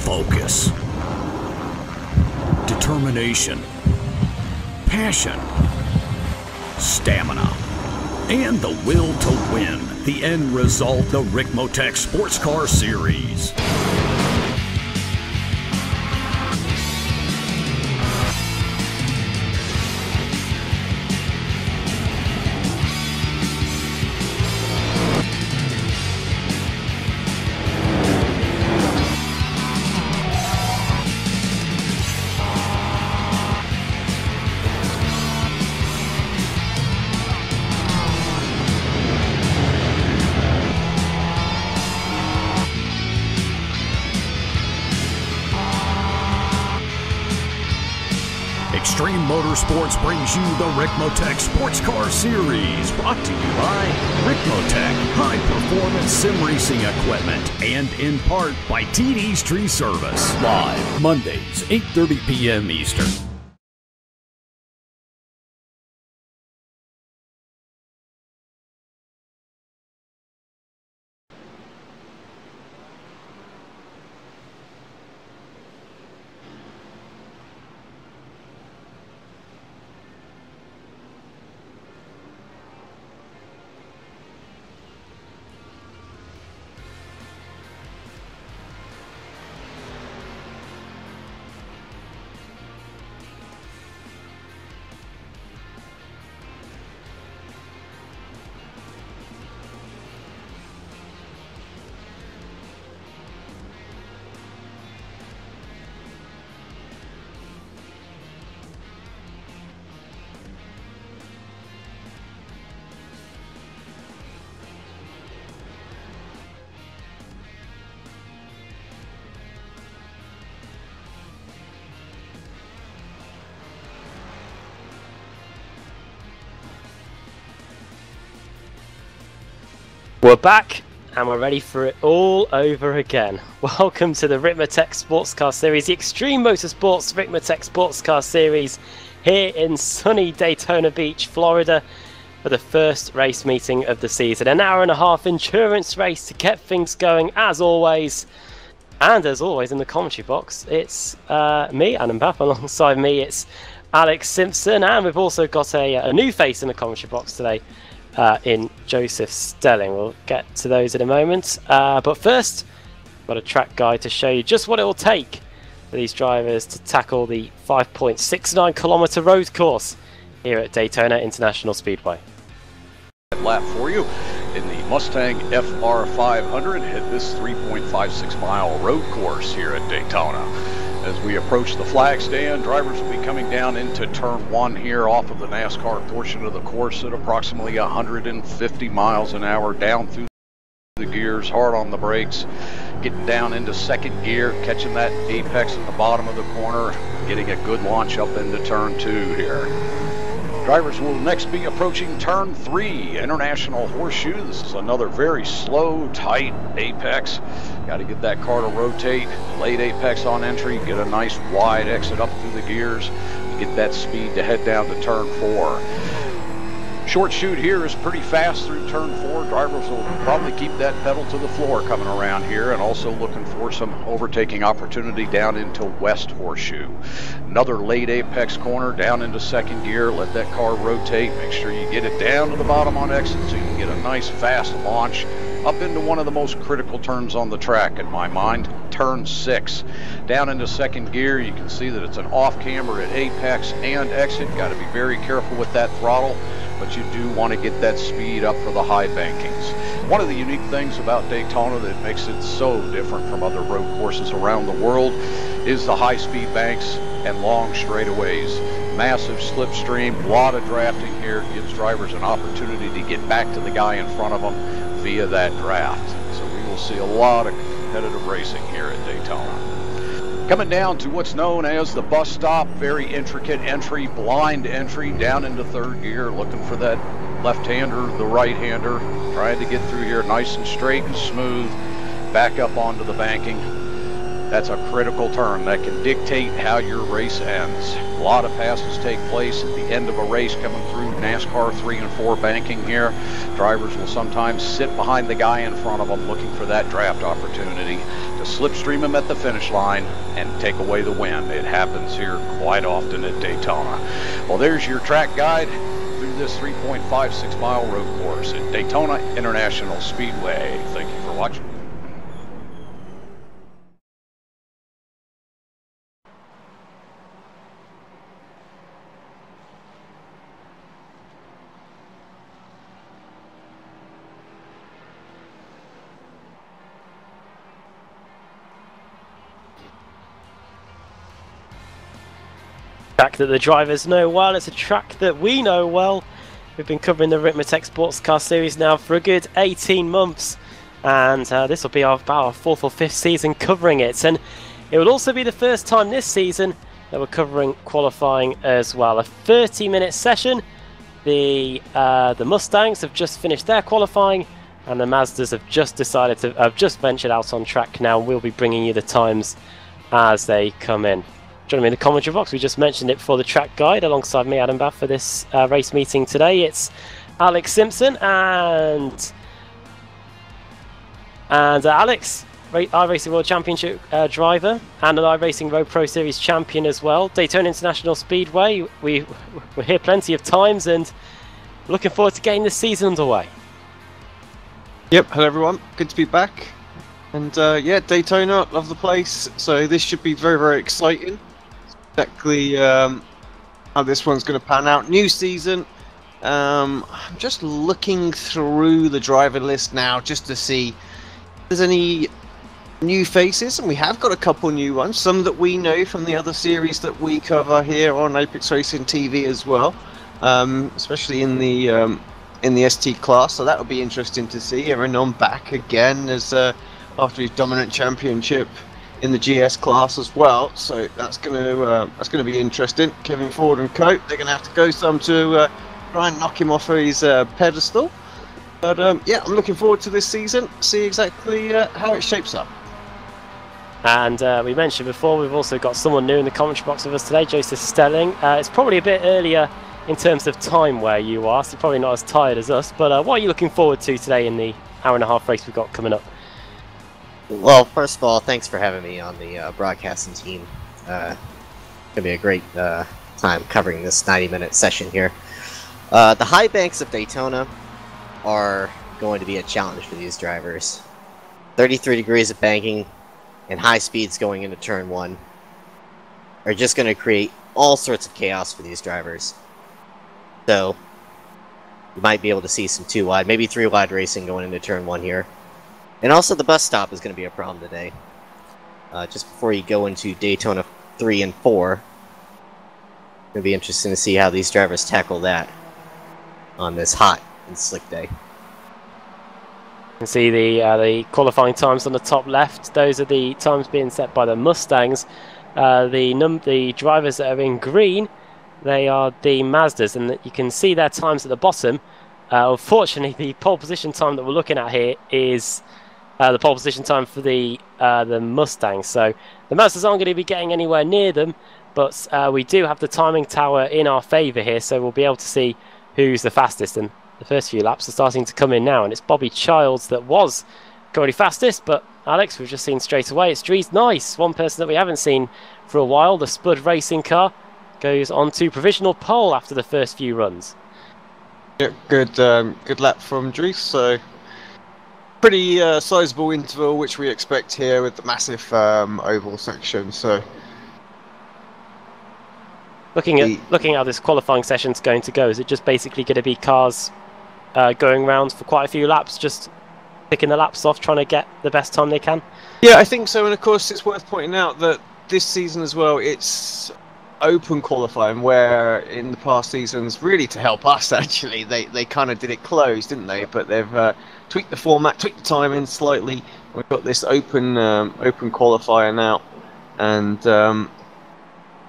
focus, determination, passion, stamina, and the will to win. The end result, the Ricmotech Sports Car Series. Extreme Motorsports brings you the Ricmotech Sports Car Series, brought to you by Ricmotech High Performance Sim Racing Equipment, and in part by TD's Tree Service. Live Mondays, 8:30 p.m. Eastern. We're back and we're ready for it all over again. Welcome to the Ricmotech Sports Car Series, the Extreme Motorsports Ricmotech Sports Car Series here in sunny Daytona Beach, Florida for the first race meeting of the season. An hour-and-a-half endurance race to get things going as always. And as always in the commentary box, it's me, Adam Bapp, alongside me it's Alex Simpson, and we've also got a new face in the commentary box today. In Joseph Stelling. We'll get to those in a moment. But first, I've got a track guide to show you just what it will take for these drivers to tackle the 5.69 kilometer road course here at Daytona International Speedway. Lap for you in the Mustang FR500. Hit this 3.56 mile road course here at Daytona. As we approach the flag stand, drivers will be coming down into turn 1 here off of the NASCAR portion of the course at approximately 150 miles an hour, down through the gears, hard on the brakes, getting down into second gear, catching that apex at the bottom of the corner, getting a good launch up into turn 2 here. Drivers will next be approaching turn 3, International Horseshoe. This is another very slow, tight apex. Got to get that car to rotate, late apex on entry, get a nice wide exit up through the gears, get that speed to head down to turn 4. Short chute here is pretty fast through turn 4. Drivers will probably keep that pedal to the floor coming around here, and also looking for some overtaking opportunity down into West Horseshoe. Another late apex corner down into second gear. Let that car rotate. Make sure you get it down to the bottom on exit so you can get a nice fast launch up into one of the most critical turns on the track in my mind, turn 6. Down into second gear, you can see that it's an off camber at apex and exit. Got to be very careful with that throttle, but you do want to get that speed up for the high bankings. One of the unique things about Daytona that makes it so different from other road courses around the world is the high-speed banks and long straightaways. Massive slipstream, a lot of drafting here, gives drivers an opportunity to get back to the guy in front of them via that draft. So we will see a lot of competitive racing here at Daytona. Coming down to what's known as the bus stop, very intricate entry, blind entry down into third gear, looking for that left-hander, the right-hander, trying to get through here nice and straight and smooth, back up onto the banking. That's a critical turn that can dictate how your race ends. A lot of passes take place at the end of a race coming through NASCAR 3 and 4 banking here. Drivers will sometimes sit behind the guy in front of them looking for that draft opportunity to slipstream them at the finish line and take away the win. It happens here quite often at Daytona. Well, there's your track guide through this 3.56 mile road course at Daytona International Speedway. Thank you for watching. Track that the drivers know well. It's a track that we know well. We've been covering the Ricmotech Sports Car Series now for a good 18 months, and this will be about our 4th or 5th season covering it. And it will also be the first time this season that we're covering qualifying as well. A 30-minute session. The Mustangs have just finished their qualifying, and the Mazdas have just ventured out on track now. We'll be bringing you the times as they come in. Joining me in the commentary box, we just mentioned it for the track guide alongside me, Adam Bath, for this race meeting today. It's Alex Simpson and Alex, iRacing World Championship driver and an iRacing Road Pro Series champion as well. Daytona International Speedway, we're here plenty of times and looking forward to getting this season underway. Yep, hello everyone, good to be back. And yeah, Daytona, love the place, so this should be very, very exciting. Exactly how this one's going to pan out. New season. I'm just looking through the driver list now just to see if there's any new faces, and we have got a couple new ones. Some that we know from the other series that we cover here on Apex Racing TV as well, especially in the ST class. So that would be interesting to see. Aaron on back again as after his dominant championship in the GS class as well, so that's gonna be interesting. Kevin Ford and Cope, they're gonna have to go some to try and knock him off of his pedestal. But yeah, I'm looking forward to this season. See exactly how it shapes up. And we mentioned before, we've also got someone new in the commentary box with us today, Joseph Stelling. It's probably a bit earlier in terms of time where you are, so you're probably not as tired as us. But what are you looking forward to today in the hour-and-a-half race we've got coming up? Well, first of all, thanks for having me on the broadcasting team. It's going to be a great time covering this 90-minute session here. The high banks of Daytona are going to be a challenge for these drivers. 33 degrees of banking and high speeds going into turn 1 are just going to create all sorts of chaos for these drivers. So, you might be able to see some 2-wide, maybe 3-wide racing going into turn 1 here. And also the bus stop is going to be a problem today. Just before you go into Daytona 3 and 4, it'll be interesting to see how these drivers tackle that on this hot and slick day. You can see the qualifying times on the top left. Those are the times being set by the Mustangs. The drivers that are in green, they are the Mazdas, and you can see their times at the bottom. Unfortunately, the pole position time that we're looking at here is the pole position time for the Mustangs. So the Mazdas aren't going to be getting anywhere near them, but we do have the timing tower in our favour here, so we'll be able to see who's the fastest. And the first few laps are starting to come in now, and it's Bobby Childs that was currently fastest, but Alex, we've just seen straight away, it's Dries Nice, one person that we haven't seen for a while. The Spud racing car goes on to provisional pole after the first few runs. Yeah, good lap from Dries, so pretty sizable interval which we expect here with the massive oval section. So looking at how this qualifying session's going to go, is it just basically going to be cars going around for quite a few laps, just picking the laps off, trying to get the best time they can? Yeah, I think so. And of course it's worth pointing out that this season as well, it's open qualifying, where in the past seasons, really to help us actually, they kind of did it closed, didn't they? But they've tweaked the format, tweaked the timing slightly. We've got this open qualifier now, and it's going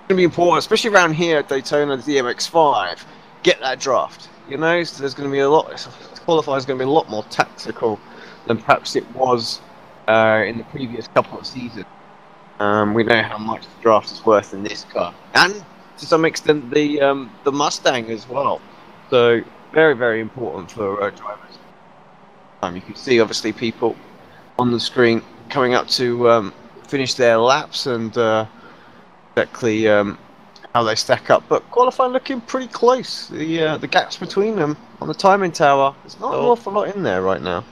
to be important, especially around here at Daytona, the DMX5, get that draft. You know, so there's going to be qualifying is going to be a lot more tactical than perhaps it was in the previous couple of seasons. We know how much the draft is worth in this car, and to some extent the Mustang as well. So very, very important for drivers. You can see obviously people on the screen coming up to finish their laps and exactly how they stack up. But qualifying looking pretty close. The gaps between them on the timing tower, there's not an awful lot in there right now.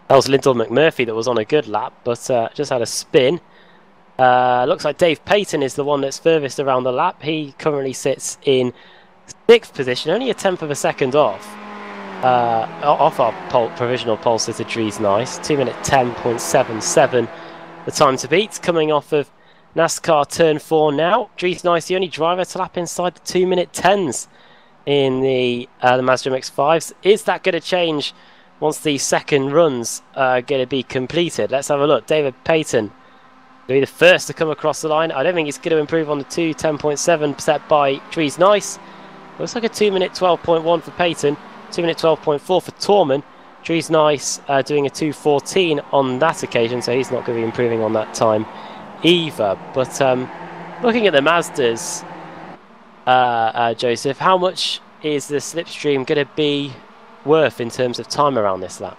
That was Lyndall McMurphy that was on a good lap, but just had a spin. Looks like Dave Payton is the one that's furthest around the lap. He currently sits in 6th position, only a 10th of a second off our provisional pole sitter Dries Nice. 2 minute 10.77 the time to beat, coming off of NASCAR turn 4 now. Dries Nice, the only driver to lap inside the 2 minute 10s in the Mazda MX-5s. Is that going to change once the second runs are going to be completed? Let's have a look. David Payton will be the first to come across the line. I don't think he's going to improve on the 2:10.7 set by Dries Nice. Looks like a 2 minute 12.1 for Payton, 2 minute 12.4 for Torman. Dries Nice doing a 2:14 on that occasion, so he's not going to be improving on that time either. But looking at the Mazdas, Joseph, how much is the slipstream going to be worth in terms of time around this lap?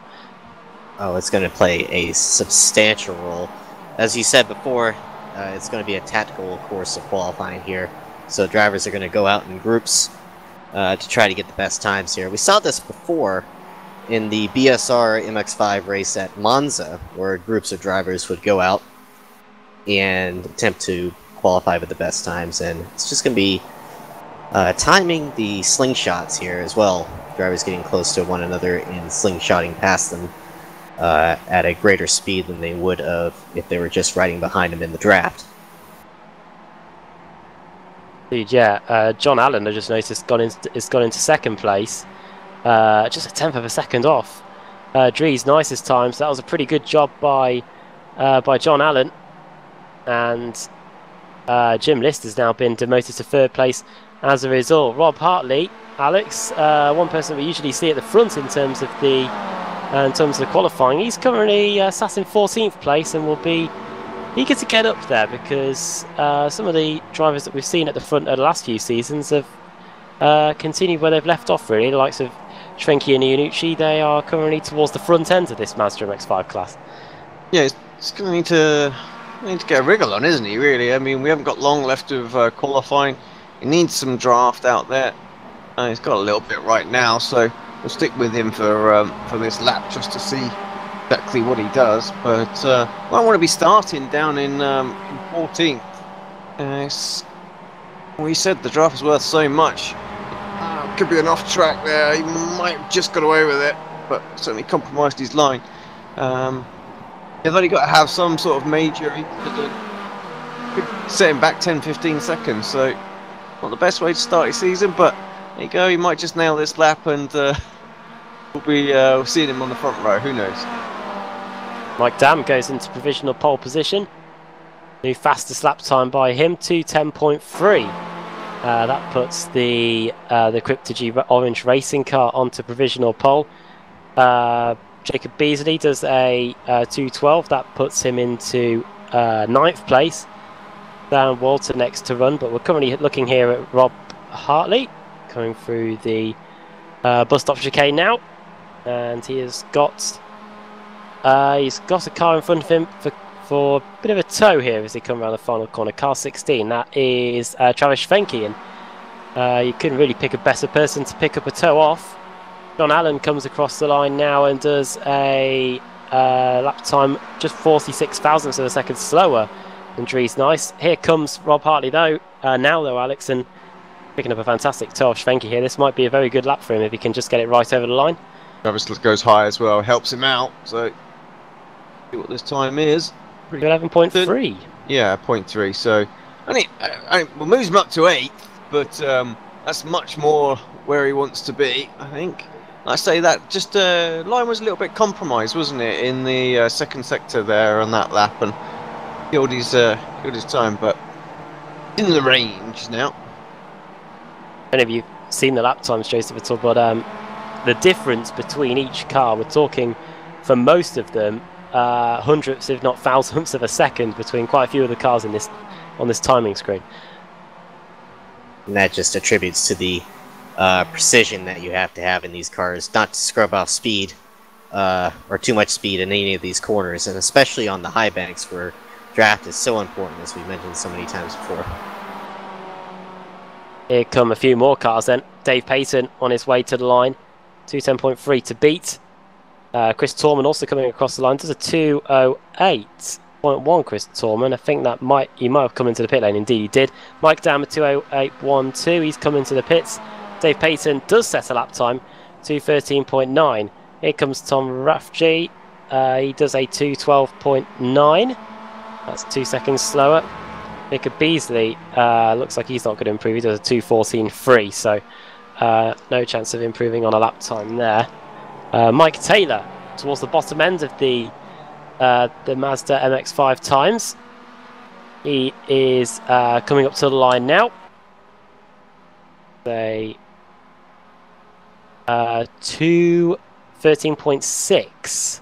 Oh, it's going to play a substantial role. As you said before, it's going to be a tactical course of qualifying here. So drivers are going to go out in groups to try to get the best times here. We saw this before in the BSR MX-5 race at Monza, where groups of drivers would go out and attempt to qualify with the best times. And it's just going to be timing the slingshots here as well. Drivers getting close to one another and slingshotting past them at a greater speed than they would have if they were just riding behind them in the draft. Indeed, yeah. John Allen, I just noticed, has gone into 2nd place. Just a 10th of a second off Dries Nice's time, so that was a pretty good job by John Allen. And Jim List has now been demoted to 3rd place as a result. Rob Hartley, Alex, one person we usually see at the front in terms of the qualifying. He's currently sat in 14th place and will be eager to get up there, because some of the drivers that we've seen at the front over the last few seasons have continued where they've left off, really. The likes of Schwenke and Iannucci, they are currently towards the front end of this Mazda MX-5 class. Yeah, it's going to need to get a wriggle on, isn't he, really? I mean, we haven't got long left of qualifying. He needs some draft out there. He's got a little bit right now, so we'll stick with him for this lap just to see exactly what he does. But I want to be starting down in 14th. We said the draft is worth so much. Could be an off track there. He might have just got away with it, but certainly compromised his line. They've only got to have some sort of major incident. Could set him back 10-15 seconds, so not the best way to start his season, but there you go. He might just nail this lap, and we'll be seeing him on the front row. Who knows? Mike Dam goes into provisional pole position. New fastest lap time by him, 2:10.3. That puts the Crypto-G orange racing car onto provisional pole. Jacob Beasley does a 2:12. That puts him into 9th place. Dan Walter next to run, but we're currently looking here at Rob Hartley coming through the bus stop chicane now, and he has got a car in front of him for a bit of a tow here as they come around the final corner. Car 16, that is Travis Schwenke, and you couldn't really pick a better person to pick up a tow off. John Allen comes across the line now and does a lap time just 46 thousandths of a second slower than Dries Nice. Here comes Rob Hartley though, Alex, and picking up a fantastic tow off Schwenke here. This might be a very good lap for him if he can just get it right over the line. Travis goes high as well, helps him out, so see what this time is. 11.3. Yeah, 0.3. So, we'll move him up to 8th, but that's much more where he wants to be, I think. I say that just line was a little bit compromised, wasn't it, in the second sector there on that lap, and killed his time, but in the range now. I don't know if you've seen the lap times, Joseph, at all, but the difference between each car, we're talking for most of them hundredths, if not thousandths of a second between quite a few of the cars in on this timing screen. And that just attributes to the precision that you have to have in these cars, not to scrub off speed, or too much speed in any of these corners, and especially on the high banks where draft is so important, as we mentioned so many times before. Here come a few more cars then. Dave Payton on his way to the line. 210.3 to beat. Chris Torman also coming across the line. Does a 208.1 Chris Torman. I think that he might have come into the pit lane. Indeed he did. Mike Dam at 208.12. He's come into the pits. Dave Payton does set a lap time. 213.9. Here comes Tom Raffji. He does a 212.9. That's 2 seconds slower. Mika Beasley looks like he's not going to improve. He does a 214.3, so no chance of improving on a lap time there. Mike Taylor towards the bottom end of the Mazda MX-5 times. He is coming up to the line now. They 213.6,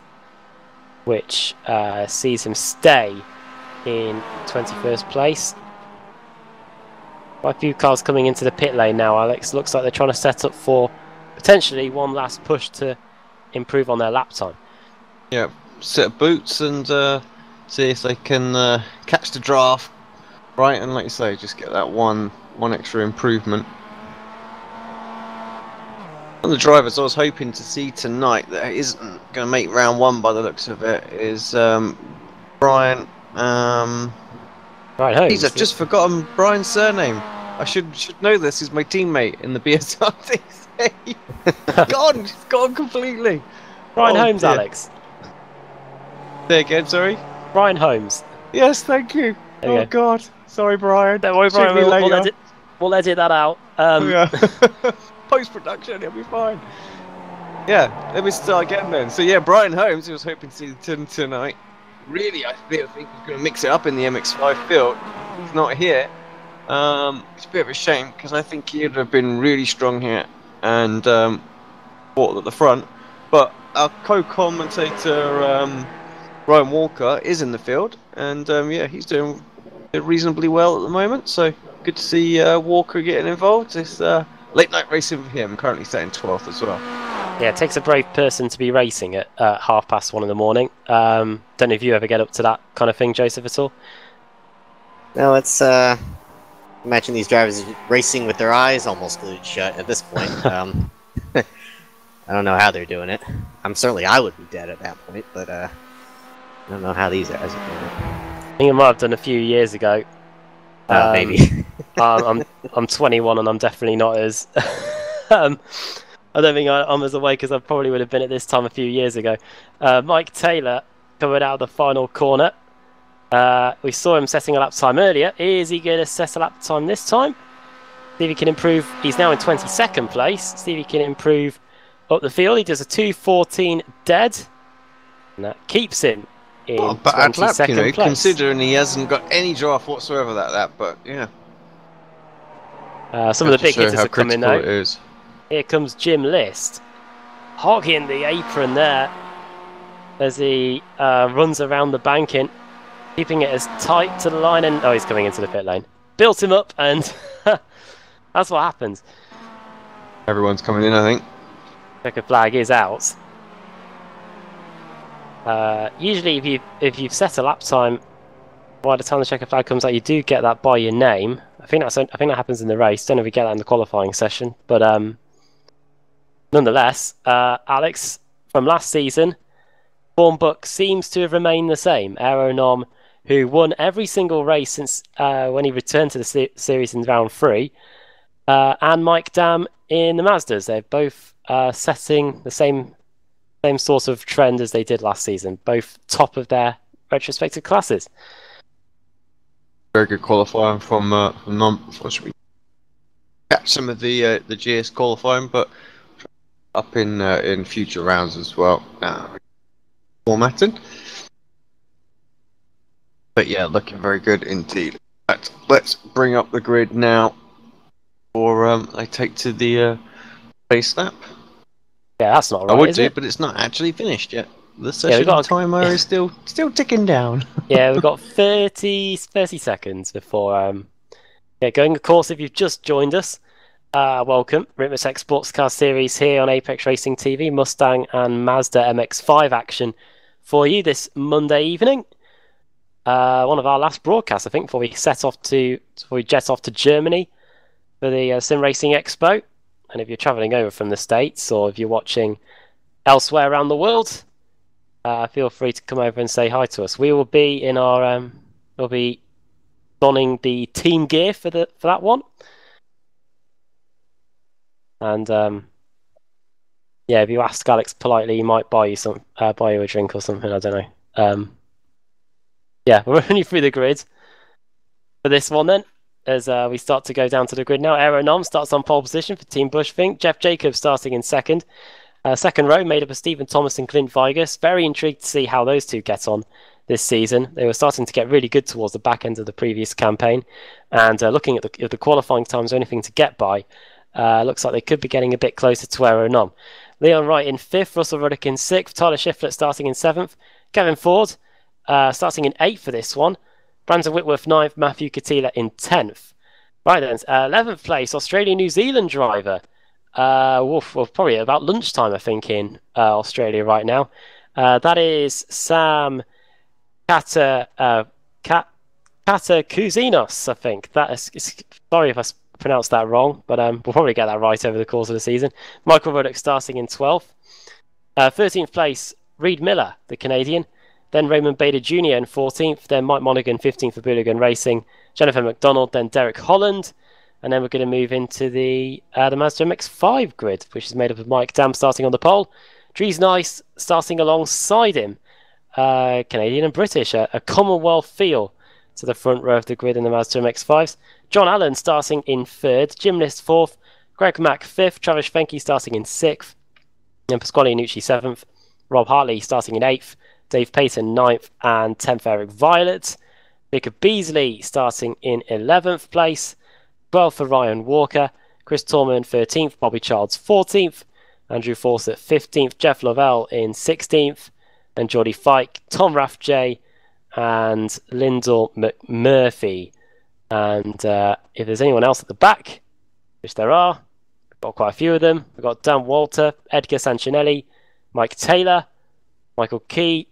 which sees him stay in 21st place. Quite a few cars coming into the pit lane now, Alex. Looks like they're trying to set up for potentially one last push to improve on their lap time. Yeah, set up boots and see if they can catch the draft, right? And like you say, just get that one extra improvement. One of the drivers I was hoping to see tonight that isn't going to make round one by the looks of it is Brian. Right, Holmes. Jeez, I've just forgotten Brian's surname. I should know this. He's my teammate in the BSRTC. It's gone completely. Brian Oh, Holmes, dear. Alex. Say again, sorry. Brian Holmes. Yes, thank you. There you Oh go. God, sorry, Brian. Don't worry, Brian. We'll edit that out. Yeah. Post-production, it'll be fine. Yeah, let me start again then. So yeah, Brian Holmes, who was hoping to see tonight. Really, I think he's going to mix it up in the MX-5 field. He's not here. It's a bit of a shame because I think he would have been really strong here and fought at the front. But our co-commentator Ryan Walker is in the field, and yeah, he's doing reasonably well at the moment. So good to see Walker getting involved. It's late night racing for him. Currently sitting 12th as well. Yeah, it takes a brave person to be racing at 1:30 in the morning. Don't know if you ever get up to that kind of thing, Joseph, at all. No, it's imagine these drivers racing with their eyes almost glued shut at this point. I don't know how they're doing it. I would be dead at that point, but I don't know how these guys are doing it. I think I might have done a few years ago. Maybe. I'm 21 and I'm definitely not as. I don't think I'm as awake as I probably would have been at this time a few years ago. Mike Taylor coming out of the final corner. We saw him setting a lap time earlier. Is he going to set a lap time this time? See if he can improve. He's now in 22nd place. See if he can improve up the field. He does a 2:14 dead. And that keeps him in 22nd place. Considering he hasn't got any draft whatsoever that, but yeah. Some of the big hitters are coming now. It is. Here comes Jim List, hogging the apron there as he runs around the banking, keeping it as tight to the line. And oh, he's coming into the pit lane. Built him up, and that's what happens. Everyone's coming in, I think. Checker flag is out. Usually, if you've set a lap time, by the time the checker flag comes out, you do get that by your name. I think that happens in the race. Don't know if we get that in the qualifying session, but nonetheless, Alex, from last season, form book seems to have remained the same. Aeronom, who won every single race since when he returned to the series in round 3, and Mike Dam in the Mazdas. They're both setting the same sort of trend as they did last season, both top of their retrospective classes. Very good qualifying from catch some of the GS qualifying, but up in future rounds as well. Formatting, but yeah, looking very good indeed. Let's bring up the grid now, or I take to the pace lap. Yeah, that's not right. I would is do, it? but it's not actually finished yet. The session timer is still ticking down. Yeah, we've got 30 seconds before. Going, of course, if you've just joined us, Welcome, Ricmotech Sports Car Series here on Apex Racing TV, Mustang and Mazda MX-5 action for you this Monday evening. One of our last broadcasts, I think, before we jet off to Germany for the Sim Racing Expo. And if you're travelling over from the States or if you're watching elsewhere around the world, feel free to come over and say hi to us. We will be in our we'll be donning the team gear for that one. And yeah, if you ask Alex politely, he might buy you a drink or something. I don't know. Yeah, we're running through the grid for this one then, as we start to go down to the grid now. Aeronom starts on pole position for Team Bushfink. Jeff Jacobs starting in second. Second row made up of Stephen Thomas and Clint Vigus. Very intrigued to see how those two get on this season. They were starting to get really good towards the back end of the previous campaign, and looking at the qualifying times or anything to get by, looks like they could be getting a bit closer to Aeronom. Leon Wright in 5th, Russell Ruddock in 6th, Tyler Shiflett starting in 7th, Kevin Ford starting in 8th for this one, Brandon Whitworth 9th, Matthew Katila in 10th. Right then, 11th place, Australia-New Zealand driver. Well, probably about lunchtime, I think, in Australia right now. That is Sam Kata Kouzinos, I think. That is, sorry if I pronounced that wrong, but we'll probably get that right over the course of the season. Michael Ruddock starting in 12th. 13th place, Reed Miller, the Canadian. Then Raymond Bader Jr. in 14th. Then Mike Monaghan, 15th for Booligan Racing. Jennifer McDonald, then Derek Holland. And then we're going to move into the Mazda MX-5 grid, which is made up of Mike Dam starting on the pole. Dries Nice starting alongside him. Canadian and British, a Commonwealth feel to the front row of the grid in the Mazda MX-5s. John Allen starting in 3rd. Jim List 4th. Greg Mack 5th. Travis Fenke starting in 6th. And Pasquale Nucci 7th. Rob Hartley starting in 8th. Dave Payton 9th and 10th Eric Violet. Jacob Beasley starting in 11th place. 12th for Ryan Walker. Chris Torman 13th. Bobby Childs 14th. Andrew Fawcett 15th. Jeff Lovell in 16th. And Geordie Fike, Tom Rathjay and Lyndall McMurphy. And if there's anyone else at the back, which there are, we've got quite a few of them. We've got Dan Walter, Edgar Sancinelli, Mike Taylor, Michael Key,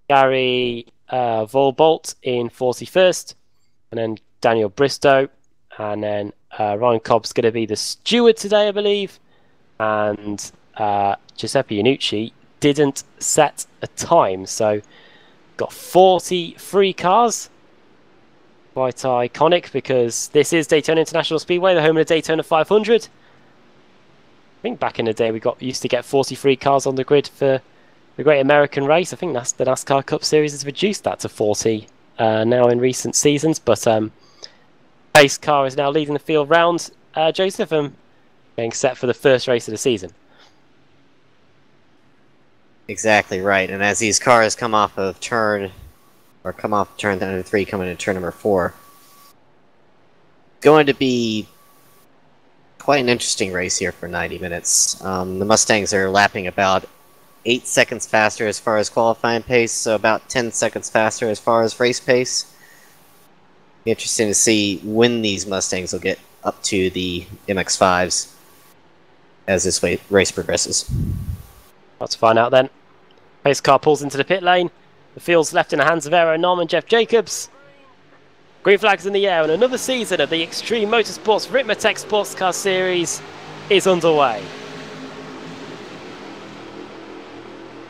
Gary Volbolt in 41st, and then Daniel Bristow, and then Ryan Cobb's going to be the steward today, I believe, and Giuseppe Iannucci didn't set a time, so got 43 cars. Quite iconic, because this is Daytona International Speedway, the home of the Daytona 500. I think back in the day we used to get 43 cars on the grid for the Great American Race. I think the NASCAR Cup Series has reduced that to 40 now in recent seasons. But pace car is now leading the field round. Joseph, getting set for the first race of the season. Exactly right. And as these cars come off turn number 3, coming into turn number 4, going to be quite an interesting race here for 90 minutes. The Mustangs are lapping about 8 seconds faster as far as qualifying pace, so about 10 seconds faster as far as race pace. Be interesting to see when these Mustangs will get up to the MX-5s as this race progresses. Let's find out then. Pace car pulls into the pit lane. The field's left in the hands of Aeronom and Jeff Jacobs. Green flags in the air, and another season of the Extreme Motorsports Ricmotech Sports Car Series is underway.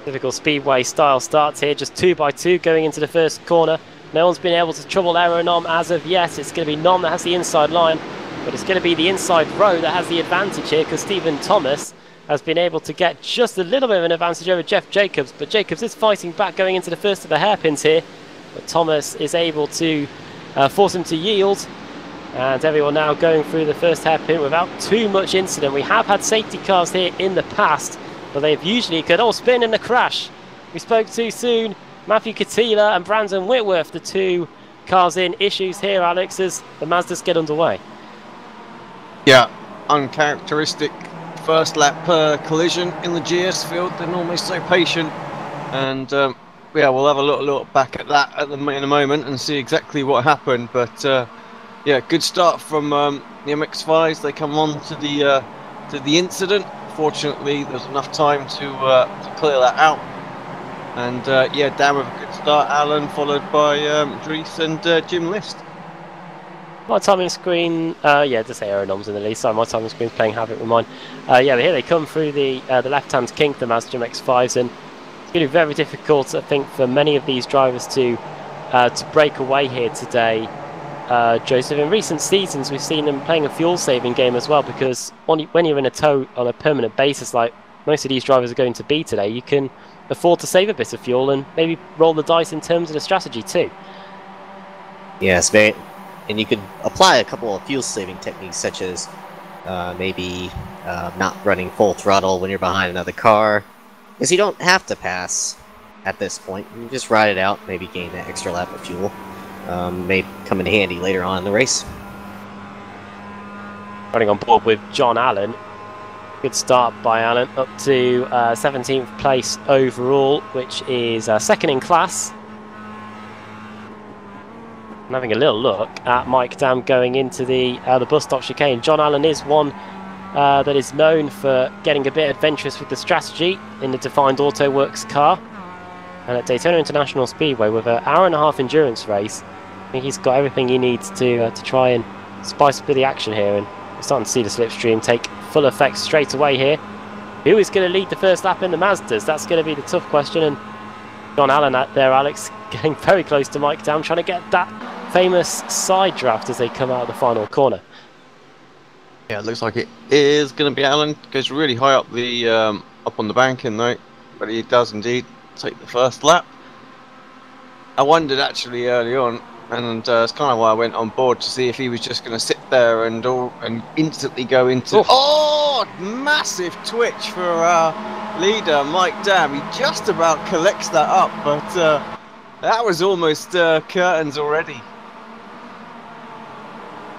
Typical speedway style starts here, just 2x2 going into the first corner. No one's been able to trouble Aeronom as of yet. It's going to be Nom that has the inside line, but it's going to be the inside row that has the advantage here, because Stephen Thomas has been able to get just a little bit of an advantage over Jeff Jacobs, but Jacobs is fighting back going into the first of the hairpins here, but Thomas is able to force him to yield, and everyone now going through the first hairpin without too much incident. We have had safety cars here in the past, but they've usually could all spin in a crash. We spoke too soon. Matthew Katila and Brandon Whitworth, the two cars in. Issues here, Alex, as the Mazdas get underway. Yeah, uncharacteristic first lap collision in the GS field. They're normally so patient, and yeah, we'll have a look back at that in a moment and see exactly what happened. But Yeah, good start from the MX-5s. They come on to the incident. Fortunately, there's enough time to clear that out. And yeah, Dan with a good start. Alan followed by Dries and Jim List. My timing screen, yeah, just say aeronoms in the least. Sorry, my timing screen's playing havoc with mine. Yeah, but here they come through the left-hand kink, the Mazda MX-5s, and it's going to be very difficult, I think, for many of these drivers to break away here today. Joseph, in recent seasons, we've seen them playing a fuel-saving game as well, because when you're in a tow on a permanent basis, like most of these drivers are going to be today, you can afford to save a bit of fuel and maybe roll the dice in terms of the strategy too. Yes, very. And you could apply a couple of fuel-saving techniques, such as maybe not running full throttle when you're behind another car, because you don't have to pass at this point. You just ride it out, maybe gain that extra lap of fuel. May come in handy later on in the race. Running on board with John Allen. Good start by Allen, up to 17th place overall, which is second in class. I'm having a little look at Mike Dam going into the bus stop chicane. John Allen is one that is known for getting a bit adventurous with the strategy in the Defined Auto Works car. And at Daytona International Speedway, with an hour-and-a-half endurance race, I think he's got everything he needs to try and spice up the action here. And we're starting to see the slipstream take full effect straight away here. Who is going to lead the first lap in the Mazdas? That's going to be the tough question. And John Allen out there, Alex, getting very close to Mike Dam, trying to get that famous side draft as they come out of the final corner. Yeah, it looks like it is going to be Allen. Goes really high up the up on the banking though, but he does indeed take the first lap. I wondered actually early on, and it's kind of why I went on board to see if he was just going to sit there and instantly go into. Oof. Oh, massive twitch for our leader Mike Dam. He just about collects that up, but that was almost curtains already.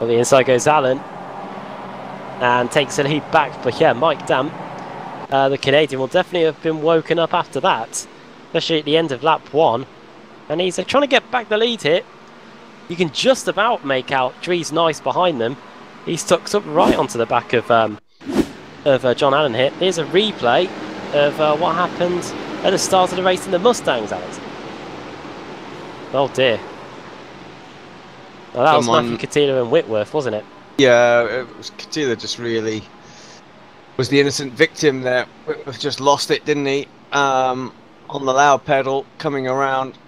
Well, the inside goes Allen and takes a lead back. But yeah, Mike Dam, the Canadian, will definitely have been woken up after that, especially at the end of lap 1. And he's trying to get back the lead here. You can just about make out Dries nice behind them. He's tucked up right onto the back of John Allen here. Here's a replay of what happened at the start of the race in the Mustangs, Alex. Oh dear. Well, that was Matthew Katila and Whitworth, wasn't it? Yeah, it was Katila just really was the innocent victim there. Whitworth just lost it, didn't he? On the loud pedal, coming around.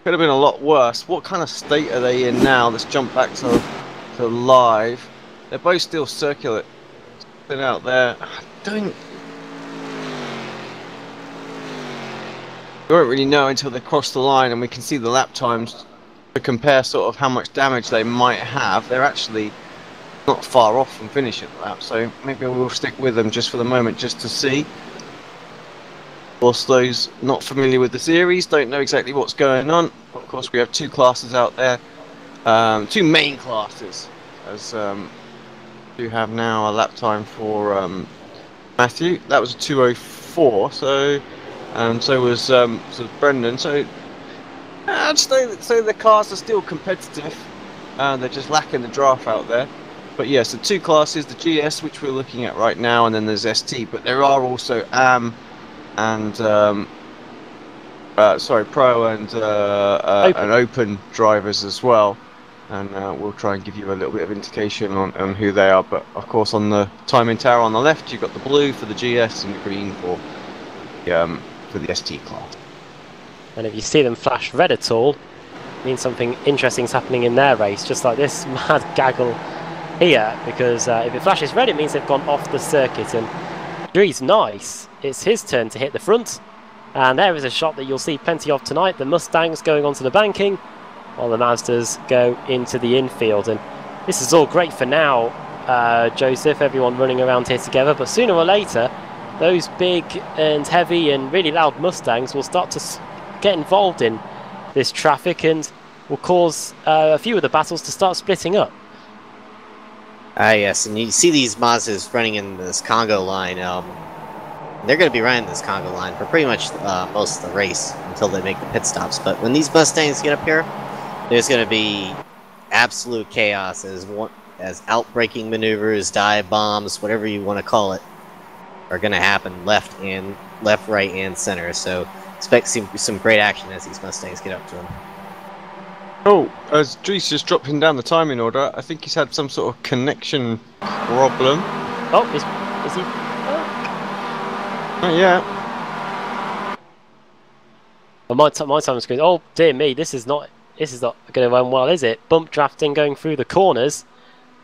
Could have been a lot worse. What kind of state are they in now? Let's jump back to live. They're both still circulate. Been out there. We won't really know until they cross the line and we can see the lap times to compare sort of how much damage they might have. They're actually not far off from finishing the lap, so maybe we'll stick with them just for the moment just to see. Of course, those not familiar with the series don't know exactly what's going on. Of course, we have two classes out there, two main classes, as we have now a lap time for Matthew. That was a 2:04, so so was Brendan. So I'd say the cars are still competitive. They're just lacking the draft out there. But yes, the two classes, the GS, which we're looking at right now, and then there's ST. But there are also AM and Pro and Open drivers as well. And we'll try and give you a little bit of indication on who they are. But of course, on the timing tower on the left, you've got the blue for the GS and the green for the ST class. And if you see them flash red at all, it means something interesting is happening in their race, just like this mad gaggle here, because if it flashes red, it means they've gone off the circuit. And Dries, nice. It's his turn to hit the front. And there is a shot that you'll see plenty of tonight. The Mustangs going onto the banking, while the Mazdas go into the infield. And this is all great for now, Joseph, everyone running around here together. But sooner or later, those big and heavy and really loud Mustangs will start to get involved in this traffic and will cause a few of the battles to start splitting up. Yes, and you see these Mazdas running in this Congo line. They're going to be running this Congo line for pretty much most of the race until they make the pit stops. But when these Mustangs get up here, there's going to be absolute chaos as outbreaking maneuvers, dive bombs, whatever you want to call it, are going to happen left, right, and center. So expect some great action as these Mustangs get up to him. Oh, as Drees just dropping down the timing order, I think he's had some sort of connection problem. Oh, is he? Oh, yeah. Well, my time screen. Oh dear me, this is not going to run well, is it? Bump drafting going through the corners.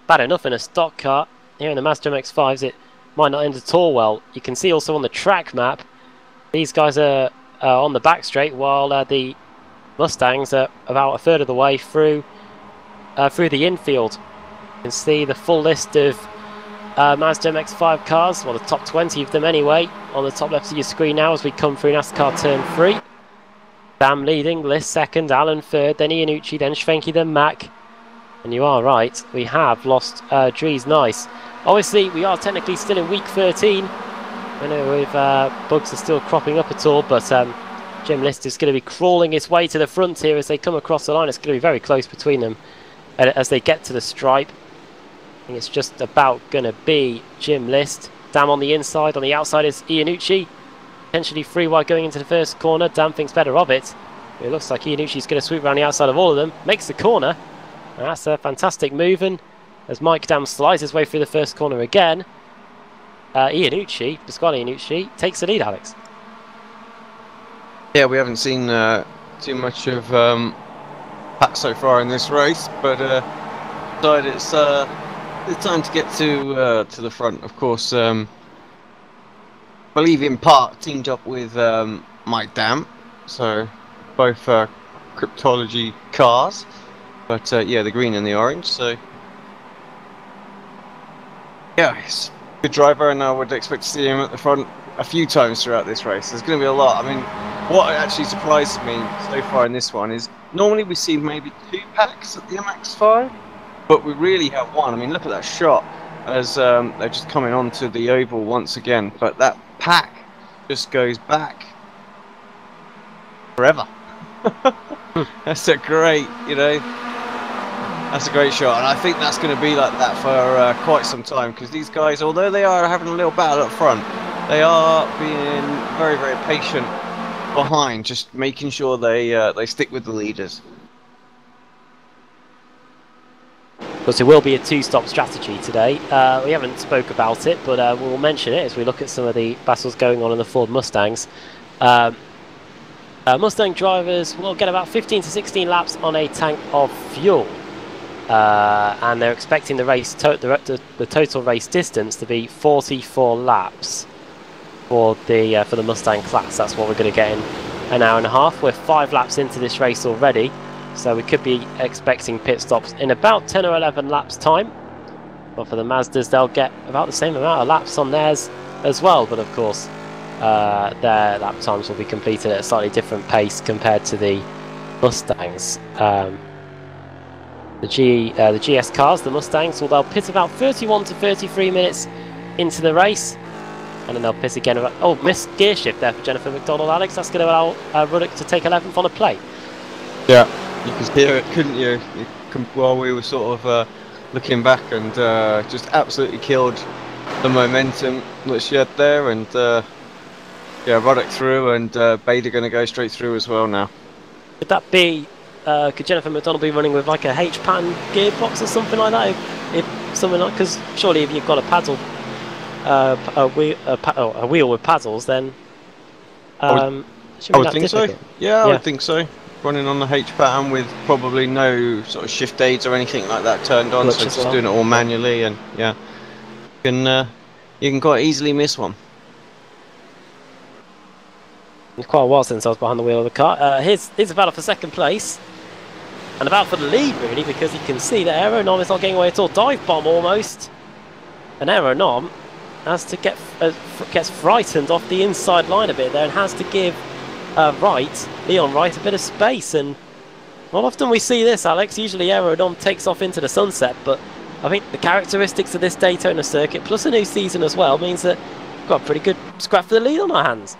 Bad enough in a stock car. Here in the Mazda MX-5s, it might not end at all well. You can see also on the track map, these guys are on the back straight, while the Mustangs are about a third of the way through the infield. You can see the full list of Mazda MX-5 cars, well, the top 20 of them anyway, on the top left of your screen now as we come through NASCAR Turn 3. Bam leading, Liss second, Alan third, then Iannucci, then Schwenke, then Mack. And you are right, we have lost Drees Nice. Obviously, we are technically still in week 13. I know if bugs are still cropping up at all, but Jim Liss is going to be crawling his way to the front here as they come across the line. It's going to be very close between them as they get to the stripe. I think it's just about going to be Jim Liss. Dam on the inside, on the outside is Iannucci. Potentially free wide going into the first corner. Dam thinks better of it. It looks like Iannucci's going to sweep around the outside of all of them. Makes the corner. And that's a fantastic move. And as Mike Dam slides his way through the first corner again, Pasquale Iannucci takes the lead, Alex. Yeah, we haven't seen too much of Pat so far in this race, but it's time to get to the front. Of course, I believe in part teamed up with Mike Dam, so both cryptology cars, but yeah, the green and the orange. So yeah, he's a good driver, and I would expect to see him at the front a few times throughout this race. There's going to be a lot. I mean, what actually surprised me so far in this one is normally we see maybe 2 packs at the MX-5, but we really have one. I mean, look at that shot as they're just coming onto the oval once again. But that pack just goes back forever. That's a great, that's a great shot, and I think that's going to be like that for quite some time, because these guys, although they are having a little battle up front, they are being very, very patient behind, just making sure they stick with the leaders. Of course, it will be a 2-stop strategy today. We haven't spoke about it, but we'll mention it as we look at some of the battles going on in the Ford Mustangs. Mustang drivers will get about 15 to 16 laps on a tank of fuel. And they're expecting the race the total race distance to be 44 laps for the Mustang class. That's what we're going to get in an hour and a half. We're 5 laps into this race already, so we could be expecting pit stops in about 10 or 11 laps time. But for the Mazdas, they'll get about the same amount of laps on theirs as well, but of course their lap times will be completed at a slightly different pace compared to the Mustangs. The GS cars, the Mustangs, they'll pit about 31 to 33 minutes into the race, and then they'll pit again. Oh, missed gear shift there for Jennifer McDonald, Alex. That's going to allow Ruddock to take 11th on a plate. Yeah, you could hear it, couldn't you? While we were sort of looking back, and just absolutely killed the momentum that she had there, and yeah, Ruddock through, and Bader going to go straight through as well now. Could that be? Could Jennifer McDonald be running with like a H pattern gearbox or something like that? If something like, because surely if you've got a paddle, a wheel with paddles, then I would think so. Yeah, I would think so. Running on the H pattern with probably no sort of shift aids or anything like that turned on, so just doing it all manually, and yeah, you can quite easily miss one. It's quite a while since I was behind the wheel of the car. Here's a battle for second place. And about for the lead, really, because you can see that Aeronom is not getting away at all. Dive bomb almost. And Aeronom has to gets frightened off the inside line a bit there, and has to give Leon Wright a bit of space. And not often we see this, Alex. Usually Aeronom takes off into the sunset, but I think the characteristics of this Daytona circuit, plus a new season as well, means that we've got a pretty good scrap for the lead on our hands.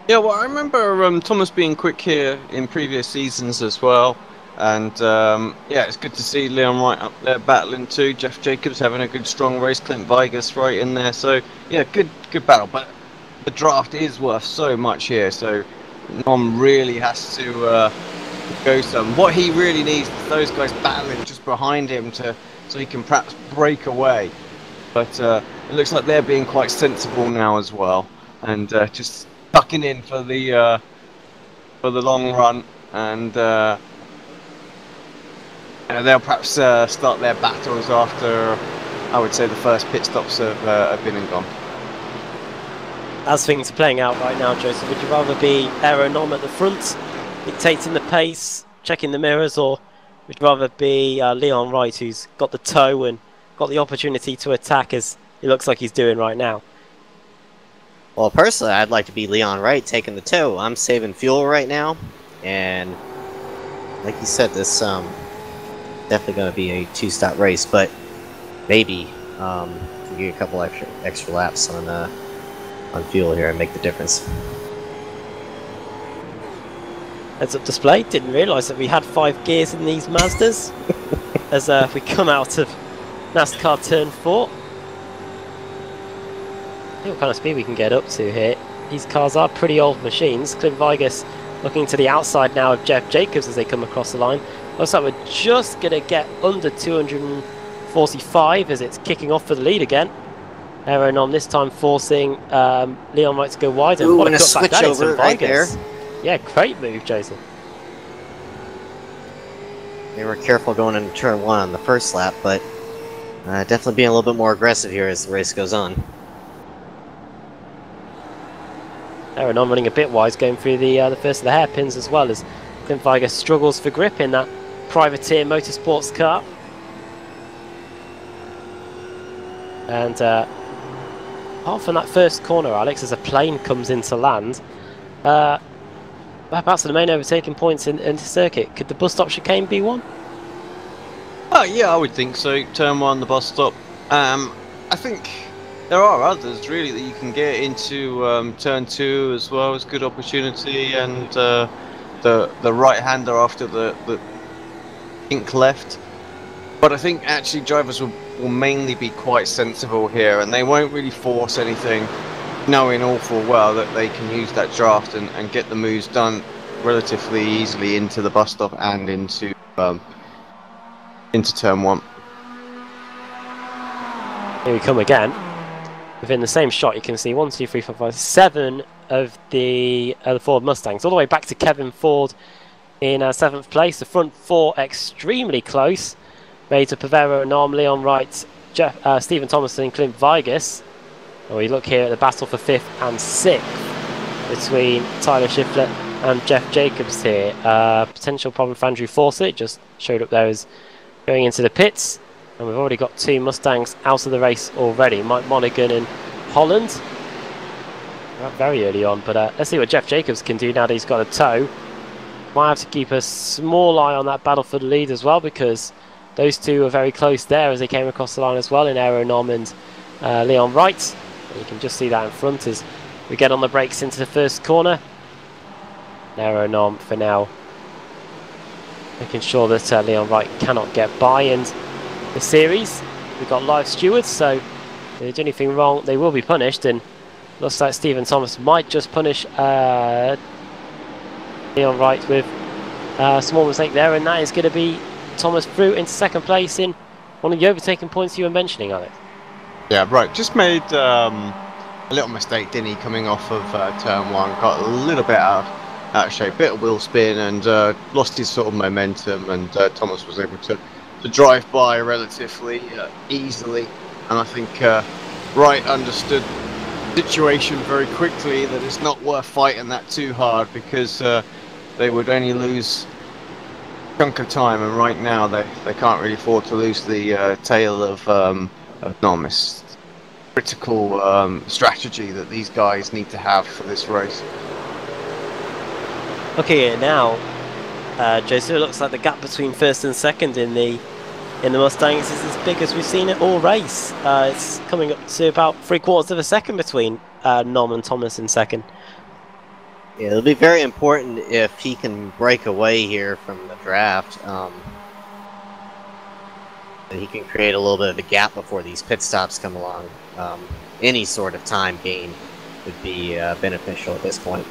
Yeah, well, I remember Thomas being quick here in previous seasons as well. And yeah, it's good to see Leon Wright up there battling too. Jeff Jacobs having a good strong race. Clint Vigas right in there. So yeah, good battle. But the draft is worth so much here. So Nom really has to go some. What he really needs is those guys battling just behind him so he can perhaps break away. But it looks like they're being quite sensible now as well, and just tucking in for the long run. And they'll perhaps start their battles after, I would say, the first pit stops have been and gone. As things are playing out right now, Joseph, would you rather be Aeronom at the front, dictating the pace, checking the mirrors, or would you rather be Leon Wright, who's got the toe and got the opportunity to attack as it looks like he's doing right now? Well, personally, I'd like to be Leon Wright taking the toe. I'm saving fuel right now, and like you said, this definitely going to be a two-stop race, but maybe can get a couple extra laps on fuel here and make the difference. Heads-up display. Didn't realise that we had 5 gears in these Mazdas as we come out of NASCAR Turn 4. See what kind of speed we can get up to here. These cars are pretty old machines. Clint Vigas looking to the outside now of Jeff Jacobs as they come across the line. Looks like we're just going to get under 245 as it's kicking off for the lead again. Aeronom this time forcing Leon Wright to go wide. And what a switch over right there. Yeah, great move, Jason. They were careful going into turn 1 on the first lap, but definitely being a little bit more aggressive here as the race goes on. Aeronom running a bit wise, going through the first of the hairpins as well as Clint Vigas struggles for grip in that Privateer Motorsports car. And apart from that first corner, Alex, as a plane comes into land, perhaps the main overtaking points in the circuit. Could the bus stop chicane be one? Oh yeah, I would think so. Turn 1, the bus stop. I think there are others really that you can get into. Turn 2 as well is a good opportunity, and the right-hander after the ink left. But I think actually drivers will mainly be quite sensible here, and they won't really force anything, knowing all full well that they can use that draft and get the moves done relatively easily into the bus stop and into turn 1. Here we come again. Within the same shot, you can see 1, 2, 3, 4, 5, 7 of the Ford Mustangs, all the way back to Kevin Ford in 7th place. The front 4 extremely close, made up of Aeronom, Leon Wright, Stephen Thomason, and Clint Vigas. And we look here at the battle for 5th and 6th between Tyler Schiffler and Jeff Jacobs here. Potential problem for Andrew Fawcett, just showed up there as going into the pits. And we've already got 2 Mustangs out of the race already. Mike Monaghan and Holland. Not very early on, but let's see what Jeff Jacobs can do now that he's got a toe. Might have to keep a small eye on that battle for the lead as well, because those 2 are very close there as they came across the line as well in Aeronom and Leon Wright. And you can just see that in front as we get on the brakes into the first corner. Aeronom for now making sure that Leon Wright cannot get by. And the series, we've got live stewards, so if they do anything wrong they will be punished, and looks like Stephen Thomas might just punish Leon Wright with a small mistake there, and that is going to be Thomas through into 2nd place in one of the overtaking points you were mentioning, Alex. Yeah, right, just made a little mistake, didn't he, coming off of turn 1, got a little bit out of shape, bit of wheel spin, and lost his sort of momentum, and Thomas was able to drive by relatively easily. And I think Wright understood the situation very quickly, that it's not worth fighting that too hard, because they would only lose a chunk of time, and right now they can't really afford to lose the tail of Nom. It's critical strategy that these guys need to have for this race. Okay, now Joseph, it looks like the gap between 1st and 2nd in the Mustangs is as big as we've seen it all race. It's coming up to about 3/4 of a second between Nom and Thomas in 2nd. Yeah, it'll be very important if he can break away here from the draft. And he can create a little bit of a gap before these pit stops come along. Any sort of time gain would be beneficial at this point.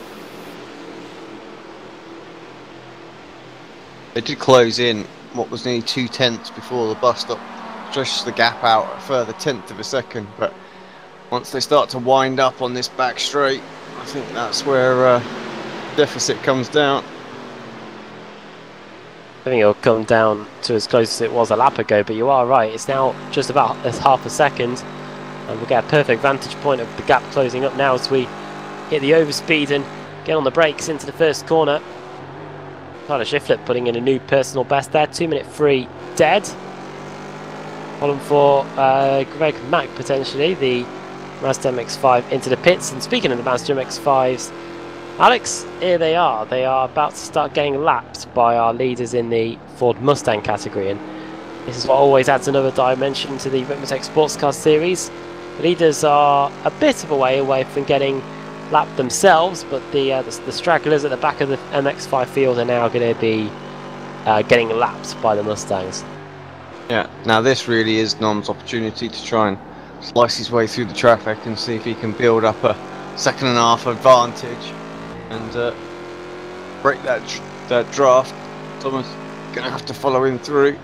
They did close in what was nearly 2/10 before the bus stop, stretched the gap out a further 1/10 of a second. But once they start to wind up on this back straight, I think that's where deficit comes down. I think it'll come down to as close as it was a lap ago, but you are right, it's now just about half a second, and we'll get a perfect vantage point of the gap closing up now as we hit the overspeed and get on the brakes into the first corner. Tyler Shiflett putting in a new personal best there, 2-minute 3 dead. Column for Greg Mack potentially, the Mazda MX-5 into the pits. And speaking of the Mazda MX-5s, Alex, here they are. They are about to start getting lapped by our leaders in the Ford Mustang category. And this is what always adds another dimension to the Ricmotech Sports Car Series. The leaders are a bit of a way away from getting lapped themselves, but the stragglers at the back of the MX-5 field are now going to be getting lapped by the Mustangs. Yeah, now this really is Nom's opportunity to try and slice his way through the traffic and see if he can build up a 2.5 advantage and break that draft. Thomas going to have to follow him through.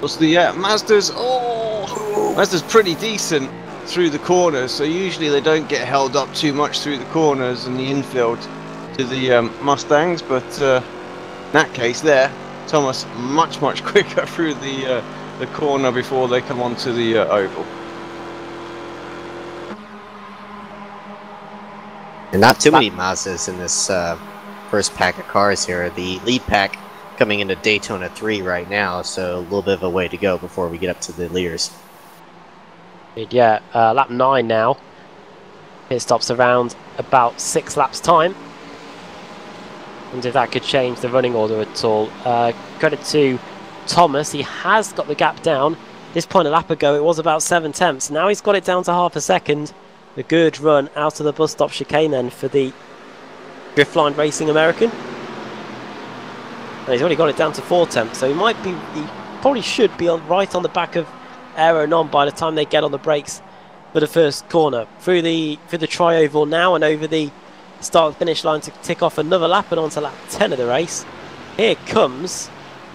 What's the Mazda's? Oh, Mazda's pretty decent through the corners, so usually they don't get held up too much through the corners and the infield to the Mustangs, but in that case there, Thomas much quicker through the corner before they come onto the oval. And not too many Mazdas in this first pack of cars here. The lead pack coming into Daytona 3 right now, so a little bit of a way to go before we get up to the leaders. Yeah, lap 9 now. It stops around about 6 laps time. And if that could change the running order at all. Credit to Thomas, he has got the gap down. This point a lap ago it was about 7/10. Now he's got it down to half a second. The good run out of the bus stop chicane then for the Driftline Racing American. And he's already got it down to 4/10, so he probably should be right on the back of Aero Nom by the time they get on the brakes for the first corner. Through the tri-oval now and over the start finish line to tick off another lap and onto lap 10 of the race. Here comes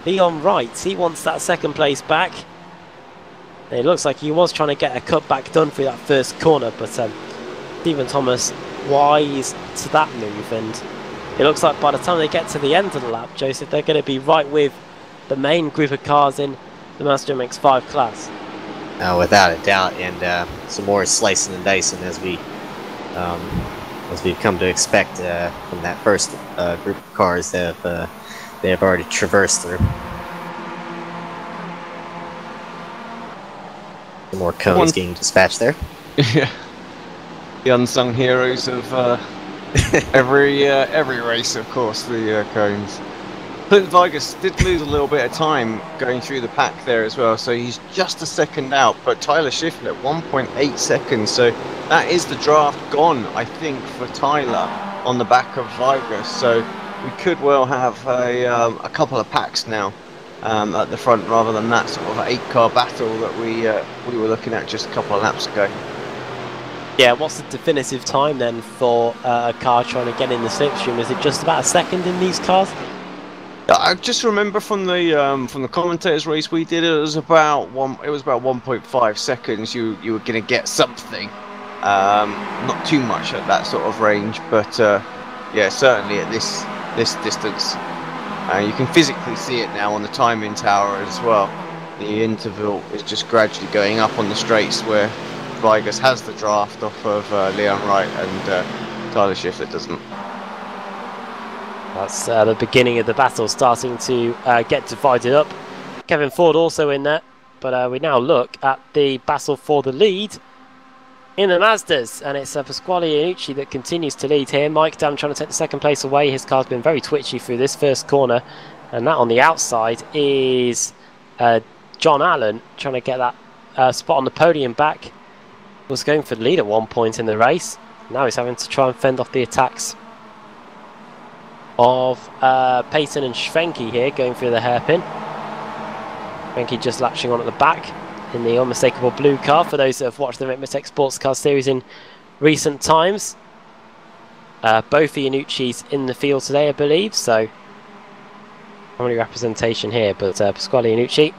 Leon Wright. He wants that second place back. It looks like he was trying to get a cutback done through that first corner, but Stephen Thomas wise to that move, and it looks like by the time they get to the end of the lap, Joseph, they're going to be right with the main group of cars in the Mazda MX-5 class. Without a doubt, and some more slicing and dicing as we've come to expect from that first group of cars that they have already traversed through. Some more cones getting dispatched there. Yeah, the unsung heroes of every race, of course, the cones. Clint Vigas did lose a little bit of time going through the pack there as well, so he's just a second out, but Tyler Shiflett 1.8 seconds, so that is the draft gone, I think, for Tyler on the back of Vigas, so we could well have a couple of packs now at the front rather than that sort of 8-car battle that we were looking at just a couple of laps ago. Yeah, what's the definitive time then for a car trying to get in the slipstream? Is it just about a second in these cars? I just remember from the commentators race we did, it was about 1.5 seconds. You were going to get something, not too much at that sort of range, but yeah, certainly at this distance, you can physically see it now on the timing tower as well. The interval is just gradually going up on the straights where Vigas has the draft off of Leon Wright and Tyler Shiflett doesn't. That's the beginning of the battle starting to get divided up. Kevin Ford also in there, but we now look at the battle for the lead in the Mazdas, and it's Pasquale Iannucci that continues to lead here. Mike Dam trying to take the second place away. His car's been very twitchy through this first corner, and that on the outside is John Allen trying to get that spot on the podium back. Was going for the lead at one point in the race. Now he's having to try and fend off the attacks of Peyton and Schwenke here, going through the hairpin. Schwenke just latching on at the back in the unmistakable blue car, for those that have watched the Ricmotech Sports Car Series in recent times. Both Iannucci's in the field today, I believe, so only representation here, but Pasquale Iannucci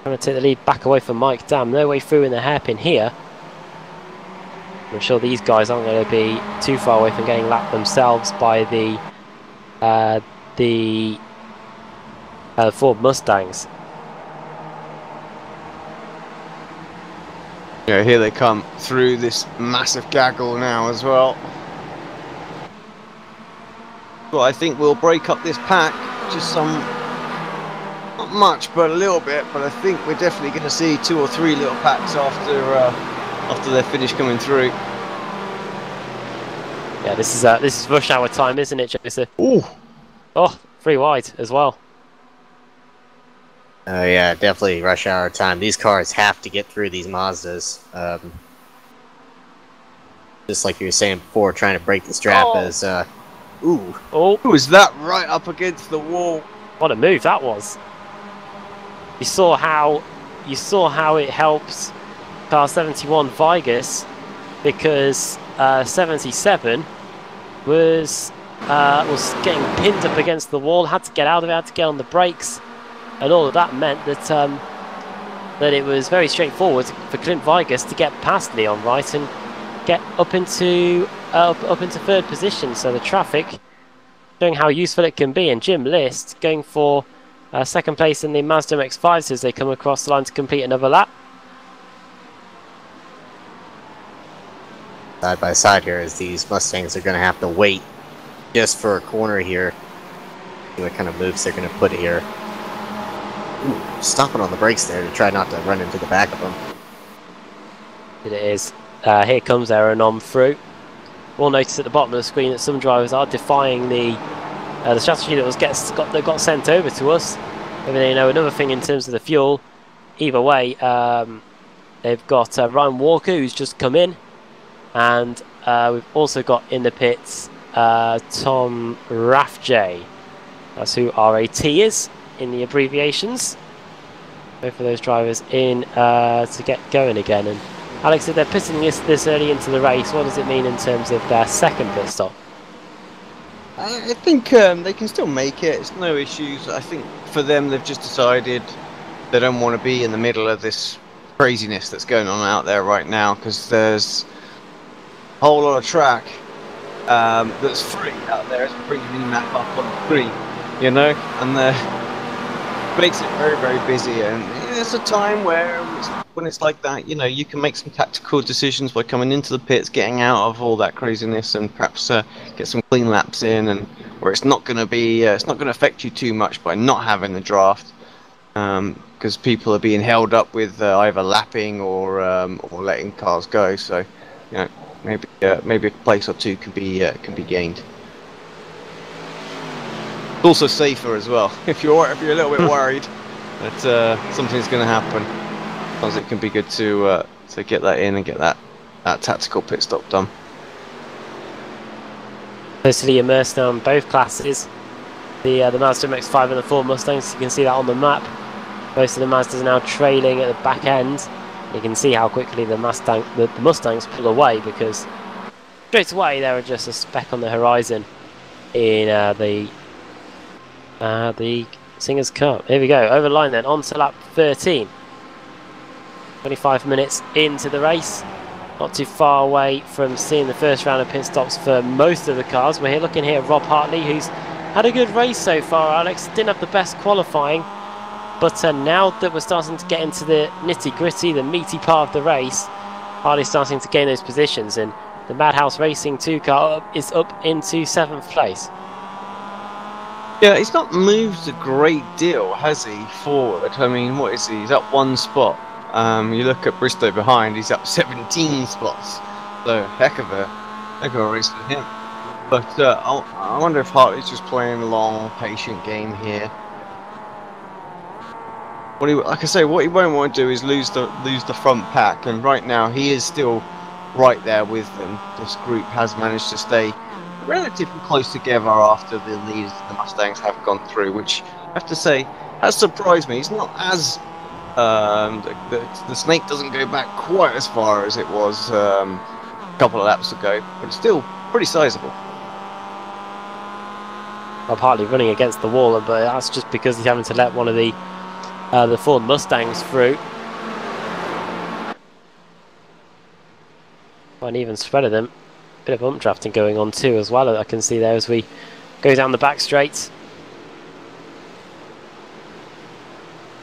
trying to take the lead back away from Mike Dam. No way through in the hairpin here. I'm sure these guys aren't going to be too far away from getting lapped themselves by the Ford Mustangs. Yeah, here they come through this massive gaggle now as well. Well, I think we'll break up this pack, just some, not much, but a little bit. But I think we're definitely going to see 2 or 3 little packs after they're finished coming through. Yeah, this is rush hour time, isn't it, Joseph? Ooh. Oh, 3 wide as well. Oh yeah, definitely rush hour time. These cars have to get through these Mazdas. Just like you were saying before, trying to break the strap is... Ooh. Oh, Was that right up against the wall? what a move that was. You saw how it helps car 71 Vigus, because 77 was getting pinned up against the wall, had to get out of it, had to get on the brakes, and all of that meant that that it was very straightforward for Clint Vigus to get past Leon Wright and get up into 3rd position. So the traffic showing how useful it can be, and Jim List going for 2nd place in the Mazda MX-5s as they come across the line to complete another lap. Side by side here, as these Mustangs are going to have to wait just for a corner here. See what kind of moves they're going to put here. Ooh, stopping on the brakes there to try not to run into the back of them. It is. Here comes Aaron through. We'll notice at the bottom of the screen that some drivers are defying the strategy that got sent over to us. Maybe, you know, another thing in terms of the fuel. Either way, they've got Ryan Walker, who's just come in, and we've also got in the pits Tom Raffjay. That's who RAT is in the abbreviations. Both of those drivers in to get going again. And Alex, if they're pitting this early into the race, what does it mean in terms of their 2nd pit stop? I think they can still make it. It's no issues. I think for them, they've just decided they don't want to be in the middle of this craziness that's going on out there right now, because there's a whole lot of track that's free out there. It's bringing the map up on 3, you know, and makes it very, very busy. And it's a time when it's like that, you know, you can make some tactical decisions by coming into the pits, getting out of all that craziness, and perhaps get some clean laps in, and where it's not going to be, it's not going to affect you too much by not having the draft, because people are being held up with either lapping or letting cars go. So, you know, maybe a place or 2 can be gained. It's also safer as well. If you're a little bit worried that something's going to happen, sometimes it can be good to get that in and get that tactical pit stop done. Totally immersed now in both classes. The Mazda MX-5 and the Ford Mustangs. You can see that on the map. Most of the Mazdas are now trailing at the back end. You can see how quickly the Mustangs pull away, because straight away they were just a speck on the horizon in the Singers Cup. Here we go, over the line then, on to lap 13. 25 minutes into the race. Not too far away from seeing the first round of pit stops for most of the cars. We're here looking here at Rob Hartley, who's had a good race so far, Alex. Didn't have the best qualifying, but now that we're starting to get into the nitty-gritty, the meaty part of the race, Hartley's starting to gain those positions, and the Madhouse Racing 2 car is up into 7th place. Yeah, he's not moved a great deal, has he, forward? I mean, what is he? He's up 1 spot. You look at Bristow behind, he's up 17 spots. So, heck of a race for him. But I wonder if Hartley's just playing a long, patient game here. Like I say, what he won't want to do is lose the front pack, and right now he is still right there with them. This group has managed to stay relatively close together after the leaders of the Mustangs have gone through, which I have to say has surprised me. It's not as the snake doesn't go back quite as far as it was a couple of laps ago, but it's still pretty sizable. I'm partly running against the wall, but that's just because he's having to let one of the Ford Mustangs through. Quite an even spread of them. Bit of ump drafting going on too as well, I can see there as we go down the back straight.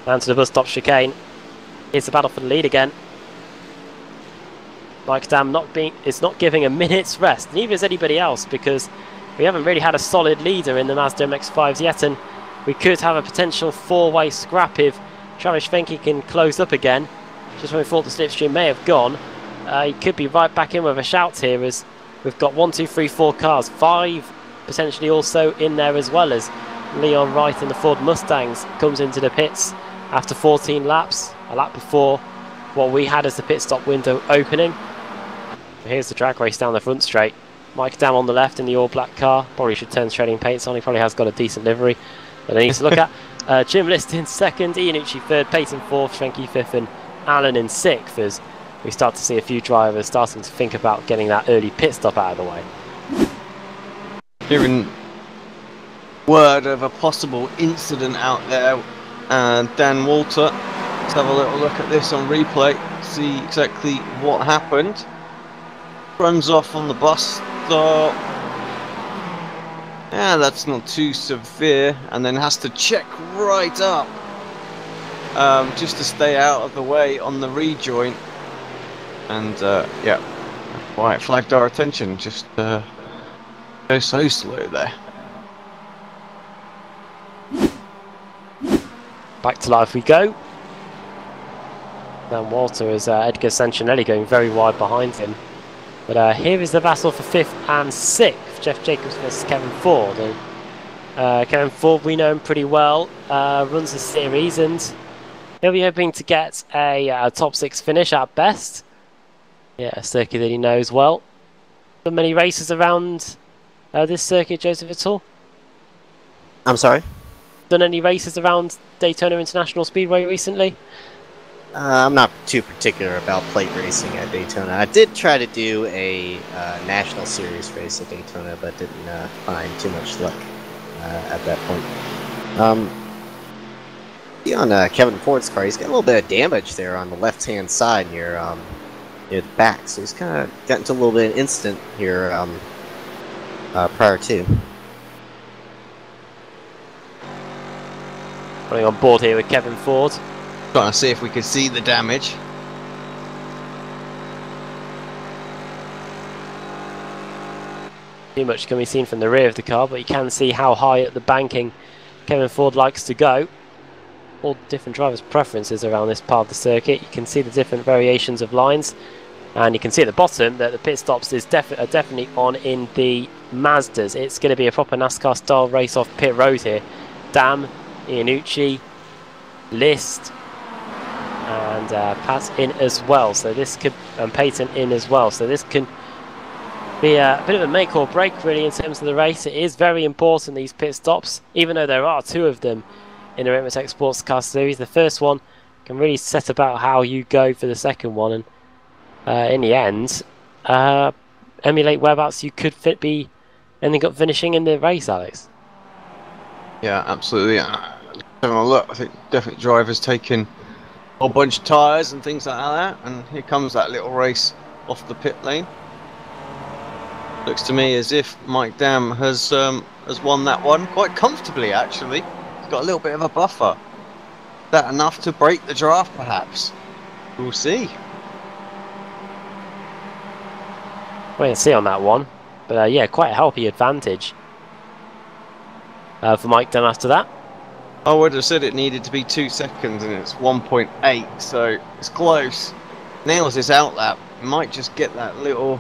Down to the bus stop chicane. It's a battle for the lead again. Mike Dam is not giving a minute's rest, neither is anybody else, because we haven't really had a solid leader in the Mazda MX-5s yet, and we could have a potential four-way scrap if Travis Fenke can close up again. Just when we thought the slipstream may have gone, he could be right back in with a shout here, as we've got 1, 2, 3, 4 cars, 5 potentially also in there, as well as Leon Wright in the Ford Mustangs comes into the pits after 14 laps, a lap before what we had as the pit stop window opening. Here's the drag race down the front straight. Mike Dam on the left in the all-black car. Probably should turn shredding paints on. He probably has got a decent livery that he needs to look at. Jim List in second, Iannucci third, Peyton fourth, Schwenke fifth, and Allen in sixth, as we start to see a few drivers starting to think about getting that early pit stop out of the way. Hearing word of a possible incident out there, and Dan Walter, let's have a little look at this on replay, see exactly what happened. Runs off on the bus stop. Yeah, that's not too severe, and then has to check right up just to stay out of the way on the rejoin. And yeah, why it flagged our attention, just go so slow there. Back to life we go. Dan Walter is Edgar Sancinelli going very wide behind him. But here is the battle for 5th and 6th. Jeff Jacobs versus Kevin Ford. And Kevin Ford, we know him pretty well, runs the series, and he'll be hoping to get a top 6 finish at best. Yeah, a circuit that he knows well. Done many races around this circuit, Joseph, at all? I'm sorry? Done any races around Daytona International Speedway recently? I'm not too particular about plate racing at Daytona. I did try to do a National Series race at Daytona, but didn't find too much luck at that point. See on Kevin Ford's car, he's got a little bit of damage there on the left-hand side near the back, so he's kind of got into a little bit of incident here prior to. Running on board here with Kevin Ford. Trying to see if we could see the damage. Too much can be seen from the rear of the car, but you can see how high at the banking Kevin Ford likes to go. All different drivers' preferences around this part of the circuit. You can see the different variations of lines, and you can see at the bottom that the pit stops are definitely on in the Mazdas. It's going to be a proper NASCAR style race off pit road here. Dam, Iannucci, List, and Pat in as well, so this could, and Peyton in as well, so this can be a bit of a make or break really in terms of the race. It is very important, these pit stops, even though there are 2 of them in the Ricmotech Sports Car Series. The first one can really set about how you go for the second one, and in the end emulate whereabouts you could be ending up finishing in the race, Alex. Yeah, absolutely. Having a look, I think definitely drivers taking a whole bunch of tyres and things like that, and here comes that little race off the pit lane. Looks to me as if Mike Dam has won that one quite comfortably, actually. He's got a little bit of a buffer. Is that enough to break the draft, perhaps? We'll see. Wait and see on that one, but yeah, quite a healthy advantage for Mike Dam after that. I would have said it needed to be 2 seconds, and it's 1.8, so it's close. Nails this outlap. He might just get that little,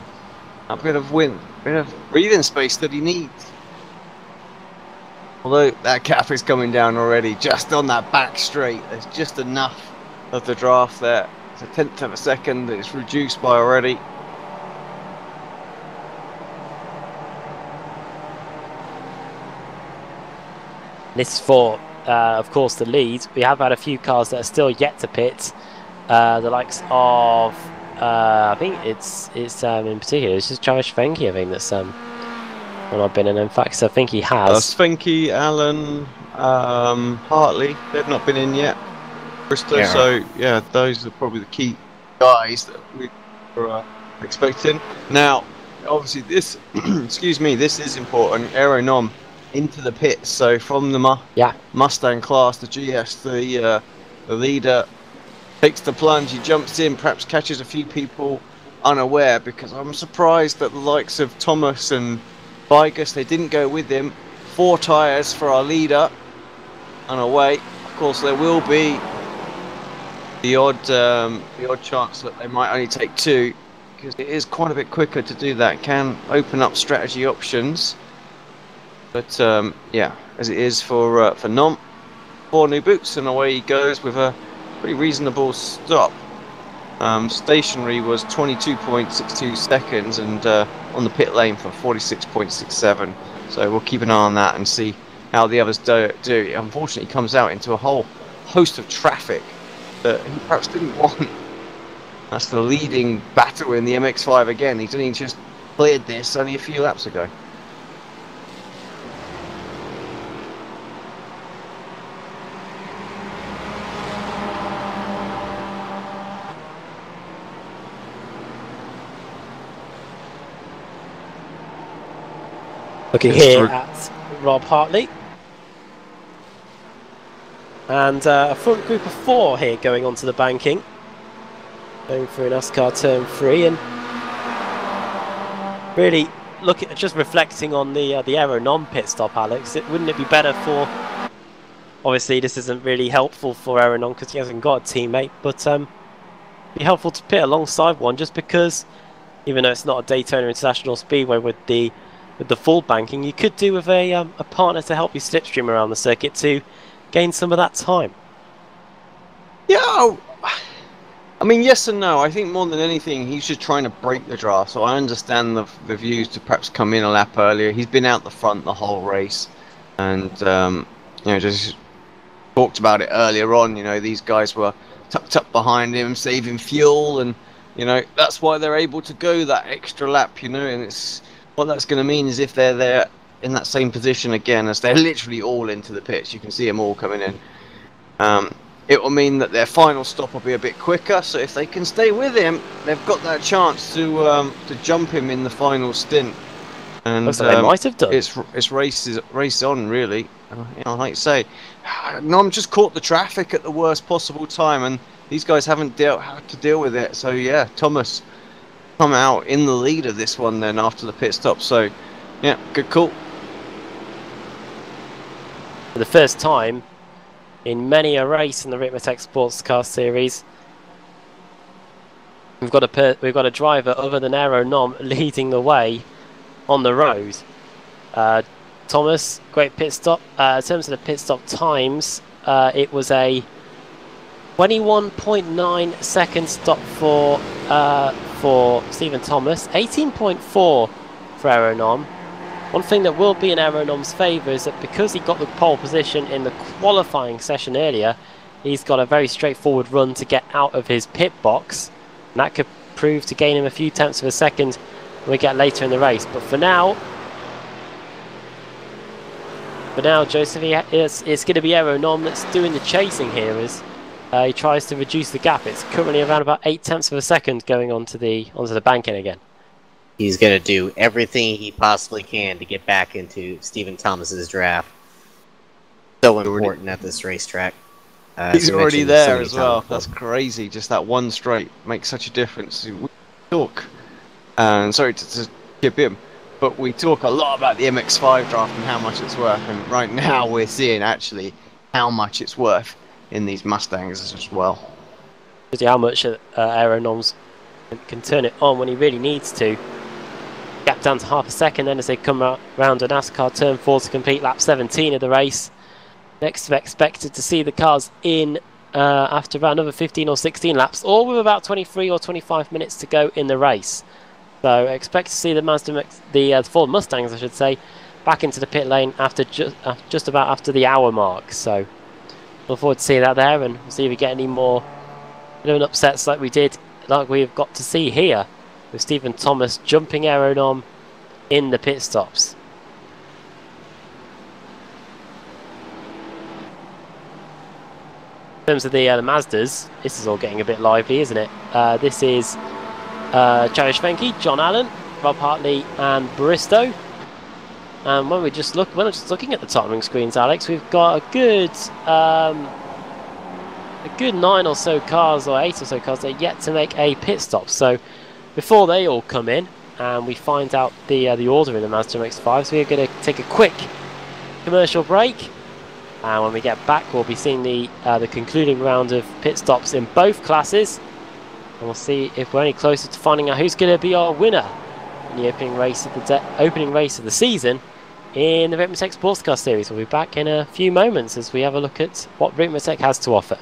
a bit of wind, bit of breathing space that he needs. Although that cap is coming down already, just on that back straight. There's just enough of the draft there. It's 1/10 of a second that it's reduced by already. This is for, of course, the lead. We have had a few cars that are still yet to pit. The likes of, I think it's in particular, it's just Travis Fenke, I think, that's when I've been in. In fact, I think he has. Fenke, Allen, Hartley, they've not been in yet. Bristol, Yeah. so yeah, those are probably the key guys that we were expecting. Now, obviously, this, excuse me, this is important. Aeronom into the pits. So from the Mustang class, the GS, the leader takes the plunge. He jumps in, perhaps catches a few people unaware, because I'm surprised that the likes of Thomas and Vigus, they didn't go with him. 4 tyres for our leader and away. Of course, there will be the odd chance that they might only take 2, because it is quite a bit quicker to do that. It can open up strategy options, but yeah, as it is for Nom, 4 new boots, and away he goes with a pretty reasonable stop. Stationary was 22.62 seconds, and on the pit lane for 46.67. So we'll keep an eye on that and see how the others do. It unfortunately comes out into a whole host of traffic that he perhaps didn't want. That's the leading battle in the MX-5 again. He's only just cleared this only a few laps ago. Looking here at Rob Hartley. And a front group of 4 here going onto the banking. Going through NASCAR turn 3, and really just reflecting on the Aero non-pit stop, Alex. Wouldn't it be better for... Obviously this isn't really helpful for Aero non because he hasn't got a teammate, but be helpful to pit alongside one, just because even though it's not a Daytona International Speedway with the full banking, you could do with a partner to help you slipstream around the circuit to gain some of that time. Yeah, I mean, yes and no. I think more than anything, he's just trying to break the draft. So I understand the views to perhaps come in a lap earlier. He's been out the front the whole race, and you know, just talked about it earlier on. You know, these guys were tucked up behind him, saving fuel, and you know that's why they're able to go that extra lap. You know, and it's what that's going to mean is if they're there in that same position again, as they're literally all into the pits, you can see them all coming in. It will mean that their final stop will be a bit quicker. So if they can stay with him, they've got that chance to jump him in the final stint. And Looks like they might have done. It's race on really. You know, like you say, Nom just caught the traffic at the worst possible time, and these guys haven't had to deal with it. So yeah, Thomas come out in the lead of this one then after the pit stop. So yeah, good call. For the first time in many a race in the Ricmotech Sports Car Series, we've got a driver other than Aero Nom leading the way on the road. Thomas, great pit stop. In terms of the pit stop times, it was a 21.9 second stop for Stephen Thomas, 18.4 for Aero Nom. One thing that will be in Aero Nom's favour is that because he got the pole position in the qualifying session earlier, he's got a very straightforward run to get out of his pit box, and that could prove to gain him a few tenths of a second when we get later in the race. But for now, Joseph, it's going to be Aero Nom that's doing the chasing here as he tries to reduce the gap. It's currently around about 8 tenths of a second going onto the banking again. He's going to do everything he possibly can to get back into Stephen Thomas's draft. So important at this racetrack. He's already there as well. That's crazy. Just that one straight makes such a difference. We talk, and sorry to skip him, but we talk a lot about the MX-5 draft and how much it's worth. And right now we're seeing actually how much it's worth in these Mustangs as well. See how much Aero Nom's can turn it on when he really needs to. Gap down to half a second then as they come round a NASCAR turn 4 to complete lap 17 of the race. Next, we're expected to see the cars in after around another 15 or 16 laps, all with about 23 or 25 minutes to go in the race. So expect to see the Ford Mustangs, I should say, back into the pit lane after just about after the hour mark. So look forward to seeing that there, and we'll see if we get any more upsets like we've got to see here with Stephen Thomas jumping Aaron on in the pit stops. In terms of the Mazdas, this is all getting a bit lively, isn't it? This is Travis Fenke, John Allen, Rob Hartley and Bristow. And when we're just looking at the timing screens, Alex, we've got a good 9 or so cars, or 8 or so cars that are yet to make a pit stop. So before they all come in and we find out the order in the Mazda MX-5, so we're going to take a quick commercial break. And when we get back, we'll be seeing the concluding round of pit stops in both classes. And we'll see if we're any closer to finding out who's going to be our winner in the opening race of the season in the Ricmotech Sports Car Series. We'll be back in a few moments as we have a look at what Ricmotech has to offer.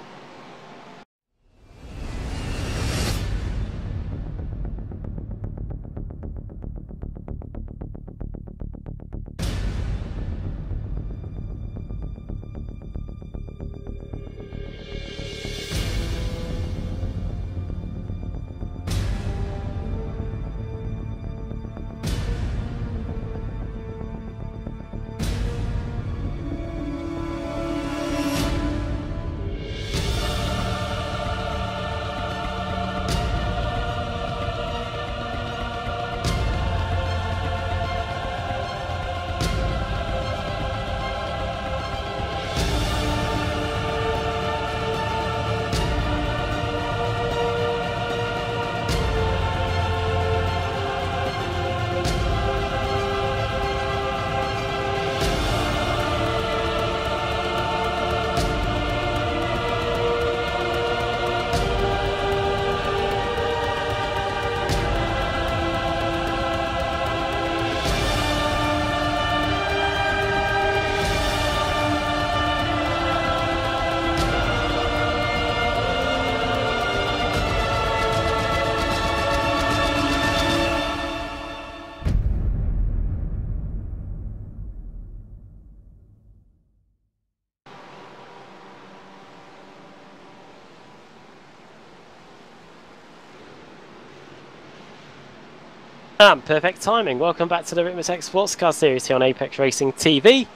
Perfect timing. Welcome back to the Ricmotech Sports Car Series here on Apex Racing TV.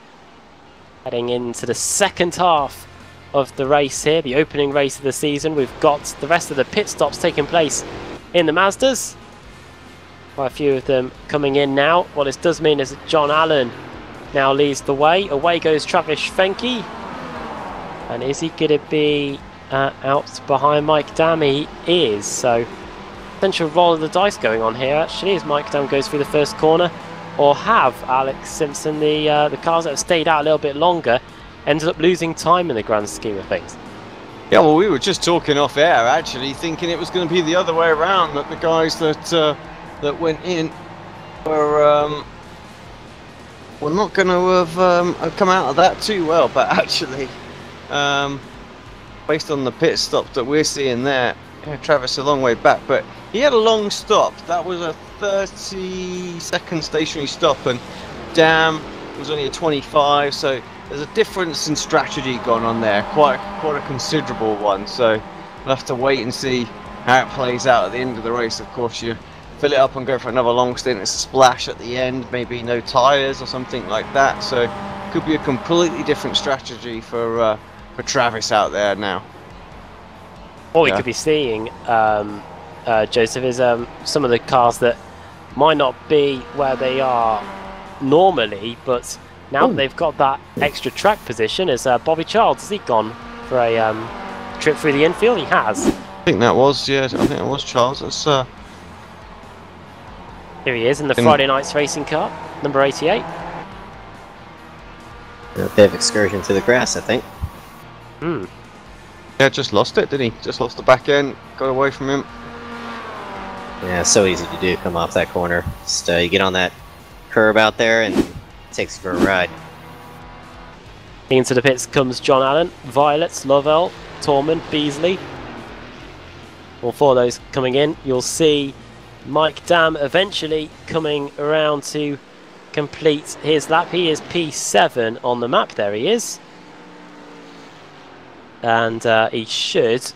Heading into the second half of the race here, the opening race of the season. We've got the rest of the pit stops taking place in the Mazdas. Quite a few of them coming in now. What this does mean is that John Allen now leads the way. Away goes Travis Fenke. And is he going to be out behind Mike Dam? He is. So potential roll of the dice going on here actually as Mike Dam goes through the first corner, or have Alex Simpson, the cars that have stayed out a little bit longer, ended up losing time in the grand scheme of things. Yeah, well, we were just talking off air actually, thinking it was going to be the other way around, that the guys that went in were not going to have come out of that too well, but actually based on the pit stop that we're seeing there, yeah, Travis a long way back, but he had a long stop. That was a 30-second stationary stop, and Dam was only a 25, so there's a difference in strategy going on there, quite a considerable one. So we'll have to wait and see how it plays out at the end of the race. Of course, you fill it up and go for another long stint, it's a splash at the end, maybe no tyres or something like that, so it could be a completely different strategy for Travis out there now. What we could be seeing, Joseph, is some of the cars that might not be where they are normally, but now they've got that extra track position. As Bobby Childs, has he gone for a trip through the infield? He has. I think that was, yeah, I think it was Charles. That's, here he is in the Friday Nights Racing car, number 88. A bit of excursion to the grass, I think. Yeah, just lost it, didn't he? Just lost the back end, got away from him. Yeah, so easy to do, come off that corner. Just you get on that curb out there and it takes you for a ride. Into the pits comes John Allen, Violet, Lovell, Torman, Beasley. All four of those coming in. You'll see Mike Dam eventually coming around to complete his lap. He is P7 on the map. There he is. And he should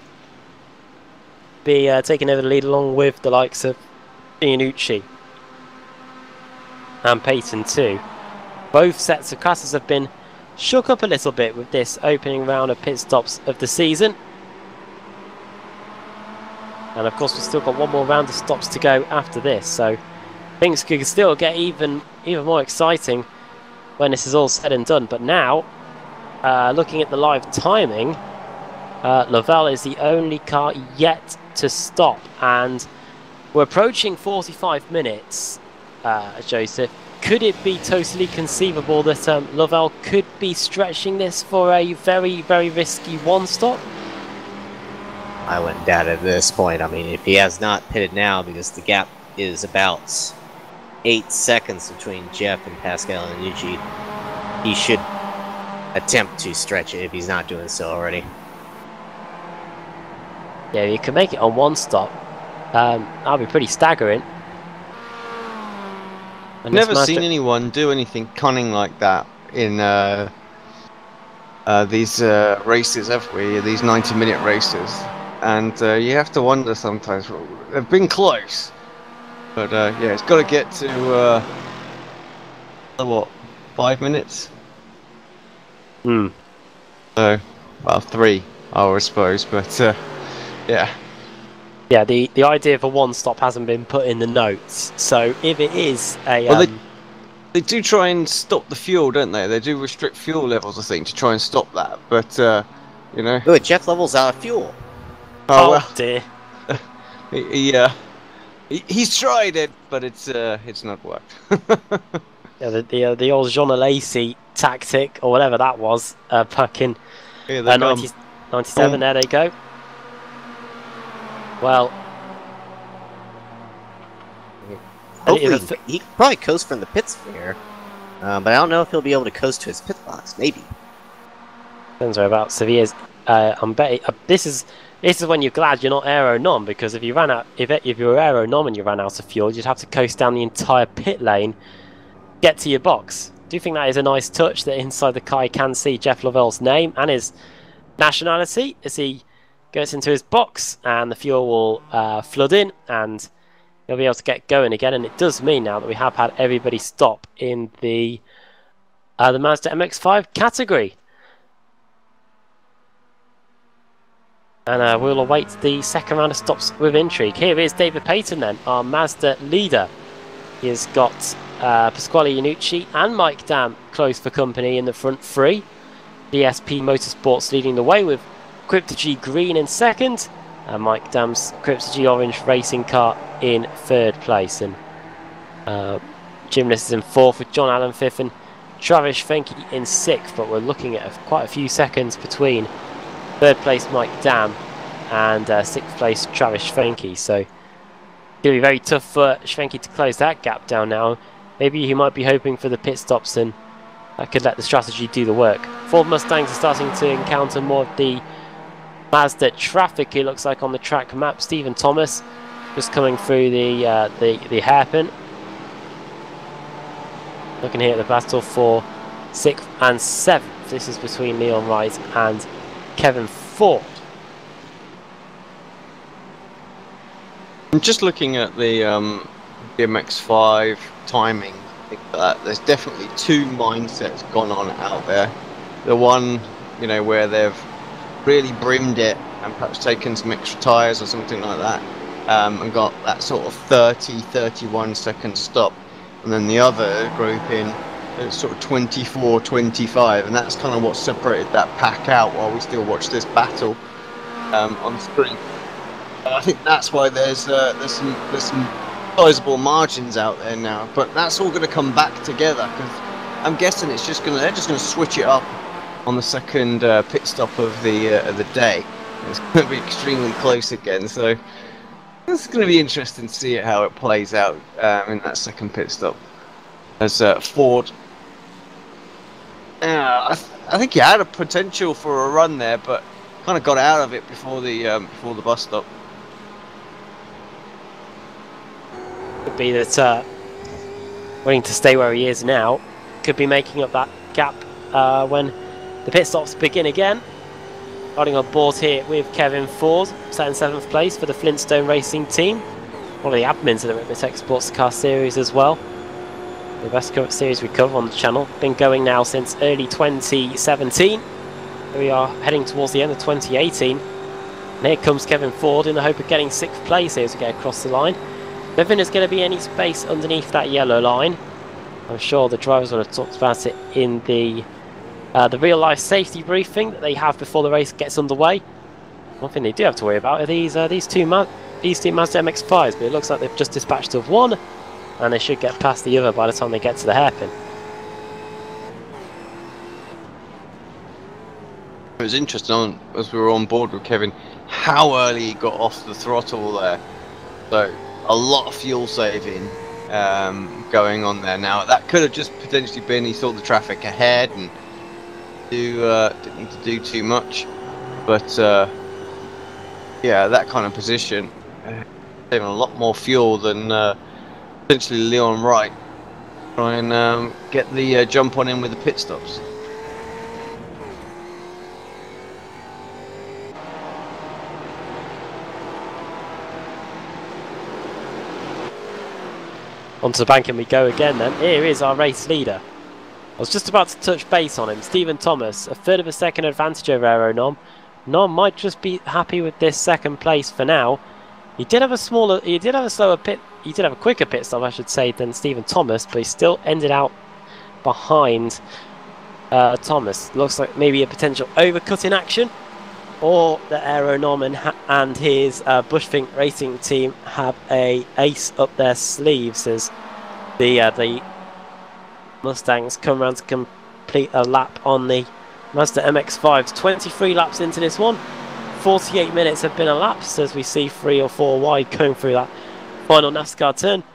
be taking over the lead along with the likes of Iannucci and Payton too. Both sets of classes have been shook up a little bit with this opening round of pit stops of the season. And of course we've still got one more round of stops to go after this, so things could still get even more exciting when this is all said and done. But now, looking at the live timing, Lavelle is the only car yet to stop, and we're approaching 45 minutes, Joseph. Could it be totally conceivable that Lavelle could be stretching this for a very, very risky one stop? I wouldn't doubt it at this point. I mean, if he has not pitted now, because the gap is about 8 seconds between Jeff and Pascal and Yuji, he should attempt to stretch it if he's not doing so already. Yeah, you can make it on one stop. That'll be pretty staggering. I've never seen anyone do anything cunning like that in these races, have we? These 90-minute races. And you have to wonder sometimes. They've been close. But yeah, it's got to get to, what, 5 minutes? Hmm. So, well, 3, I suppose, but yeah. Yeah, the idea for one stop hasn't been put in the notes. So if it is a... Well, they do try and stop the fuel, don't they? They do restrict fuel levels, I think, to try and stop that. But, you know... Good, Jeff Level's out of fuel. Oh well. Dear. He's tried it, but it's not worked. Yeah, the old Jean Alesi tactic, or whatever that was, back in 97, there they go. Well, hopefully he can probably coast from the pits here, but I don't know if he'll be able to coast to his pit box. Maybe. Depends about Seville's. I'm betting this is when you're glad you're not aero non, because if you ran out, if you were aero non and you ran out of fuel, you'd have to coast down the entire pit lane, get to your box. Do you think that is a nice touch that inside the car you can see Jeff Lavelle's name and his nationality as he goes into his box, and the fuel will flood in and he'll be able to get going again. And it does mean now that we have had everybody stop in the Mazda MX-5 category. And we'll await the second round of stops with intrigue. Here is David Payton then, our Mazda leader. He has got Pasquale Iannucci and Mike Dam close for company in the front three. DSP Motorsports leading the way with Crypto-G Green in second, and Mike Dam's Crypto-G Orange racing car in third place. And Gymnast is in fourth with John Allen fifth and Travis Fenke in sixth, but we're looking at quite a few seconds between third place Mike Dam and sixth place Travis Fenke. So it's going to be very tough for Schwenke to close that gap down now. Maybe he might be hoping for the pit stops, and that could let the strategy do the work. Ford Mustangs are starting to encounter more of the Mazda traffic, it looks like, on the track map. Stephen Thomas just coming through the hairpin. Looking here at the battle for 6th and 7th. This is between Leon Wright and Kevin Ford. I'm just looking at the MX-5 timing. I think that there's definitely two mindsets gone on out there. The one, you know, where they've really brimmed it and perhaps taken some extra tyres or something like that, and got that sort of 30-31 second stop, and then the other group in sort of 24-25, and that's kind of what separated that pack out while we still watch this battle on screen. And I think that's why there's some sizable margins out there now, but that's all going to come back together, because I'm guessing they're just going to switch it up on the second pit stop of the day. It's going to be extremely close again, so it's going to be interesting to see how it plays out in that second pit stop. As Ford, I think he had a potential for a run there, but kind of got out of it before the bus stop. Could be that willing to stay where he is now. Could be making up that gap when the pit stops begin again. Riding on board here with Kevin Ford, sat in 7th place for the Flintstone Racing team. One of the admins of the Ricmotech Sports Car Series as well. The best series we cover on the channel. Been going now since early 2017. We are heading towards the end of 2018. And here comes Kevin Ford in the hope of getting 6th place here as we get across the line. Don't think there's going to be any space underneath that yellow line. I'm sure the drivers would have talked about it in the real-life safety briefing that they have before the race gets underway. One thing they do have to worry about are these two Mazda MX-5s, but it looks like they've just dispatched of one, and they should get past the other by the time they get to the hairpin. It was interesting as we were on board with Kevin how early he got off the throttle there. So a lot of fuel saving going on there. Now that could have just potentially been he saw the traffic ahead and didn't need to do too much, but yeah, that kind of position saving a lot more fuel than potentially Leon Wright try and get the jump on in with the pit stops. Onto the bank and we go again then. Here is our race leader. I was just about to touch base on him. Stephen Thomas, a third of a second advantage over Aero Nom. Nom might just be happy with this 2nd place for now. He did have a quicker pit stop, I should say, than Stephen Thomas, but he still ended out behind Thomas. Looks like maybe a potential overcutting action, or the Aero Nom and his Bushfink Racing team have a ace up their sleeves as the Mustangs come around to complete a lap on the Mazda MX-5s. 23 laps into this one. 48 minutes have been elapsed as we see 3 or 4 wide going through that final NASCAR turn.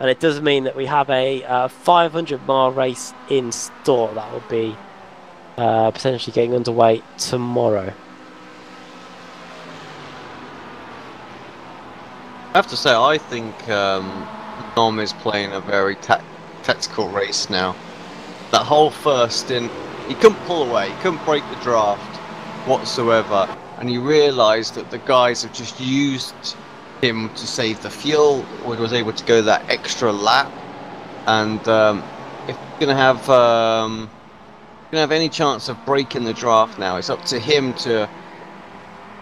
And it does mean that we have a 500-mile race in store. That will be potentially getting underway tomorrow. I have to say, I think Nom is playing a very tactical race now. That whole first stint, he couldn't pull away, he couldn't break the draft whatsoever, and he realised that the guys have just used him to save the fuel, or he was able to go that extra lap. And if you're gonna have any chance of breaking the draft now, it's up to him to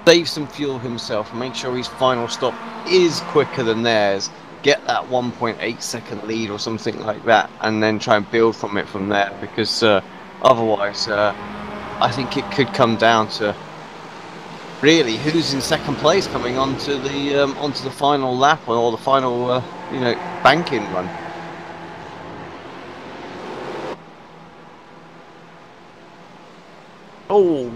save some fuel himself and make sure his final stop is quicker than theirs, get that 1.8 second lead or something like that, and then try and build from it from there, because otherwise I think it could come down to really who's in 2nd place coming onto the final lap or the final banking run. Oh,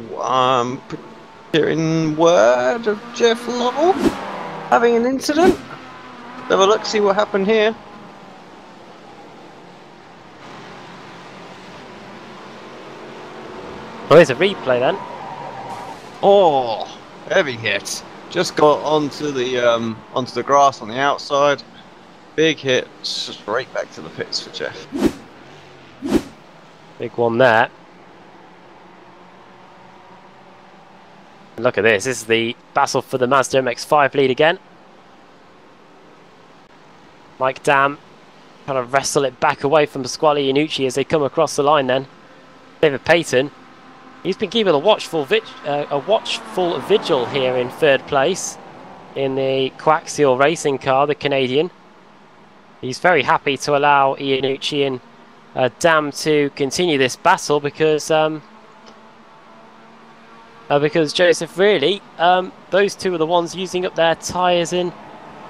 hearing word of Jeff Lovell having an incident. Have a look, see what happened here. Well, there's a replay then. Oh, heavy hit. Just got onto the grass on the outside. Big hit, straight back to the pits for Jeff. Big one there. Look at this. This is the battle for the Mazda MX-5 lead again. Mike Dam trying to wrestle it back away from Pasquale Iannucci as they come across the line then. David Payton, he's been keeping a watchful vigil here in 3rd place in the coaxial racing car, the Canadian. He's very happy to allow Iannucci and Dam to continue this battle because Joseph, really, those two are the ones using up their tyres and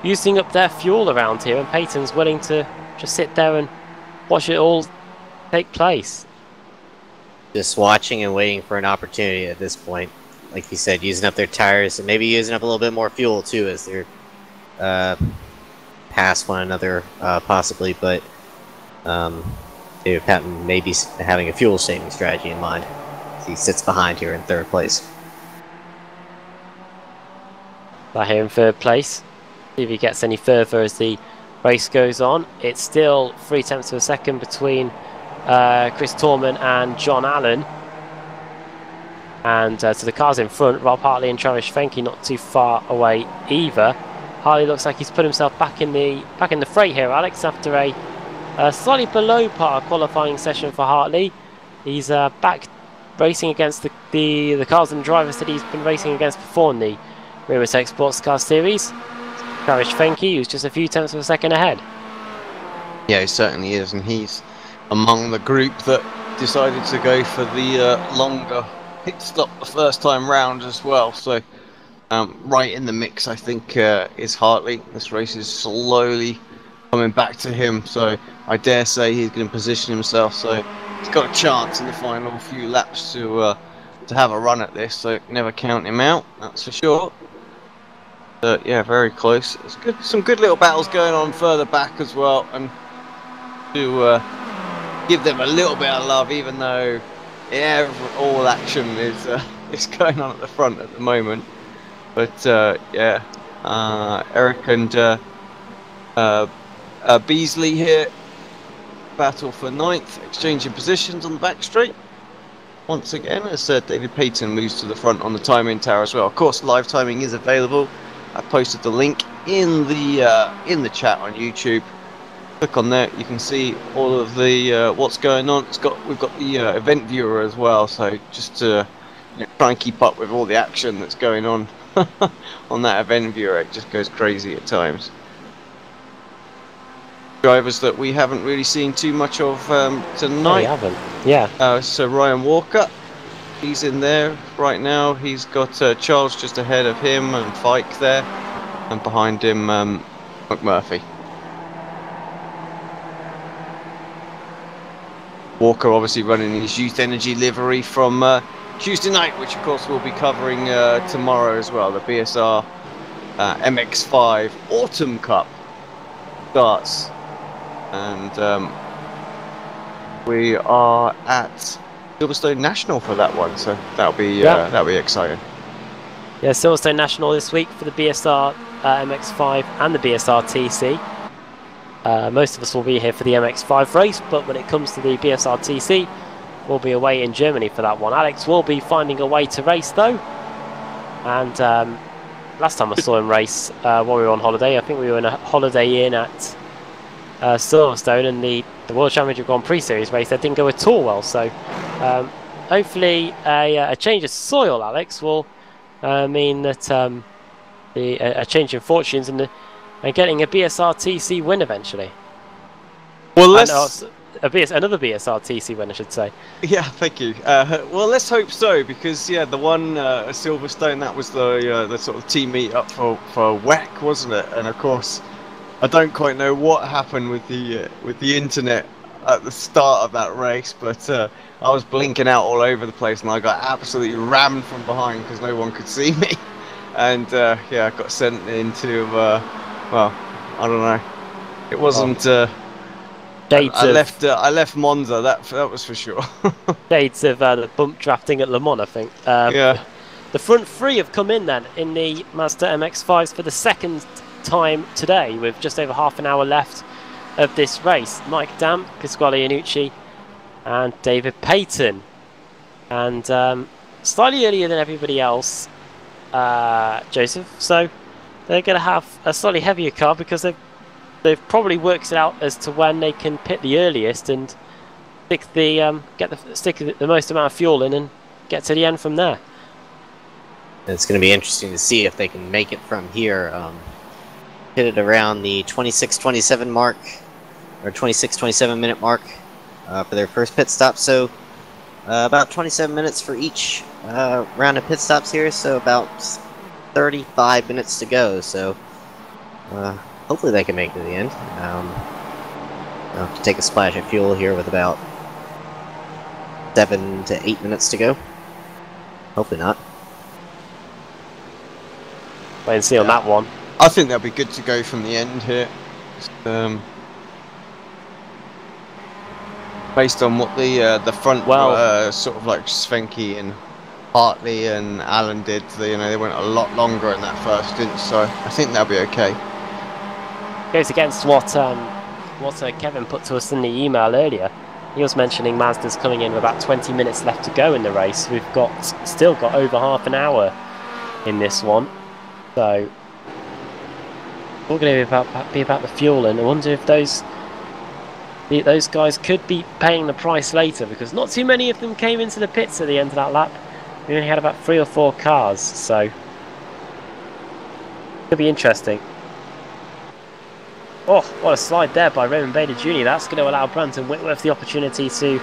using up their fuel around here, and Payton's willing to just sit there and watch it all take place. Just watching and waiting for an opportunity at this point. Like you said, using up their tires and maybe using up a little bit more fuel too as they're past one another possibly, but David Patton may be having a fuel saving strategy in mind. He sits behind here in 3rd place. That here in 3rd place. See if he gets any further as the Race goes on. It's still 0.3 of a second between Chris Torman and John Allen. And to the cars in front, Rob Hartley and Travis Fenke not too far away either. Hartley looks like he's put himself back in the fray here, Alex, after a slightly below par qualifying session for Hartley. He's back racing against the cars and drivers that he's been racing against before in the Ricmotech Sports Car Series. Travis Fenke, who's just a few tenths of a second ahead. Yeah, he certainly is, and he's among the group that decided to go for the longer pit stop the first time round as well. So right in the mix, I think, is Hartley. This race is slowly coming back to him, so I dare say he's going to position himself so he's got a chance in the final few laps to have a run at this. So never count him out, that's for sure. Yeah, very close. It's good, some good little battles going on further back as well, and to give them a little bit of love, even though all action is going on at the front at the moment. But yeah, Eric and Beasley here battle for 9th, exchanging positions on the back straight. Once again, as David Payton moves to the front on the timing tower as well. Of course, live timing is available. I posted the link in the chat on YouTube. Click on there, you can see all of the what's going on. We've got the event viewer as well, so just to try and keep up with all the action that's going on on that event viewer. It just goes crazy at times. Drivers that we haven't really seen too much of tonight. We haven't, yeah. So Ryan Walker, he's in there right now. He's got Charles just ahead of him and Fike there, and behind him McMurphy. Walker obviously running his Youth Energy livery from Tuesday night, which of course we'll be covering tomorrow as well. The BSR MX5 Autumn Cup starts, and we are at Silverstone National for that one, so that'll be exciting. Yeah, Silverstone National this week for the BSR MX5 and the BSR TC. Most of us will be here for the MX5 race, but when it comes to the BSR TC, we'll be away in Germany for that one. Alex will be finding a way to race though, and last time I saw him race while we were on holiday, I think we were in a Holiday Inn at Silverstone, and the World Championship Grand Prix Series race that didn't go at all well. So hopefully a change of soil, Alex, will mean that a change in fortunes and getting a BSR TC win eventually. Well, another BSR TC win, I should say. Yeah, thank you. Well, let's hope so, because yeah, the one Silverstone, that was the sort of team meet up for WEC, wasn't it? And of course, I don't quite know what happened with the internet at the start of that race, but I was blinking out all over the place, and I got absolutely rammed from behind because no one could see me, and yeah, I got sent into well, I don't know. It wasn't. I left Monza. That was for sure. Shades of the bump drafting at Le Mans, I think. Yeah. The front three have come in then in the Mazda MX-5s for the second time today, with just over half an hour left of this race. Mike Damp, Pasquale Iannucci, and David Payton, and slightly earlier than everybody else, Joseph. So they're going to have a slightly heavier car because they've probably worked it out as to when they can pit the earliest and stick the most amount of fuel in and get to the end from there. It's going to be interesting to see if they can make it from here. Hit it around the 26-27 mark, or 26-27 minute mark for their first pit stop. So about 27 minutes for each round of pit stops here. So about 35 minutes to go. So hopefully they can make it to the end. I'll have to take a splash of fuel here with about 7 to 8 minutes to go. Hopefully not. Wait and see on that one. I think they'll be good to go from the end here. Based on what the front sort of like Svenke and Hartley and Allen did, they went a lot longer in that first stint, so I think they'll be okay. goes against what Kevin put to us in the email earlier. He was mentioning Mazda's coming in with about 20 minutes left to go in the race. We've still got over half an hour in this one, so we're going to be about the fuel, and I wonder if those guys could be paying the price later, because not too many of them came into the pits at the end of that lap. We only had about 3 or 4 cars, so could be interesting. Oh, what a slide there by Raymond Bader Jr. That's going to allow Brandon Whitworth the opportunity to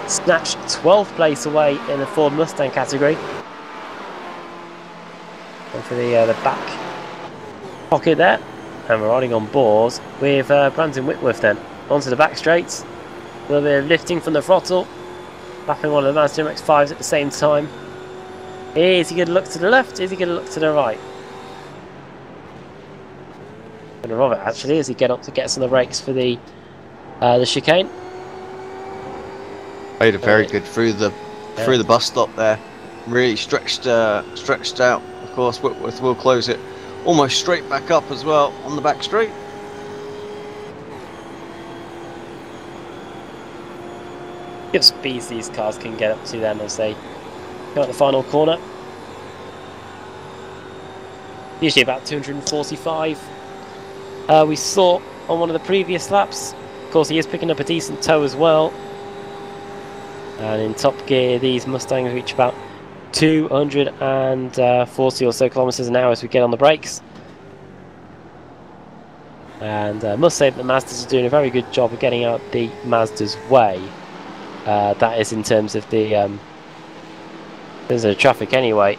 snatch 12th place away in the Ford Mustang category. And for the back pocket there. And we're riding on board with Brandon Whitworth then. Onto the back straights. A little bit of lifting from the throttle. Lapping one of the Mazda MX-5s at the same time. Is he going to look to the left? Is he going to look to the right? Going to rob it actually as he gets on the brakes for the chicane. Made a very good through the bus stop there. Really stretched out. Of course, Whitworth will close it almost straight back up as well on the back straight. Good speeds these cars can get up to then as they go at the final corner. Usually about 245. We saw on one of the previous laps. Of course, he is picking up a decent tow as well. And in top gear, these Mustangs reach about 240 or so kilometers an hour as we get on the brakes. And I must say that the Mazdas are doing a very good job of getting out the Mazda's way. That is in terms of the traffic anyway.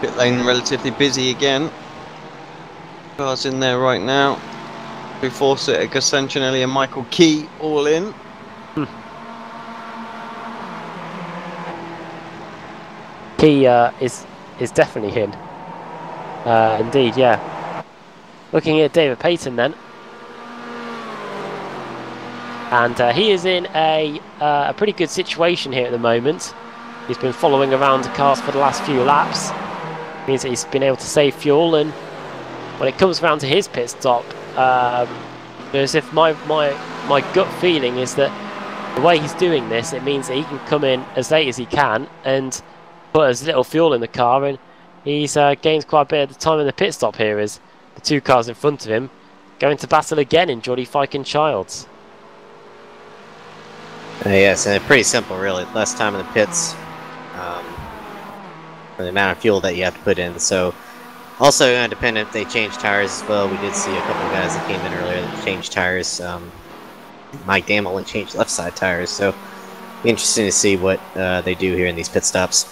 Pit lane relatively busy again. Cars in there right now. We force it, Gassancinelli and Michael Key all in. Key is definitely in. Indeed, yeah. Looking at David Payton then. And he is in a pretty good situation here at the moment. He's been following around the cars for the last few laps. Means that he's been able to save fuel, and when it comes around to his pit stop, as if my gut feeling is that the way he's doing this, it means that he can come in as late as he can and put as little fuel in the car, and he's gained quite a bit of the time in the pit stop here as the 2 cars in front of him going to battle again in Geordie Fike and Childs. Yes, and pretty simple really. Less time in the pits for the amount of fuel that you have to put in. So also independent if they change tires as well. We did see a couple of guys that came in earlier that changed tires. Mike Damelin changed left side tires, so be interesting to see what they do here in these pit stops.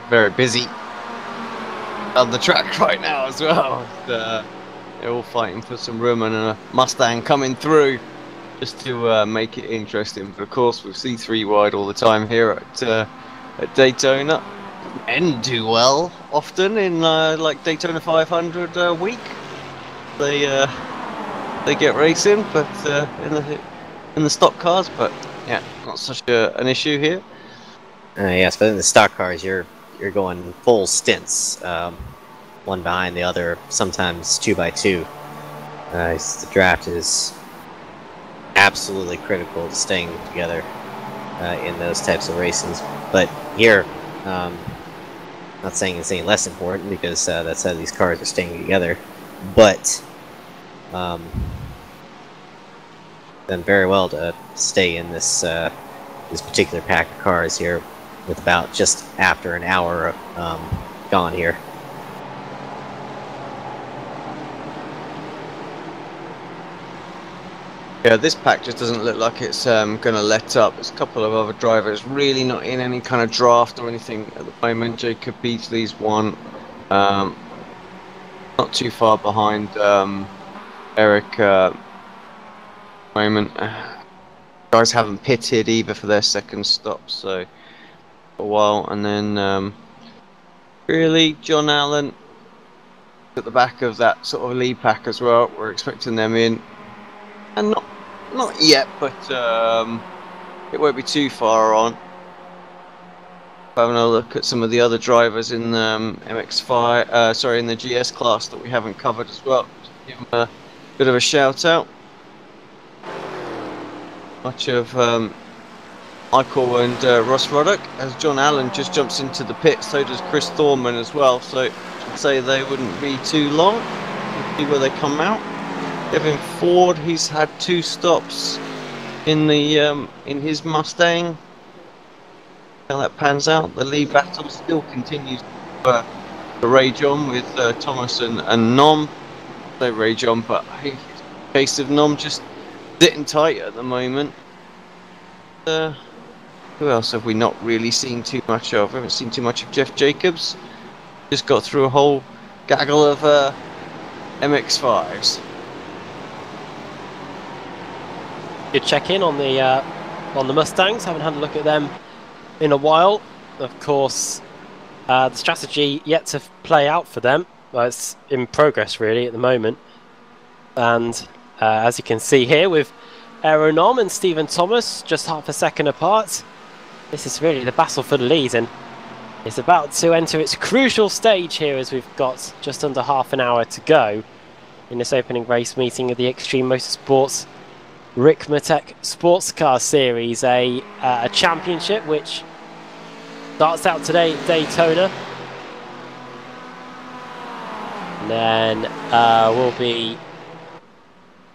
Very busy on the track right now as well. They're all fighting for some room, and a Mustang coming through just to make it interesting. But of course, with C3 wide all the time here at Daytona, and do well often in like Daytona 500 week. They get racing, but in the stock cars. But yeah, not such an issue here. Yes, but in the stock cars, you're going full stints, one behind the other, sometimes 2x2. The draft is absolutely critical to staying together in those types of races. But here, not saying it's any less important because that's how these cars are staying together, but done very well to stay in this this particular pack of cars here with about just after an hour gone here. Yeah, this pack just doesn't look like it's going to let up. There's a couple of other drivers really not in any kind of draft or anything at the moment. Jacob Beasley's one. Not too far behind Eric moment. Guys haven't pitted either for their second stop, so a while. And then really John Allen at the back of that sort of lead pack as well. We're expecting them in. And not yet, but it won't be too far on. having a look at some of the other drivers in the MX5, sorry, in the GS class that we haven't covered as well. Just give them a bit of a shout out. Much of Michael and Ross Ruddock, as John Allen just jumps into the pit, so does Chris Thorman as well. So I'd say they wouldn't be too long. We'll see where they come out. Kevin Ford, he's had 2 stops in the in his Mustang. How that pans out. The lead battle still continues to rage on with Thomas and Nom. They rage on, but I think it's a case of Nom just sitting tight at the moment. Who else have we not really seen too much of? We haven't seen too much of Jeff Jacobs. Just got through a whole gaggle of MX5s. Good check in on the Mustangs. Haven't had a look at them in a while. Of course, the strategy yet to play out for them. Well, it's in progress really at the moment. And as you can see here with Aeronom and Stephen Thomas just half a second apart, this is really the battle for the lead, and it's about to enter its crucial stage here as we've got just under half an hour to go in this opening race meeting of the Extreme Motorsports Ricmotech Sports Car Series, a championship which starts out today at Daytona. And then we'll be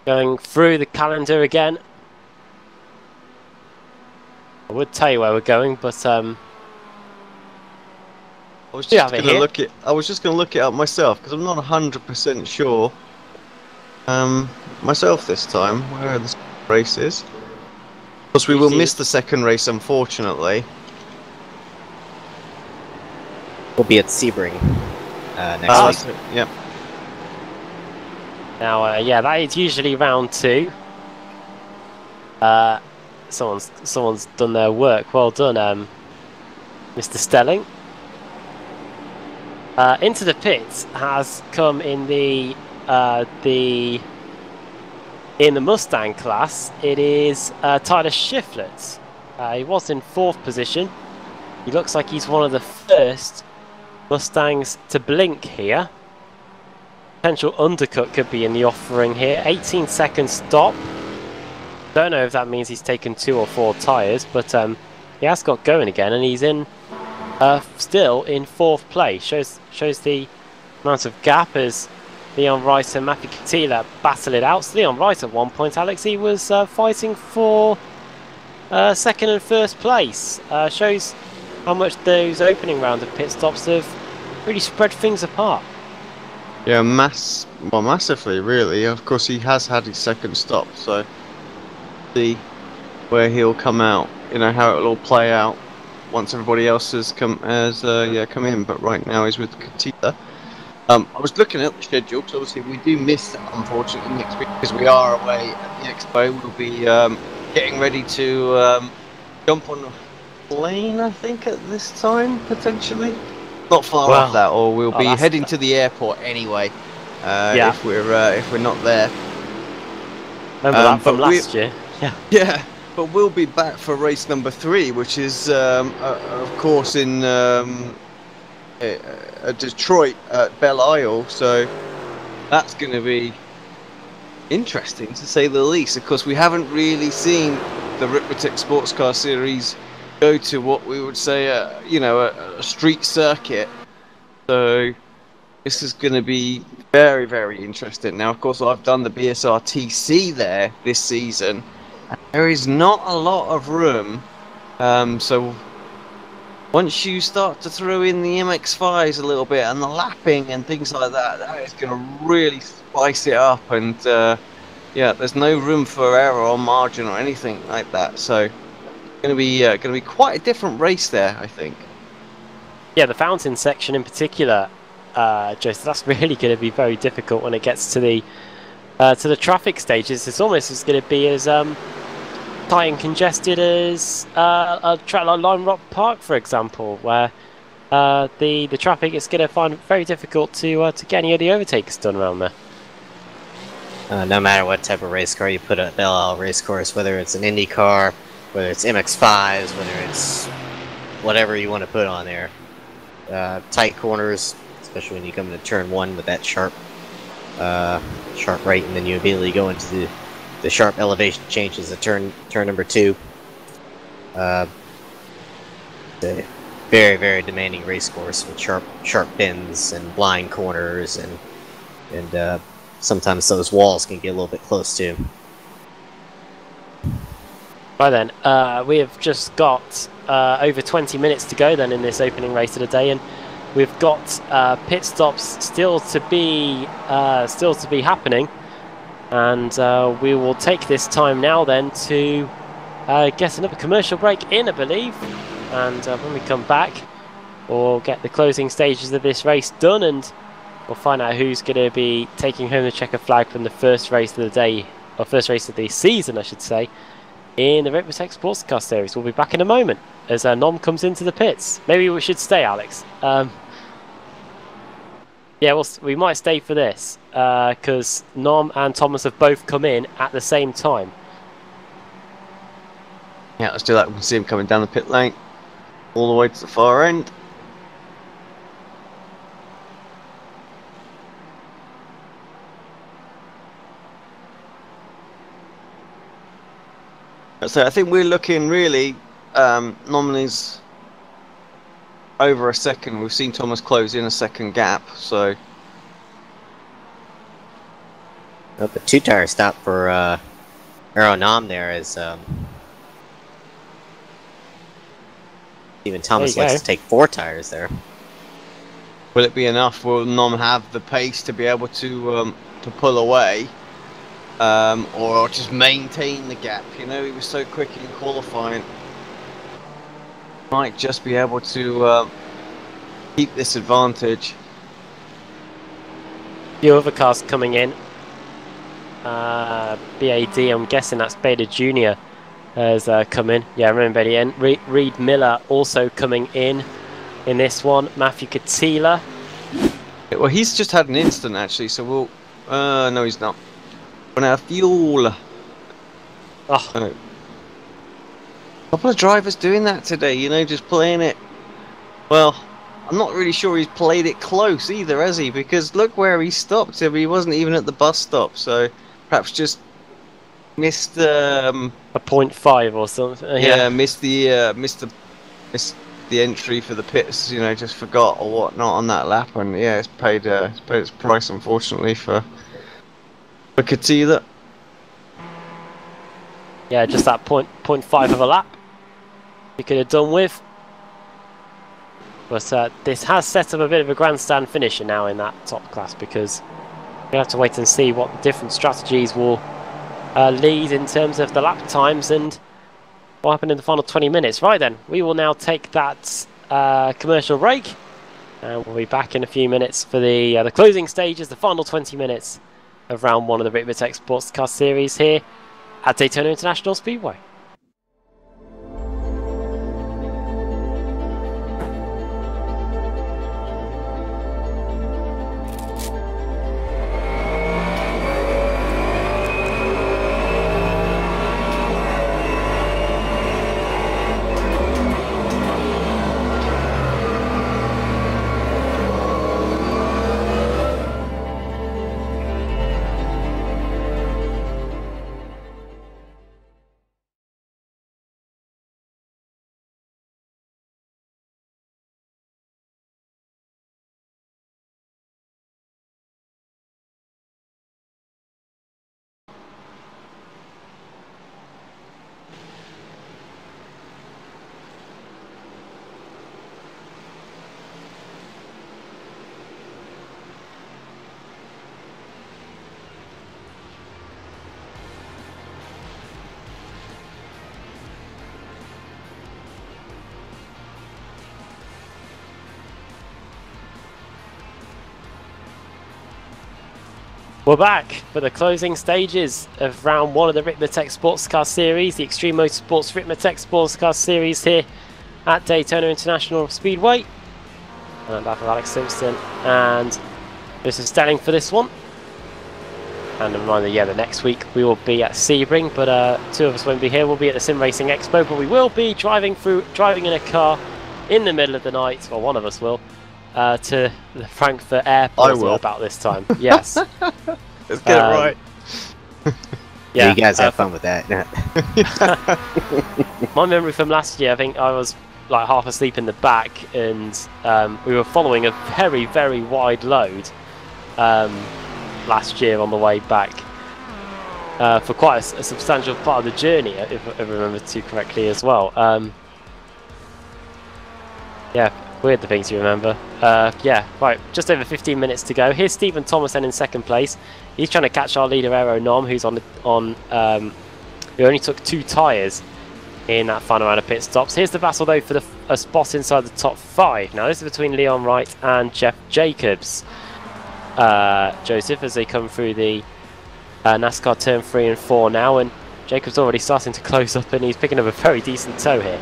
going through the calendar again. I would tell you where we're going, but I was just going to look it. I was just going to look it up myself because I'm not 100% sure myself this time where the race is. Of course, we will miss the second race, unfortunately. We'll be at Sebring next week. Yep. Now, yeah, that is usually round 2. Someone's done their work. Well done, Mr. Stelling. Into the pits has come in the Mustang class. It is Tyler Shiflett. He was in 4th position. He looks like he's one of the first Mustangs to blink here. Potential undercut could be in the offering here. 18-second stop. Don't know if that means he's taken 2 or 4 tyres, but he has got going again, and he's in still in 4th place. Shows the amount of gap as Leon Wright and Matthew Katila battle it out. So Leon Wright at one point, Alex, he was fighting for 2nd and 1st place. Shows how much those opening round of pit stops have really spread things apart. Yeah, massively, really. Of course, he has had his 2nd stop, so see where he'll come out. You know how it'll all play out once everybody else has come in. But right now he's with Katila. I was looking at the schedule because obviously we do miss that, unfortunately, next week because we are away at the Expo. We'll be getting ready to jump on a plane, I think, at this time potentially. Not far off that, or we'll be heading to the airport anyway. If we're not there. Remember that from last year? Yeah. Yeah, but we'll be back for race number 3, which is of course in Detroit at Belle Isle. So that's going to be interesting to say the least. Of course, we haven't really seen the Ricmotech Sports Car Series go to what we would say, a street circuit. So this is going to be very, very interesting. Now, of course, I've done the BSRTC there this season. And there is not a lot of room. So once you start to throw in the MX5s a little bit and the lapping and things like that, that is going to really spice it up. And yeah, there's no room for error or margin or anything like that. So going to be quite a different race there, I think. Yeah, the fountain section in particular, Joseph, that's really going to be very difficult when it gets to the traffic stages. It's almost as going to be as tight and congested as a track like Lime Rock Park, for example, where the traffic is going to find it very difficult to get any of the overtakes done around there. No matter what type of race car you put at Belle Isle Racecourse, whether it's an Indy car, whether it's MX5s, whether it's whatever you want to put on there. Tight corners, especially when you come into turn 1 with that sharp right, and then you immediately go into the sharp elevation changes at turn number 2. The very, very demanding race course with sharp bends and blind corners, and sometimes those walls can get a little bit close too. Right then, we have just got over 20 minutes to go then in this opening race of the day, and we've got pit stops still to be happening, and we will take this time now then to get another commercial break in, I believe, and when we come back, we'll get the closing stages of this race done, and we'll find out who's going to be taking home the checker flag from the first race of the day, or first race of the season, I should say, in the Ricmotech Sports Car Series. We'll be back in a moment as Nom comes into the pits. Maybe we should stay, Alex. Yeah, we might stay for this because Nom and Thomas have both come in at the same time. Yeah, let's do that. We can see him coming down the pit lane all the way to the far end. So I think we're looking really Nomini's over a second. We've seen Thomas close in a second gap, so the 2-tire stop for Nom there is even Thomas likes to take 4 tires there. Will it be enough? Will Nom have the pace to be able to pull away? Or just maintain the gap? You know, he was so quick in qualifying. Might just be able to keep this advantage. The other cars coming in. BAD, I'm guessing that's Beta Junior has come in. Yeah, I remember Beta. And Reed Miller also coming in this one. Matthew Katila. Well, he's just had an instant actually, so we'll. No, he's not. Our fuel. Oh. A couple of drivers doing that today, you know, just playing it. Well, I'm not really sure he's played it close either, has he? Because look where he stopped. I mean, he wasn't even at the bus stop, so perhaps just missed a 0.5 or something. Yeah, missed the entry for the pits. You know, just forgot or whatnot on that lap, and yeah, it's paid its price unfortunately for Katila. Yeah, just that 0.5 of a lap you could have done with. But this has set up a bit of a grandstand finisher now in that top class, because we have to wait and see what the different strategies will lead in terms of the lap times and what happened in the final 20 minutes. Right then, we will now take that commercial break, and we'll be back in a few minutes for the closing stages, the final 20 minutes of round 1 of the Ricmotech Sports Car Series here at Daytona International Speedway. We're back for the closing stages of round 1 of the Ricmotech Sports Car Series, the Extreme Motorsports Ricmotech Sports Car Series here at Daytona International Speedway. And I'm back with Alex Simpson and this is Stelling for this one. And a reminder, yeah, the next week we will be at Sebring, but 2 of us won't be here. We'll be at the Sim Racing Expo, but we will be driving in a car in the middle of the night, or one of us will, to the Frankfurt airport I will. about this time. Yes. Let's get it right. Yeah, you guys have fun with that. My memory from last year, I think I was like half asleep in the back, and we were following a very, very wide load last year on the way back for quite a substantial part of the journey, if I remember too correctly as well. Yeah, weird the things you remember. Yeah, right, just over 15 minutes to go. Here's Stephen Thomason in second place. He's trying to catch our leader Aero Nom, who's who only took 2 tyres in that final round of pit stops. Here's the battle though for a spot inside the top 5. Now this is between Leon Wright and Jeff Jacobs. Joseph, as they come through the NASCAR turn 3 and 4 now, and Jacobs already starting to close up, and he's picking up a very decent tow here.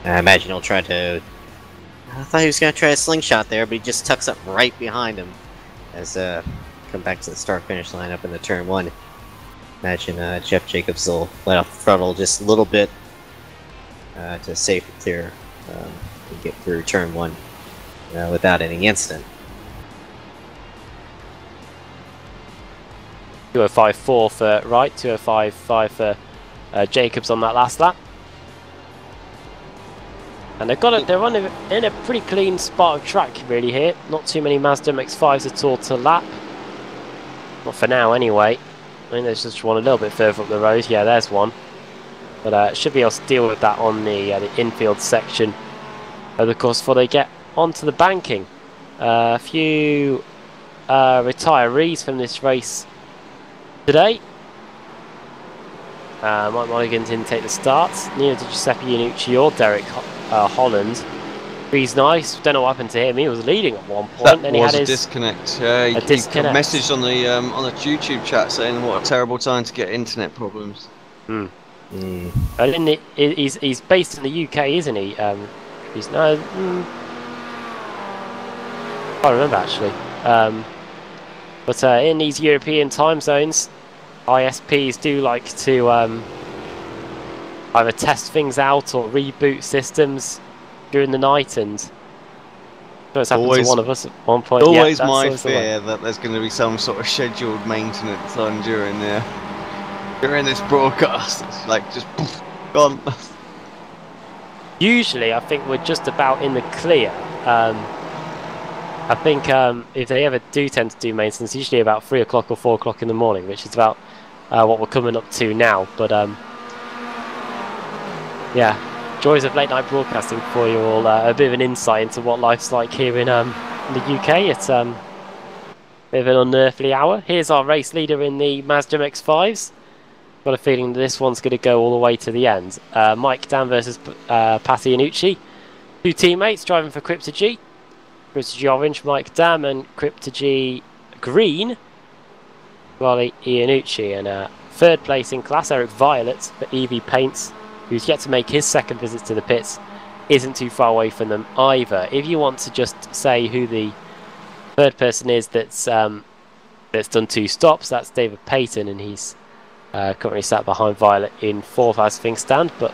I imagine he'll try to... I thought he was going to try a slingshot there, but he just tucks up right behind him as come back to the start-finish line up in the turn 1. Imagine Jeff Jacobs will let off the throttle just a little bit to safely clear and get through turn 1 without any incident. 205.4 for Wright, 205.5 for Jacobs on that last lap. And they're running in a pretty clean spot of track really here. Not too many Mazda MX-5s at all to lap. Not for now anyway. I think there's just one a little bit further up the road. Yeah, there's one. But should be able to deal with that on the infield section of the course before they get onto the banking. A few retirees from this race today. Mike Mulligan didn't take the start. Neither did Giuseppe Iannucci or Derek Holland. He's nice. Don't know what happened to him. He was leading at one point. Then he had a disconnect. He messaged on the YouTube chat saying what a terrible time to get internet problems. And he's based in the UK, isn't he? He's no. I can't remember actually. But in these European time zones, ISPs do like to either test things out or reboot systems during the night, and it's happened to one of us at one point. Always my fear that there's going to be some sort of scheduled maintenance on during this broadcast. It's like just poof, gone. Usually, I think we're just about in the clear. I think if they ever do tend to do maintenance, usually about 3 o'clock or 4 o'clock in the morning, which is about what we're coming up to now. But yeah, joys of late night broadcasting for you all. A bit of an insight into what life's like here in the UK. It's a bit of an unearthly hour. Here's our race leader in the Mazda MX-5s. Got a feeling that this one's going to go all the way to the end. Mike Dan versus Pat Iannucci. 2 teammates driving for Crypto-G. Crypto-G orange, Mike Dam, and Crypto-G green, Wally Iannucci. And third place in class, Eric Violet for EV Paints, who's yet to make his second visit to the pits, isn't too far away from them either. If you want to just say who the third person is that's done 2 stops, that's David Payton, and he's currently sat behind Violet in 4th as things stand, but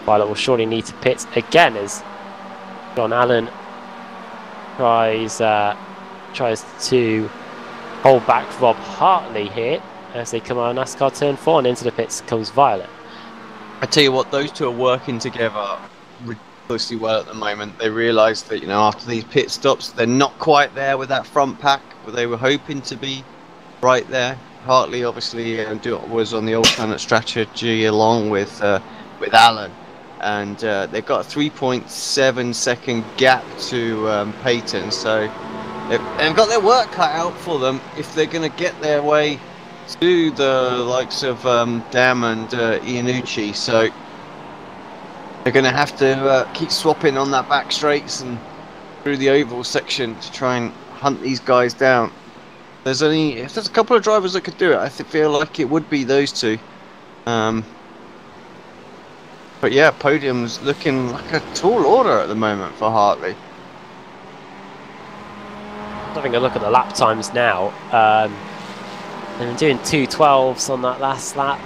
Violet will surely need to pit again as John Allen tries to hold back Rob Hartley here as they come out of NASCAR turn 4, and into the pits comes Violet. I tell you what, those two are working together ridiculously well at the moment. They realise that, you know, after these pit stops, they're not quite there with that front pack, but they were hoping to be right there. Hartley obviously was on the alternate strategy along with Allen, and they've got a 3.7 second gap to Payton, so they've got their work cut out for them if they're going to get their way to the likes of Dam and Iannucci. So they're going to have to keep swapping on that back straights and through the oval section to try and hunt these guys down. If there's a couple of drivers that could do it, I feel like it would be those two. But yeah, podium's looking like a tall order at the moment for Hartley. Having a look at the lap times now. They've been doing 2:12s on that last lap.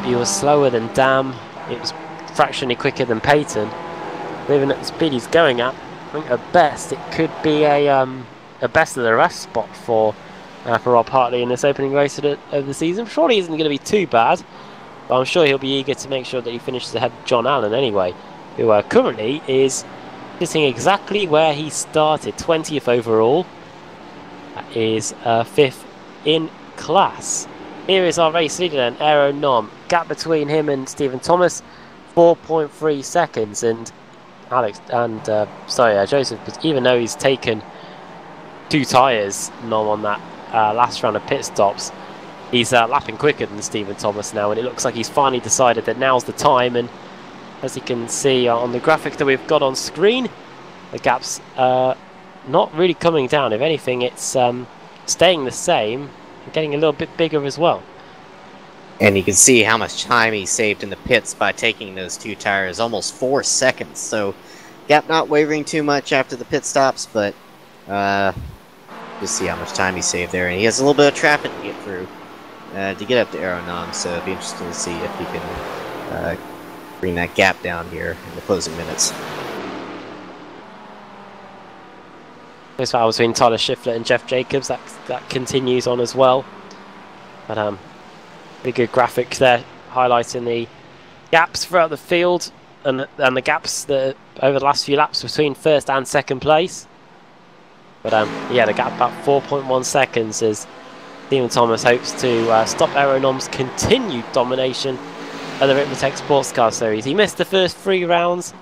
He was slower than Dam. It was fractionally quicker than Peyton. Even at the speed he's going at, I think at best it could be a best of the rest spot for Rob Hartley in this opening race of the season. Surely isn't going to be too bad, but I'm sure he'll be eager to make sure that he finishes ahead of John Allen anyway, who currently is sitting exactly where he started, 20th overall. That is 5th in class. Here is our race leader then, Aero Nom. Gap between him and Stephen Thomas, 4.3 seconds, and Joseph, even though he's taken 2 tyres, Nom, on that last round of pit stops, he's lapping quicker than Stephen Thomas now, and it looks like he's finally decided that now's the time. And as you can see on the graphic that we've got on screen, the gap's not really coming down. If anything, it's staying the same and getting a little bit bigger as well. And you can see how much time he saved in the pits by taking those 2 tires, almost 4 seconds. So gap not wavering too much after the pit stops, but just see how much time he saved there. And he has a little bit of traffic to get through to get up to Aeronom, so it'll be interesting to see if he can bring that gap down here in the closing minutes. This battle between Tyler Schiffler and Jeff Jacobs, that continues on as well. But pretty good graphic there, highlighting the gaps throughout the field and the gaps that over the last few laps between first and second place. But yeah, the gap about 4.1 seconds as Stephen Thomas hopes to stop Aeronom's continued domination of the Ricmotech Sports Car Series. He missed the first 3 rounds,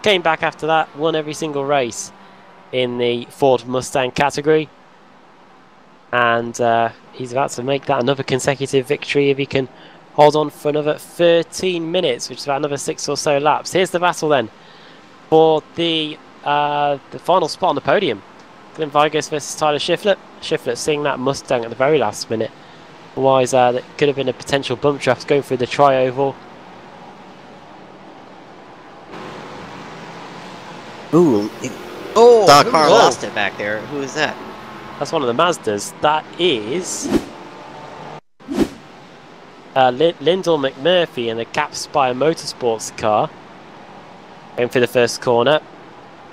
came back after that, won every single race in the Ford Mustang category, and he's about to make that another consecutive victory if he can hold on for another 13 minutes, which is about another 6 or so laps. Here's the battle then for the final spot on the podium. Glenn Vigos versus Tyler Schiffler. Schiffler seeing that Mustang at the very last minute. Otherwise, that could have been a potential bump draft going through the tri-oval. Ooh, the car lost it back there. Who is that? That's one of the Mazdas. That is Lyndall McMurphy in the Cap Spire Motorsports car. Going for the first corner.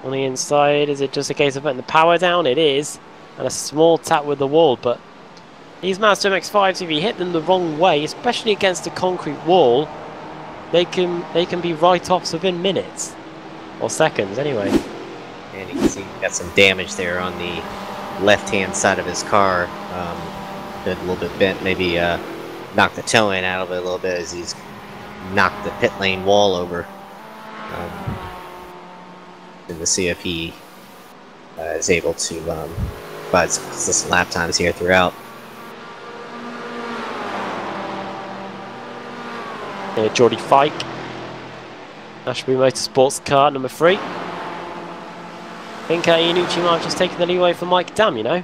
On the inside, is it just a case of putting the power down? It is. And a small tap with the wall, but these Mazda MX-5s, if you hit them the wrong way, especially against a concrete wall, they can be write-offs within minutes. Or seconds, anyway. And you can see he's got some damage there on the left-hand side of his car. A little bit bent, maybe knocked the toe in out of it a little bit as he's knocked the pit lane wall over. And to see if he is able to provide some consistent lap times here throughout. Geordie Fike, Ashbury Motorsports car number 3. I think Iannucci might have just taken the leeway for Mike Dam, you know.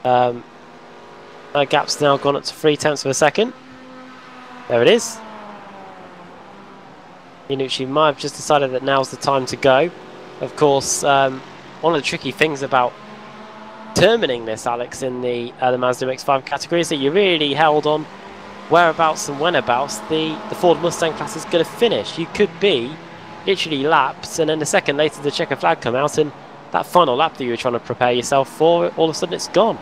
That gap's now gone up to 0.3 of a second. There it is. Iannucci might have just decided that now's the time to go. Of course, one of the tricky things about determining this, Alex, in the Mazda MX-5 category is that you really held on whereabouts and whenabouts the Ford Mustang class is going to finish. You could be literally laps, and then a second later the checker flag come out, and that final lap that you were trying to prepare yourself for, all of a sudden it's gone.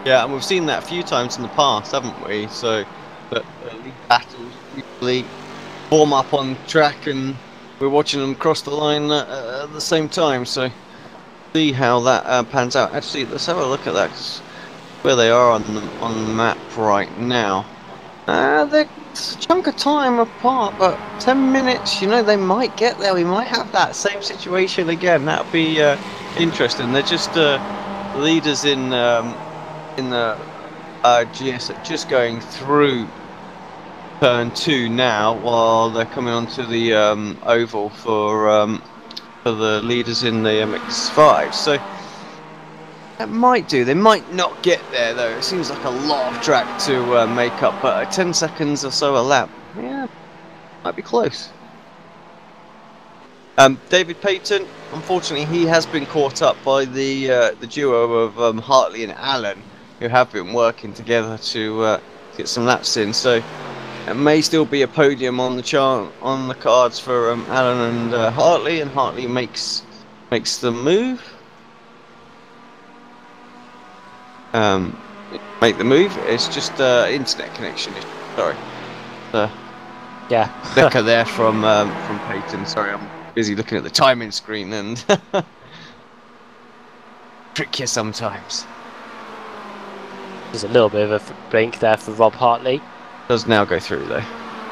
Yeah, and we've seen that a few times in the past, haven't we? So, but league battles usually form up on track, and we're watching them cross the line at the same time. So, see how that pans out. Actually, let's have a look at that, 'cause where they are on the map right now. They're a chunk of time apart, but 10 minutes, you know, they might get there. We might have that same situation again. That would be interesting. They're just leaders in the GS, just going through turn 2 now, while they're coming onto the oval for the leaders in the MX-5. So that might do. They might not get there though. It seems like a lot of track to make up, but 10 seconds or so a lap, yeah, might be close. David Payton, unfortunately, he has been caught up by the duo of Hartley and Allen, who have been working together to get some laps in. So It may still be a podium on the cards for Alan and Hartley, and Hartley makes the move. Make the move. It's just internet connection. Sorry. Yeah. Becker there from Peyton. Sorry, I'm busy looking at the timing screen and trick you sometimes. There's a little bit of a blink there for Rob Hartley. Does now go through though.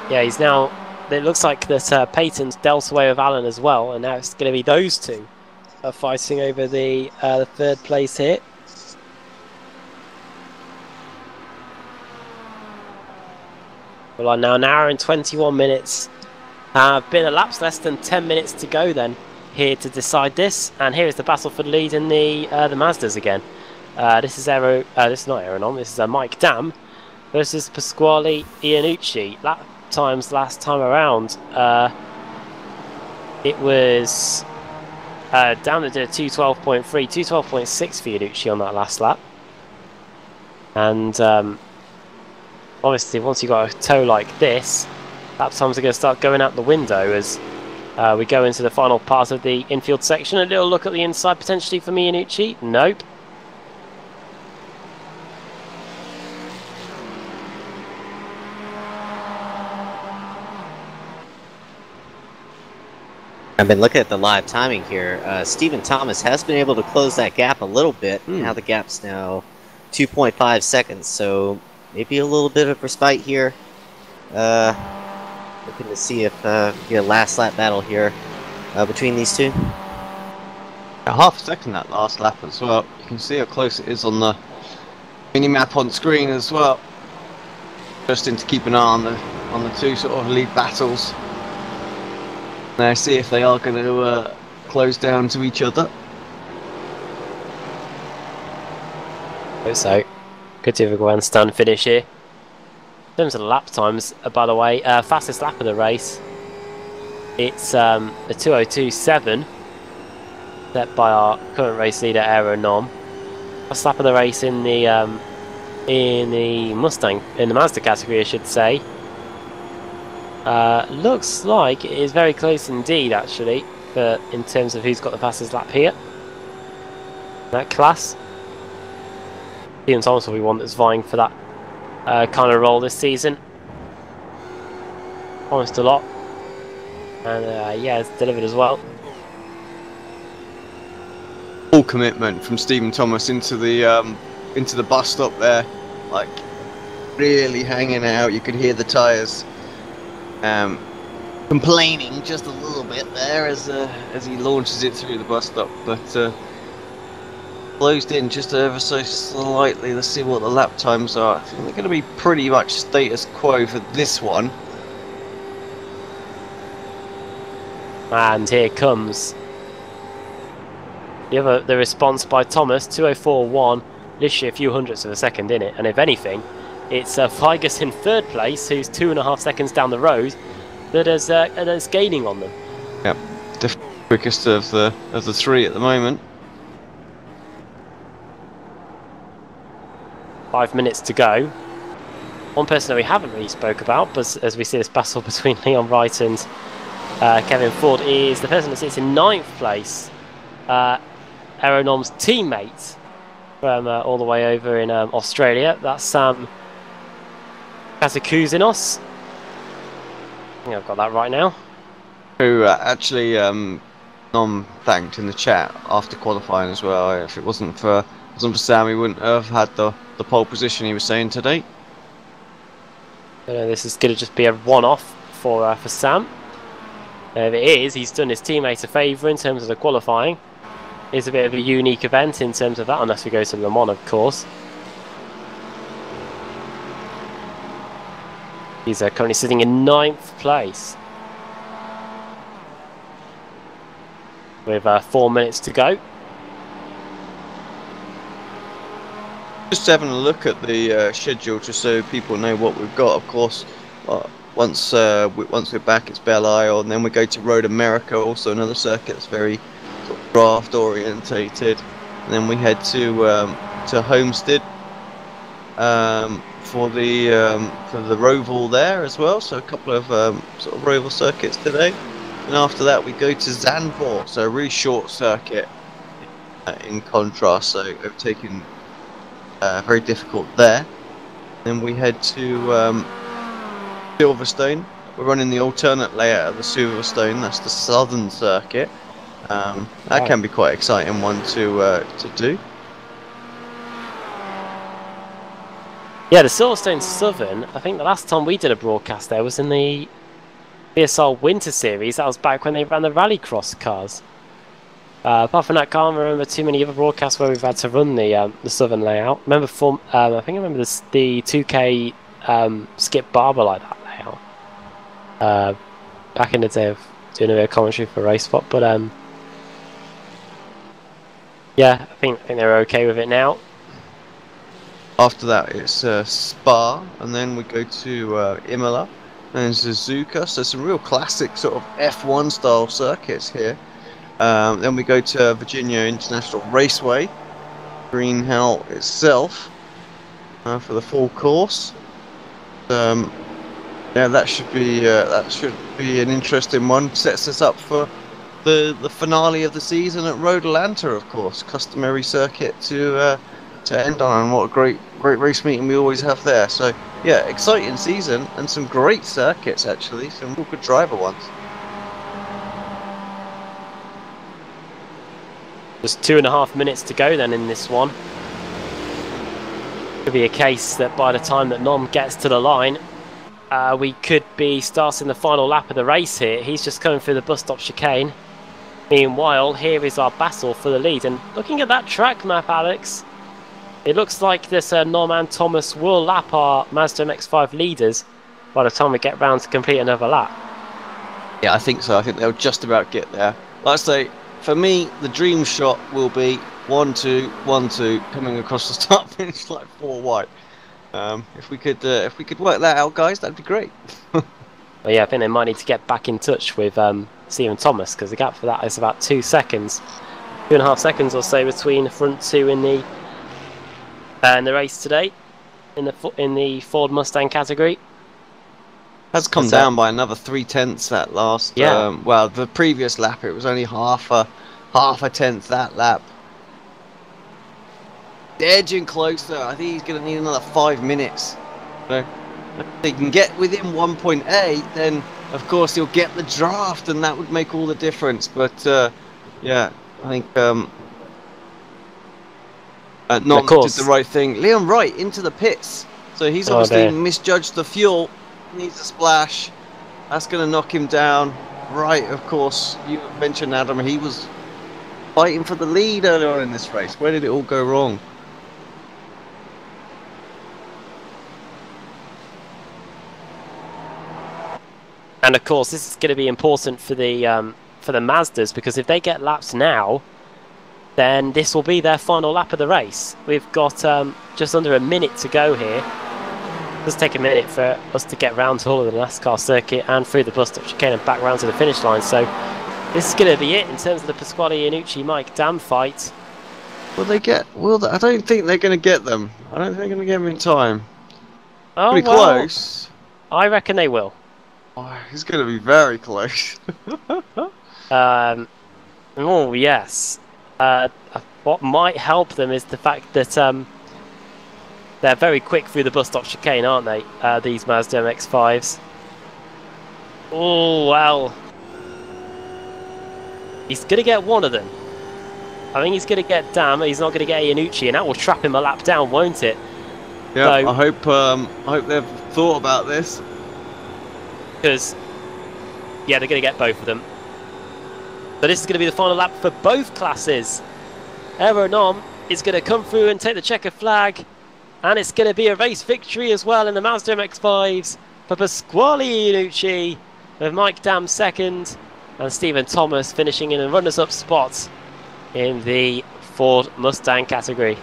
Yeah, he's now. It looks like that Peyton's dealt away with Allen as well, and now it's going to be those two fighting over the third place here. Well, now an hour and 21 minutes. Been elapsed, less than 10 minutes to go then here to decide this. And here is the battle for the lead in the Mazdas again. This is this is not Aeronom. This is Mike Dam versus Pasquale Iannucci. Lap times last time around. It was Dam that did a 2:12.3, 2:12.6 for Iannucci on that last lap. And obviously, once you've got a toe like this, lap times are going to start going out the window as we go into the final part of the infield section. A little look at the inside potentially for Iannucci. Nope. I've been looking at the live timing here. Stephen Thomas has been able to close that gap a little bit. Now the gap's now 2.5 seconds, so maybe a little bit of respite here. Looking to see if get a last lap battle here between these two. Half a second that last lap as well. You can see how close it is on the mini map on screen as well. Just in to keep an eye on the two sort of lead battles. Now see if they are going to close down to each other. So, good to have a grandstand finish here. In terms of the lap times, by the way, fastest lap of the race, it's a 2:02.7 set by our current race leader Aeronom. Fastest lap of the race in the Mazda category, I should say. Looks like it is very close indeed, actually, in terms of who's got the fastest lap here. That class. Stephen Thomas will be one that's vying for that kind of role this season. Promised a lot, and yeah, it's delivered as well. Full commitment from Stephen Thomas into the bus stop there, like really hanging out. You could hear the tyres complaining just a little bit there as he launches it through the bus stop, but closed in just ever so slightly. Let's see what the lap times are. I think they're going to be pretty much status quo for this one. And here comes the response by Thomas. 2:04.1, literally a few hundredths of a second in it, and if anything, it's Vigus in third place, who's 2.5 seconds down the road, that is gaining on them. Yep, the quickest of the three at the moment. 5 minutes to go. One person that we haven't really spoke about, but as we see this battle between Leon Wright and Kevin Ford, is the person that sits in 9th place, Aeronom's teammate from all the way over in Australia. That's Sam Kazakouzinos. I think I've got that right now. Who actually Nom thanked in the chat after qualifying as well. If it wasn't for Sam, he wouldn't have had the pole position he was saying today. This is going to just be a one-off for Sam. If it is, he's done his teammate a favour in terms of the qualifying. It's a bit of a unique event in terms of that, unless we go to Le Mans, of course. He's currently sitting in 9th place. With 4 minutes to go. Just having a look at the schedule, just so people know what we've got. Of course, once we're back, it's Belle Isle, and then we go to Road America, also another circuit that's very sort of draft orientated. And then we head to Homestead, for the Roval there as well. So a couple of sort of Roval circuits today, and after that we go to Zandvoort, so a really short circuit in contrast. So I've taken very difficult there. Then we head to Silverstone. We're running the alternate layout of the Silverstone. That's the southern circuit. That can be quite exciting one to do. Yeah, the Silverstone Southern, I think the last time we did a broadcast there was in the BSR Winter Series. That was back when they ran the Rallycross cars. Apart from that, I can't remember too many other broadcasts where we've had to run the Southern layout. I remember the 2K Skip Barber like that layout. Back in the day of doing a bit of commentary for RaceSpot, but yeah, I think they're okay with it now. After that, it's Spa, and then we go to Imola and Suzuka. So some real classic sort of F1 style circuits here. Then we go to Virginia International Raceway, Green Hell itself, for the full course. Yeah, that should be an interesting one. Sets us up for the finale of the season at Road Atlanta, of course, customary circuit to end on. And what a great race meeting we always have there. So yeah, exciting season and some great circuits actually, some real good driver ones. Just 2.5 minutes to go then in this one. Could be a case that by the time that Nom gets to the line, we could be starting the final lap of the race here. He's just coming through the bus stop chicane. Meanwhile, here is our battle for the lead. And looking at that track map, Alex, it looks like this Nom and Thomas will lap our Mazda MX-5 leaders by the time we get round to complete another lap. Yeah, I think so. I think they'll just about get there. Like I say, for me, the dream shot will be 1-2, 1-2, coming across the start finish like 4 wide. If we could work that out, guys, that'd be great. Well, yeah, I think they might need to get back in touch with Stephen Thomas, because the gap for that is about 2 seconds, 2.5 seconds or so between the front two in the race today, in the Ford Mustang category. Has come down by another 0.3 that last. Yeah. Well, the previous lap it was only half a tenth that lap. Edging closer. I think he's going to need another 5 minutes. So if they can get within 1.8, then of course he'll get the draft, and that would make all the difference. But yeah, I think Nom did the right thing. Leon Wright into the pits, so he's obviously misjudged the fuel. Needs a splash. That's going to knock him down. Right, of course, you mentioned Adam. He was fighting for the lead earlier on in this race. Where did it all go wrong? And of course, this is going to be important for the Mazdas, because if they get laps now, then this will be their final lap of the race. We've got just under a minute to go here. It does take a minute for us to get round to all of the NASCAR circuit and through the bus stop chicane and back round to the finish line. So this is going to be it in terms of the Pasquale Iannucci Mike Dam fight. Will they get? I don't think they're going to get them. I don't think they're going to get them in time. Oh, pretty well, close. I reckon they will. Oh, it's going to be very close. Oh yes. What might help them is the fact that they're very quick through the bus stop chicane, aren't they? These Mazda MX-5s. Oh, well. He's going to get one of them. I think he's going to get Dam. He's not going to get Iannucci, and that will trap him a lap down, won't it? Yeah, so, I hope they've thought about this. Because, yeah, they're going to get both of them. So this is going to be the final lap for both classes. Eero Nom is going to come through and take the checker flag. And it's going to be a race victory as well in the Mazda MX-5s for Pasquale Iannucci, with Mike Dam second and Stephen Thomas finishing in a runners-up spot in the Ford Mustang category.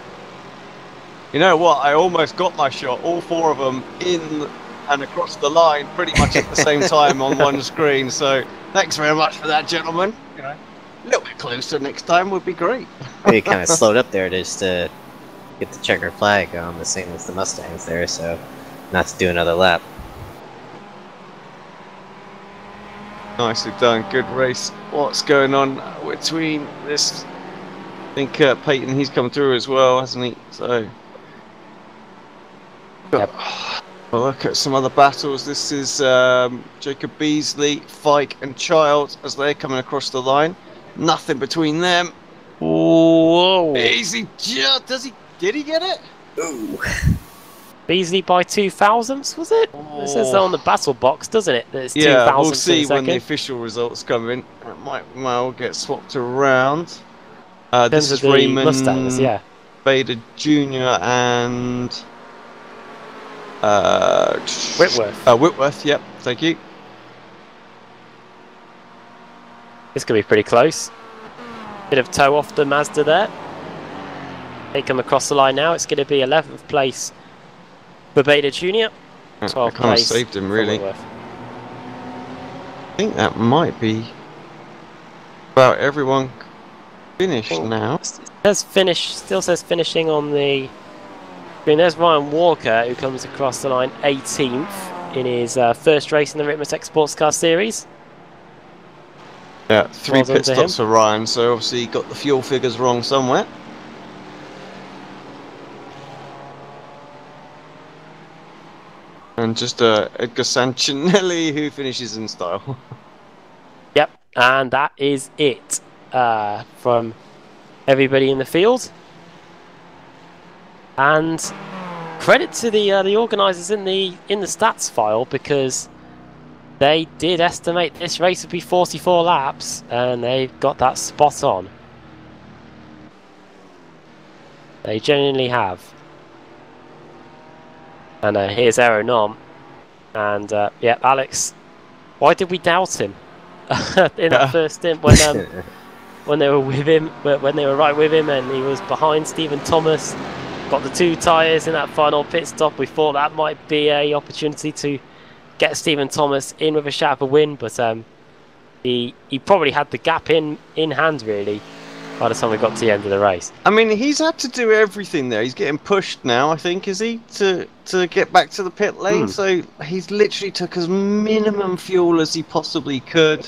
You know what? I almost got my shot, all 4 of them in and across the line pretty much at the same time on one screen. So thanks very much for that, gentlemen. You know, a little bit closer next time would be great. He kind of slowed up there just to get the checker flag, the same as the Mustangs there, so not to do another lap. Nicely done, good race. What's going on between this? I think Peyton, he's come through as well, hasn't he? So, Yep. we'll look at some other battles. This is Jacob Beasley, Fike, and Child as they're coming across the line. Nothing between them. Whoa! Easy, did he get it? Ooh. Beasley by 2,000ths, was it? It says that on the battle box, doesn't it? That it's 2,000ths. Yeah, we'll see when the official results come in. It might well get swapped around. This is Raymond Mustangs, yeah. Bader Jr. and Whitworth. Whitworth, yep, thank you. This could be pretty close. Bit of toe off the Mazda there. They come across the line now. It's going to be 11th place for Bader Jr. 12th I kind of place saved him, for really. Whitworth. I think that might be about everyone finished now. It says finish, still says finishing on the screen. There's Ryan Walker, who comes across the line 18th in his first race in the Ricmotech Sports Car Series. Yeah, 3 Well done pit to stops for Ryan, so obviously he got the fuel figures wrong somewhere. And just Edgar Sancinelli, who finishes in style. Yep, and that is it from everybody in the field. And credit to the organisers in the stats file, because they did estimate this race would be 44 laps, and they got that spot on. They genuinely have. And here's Aeronom. And yeah, Alex, why did we doubt him in that first stint when they were with him, when they were right with him, and he was behind Stephen Thomas, got the 2 tyres in that final pit stop? We thought that might be a opportunity to get Stephen Thomas in with a shout of a win, but he probably had the gap in hand, really, by the time we got to the end of the race. I mean, he's had to do everything there. He's getting pushed now, I think, is he, to get back to the pit lane? So he's literally took as minimum fuel as he possibly could.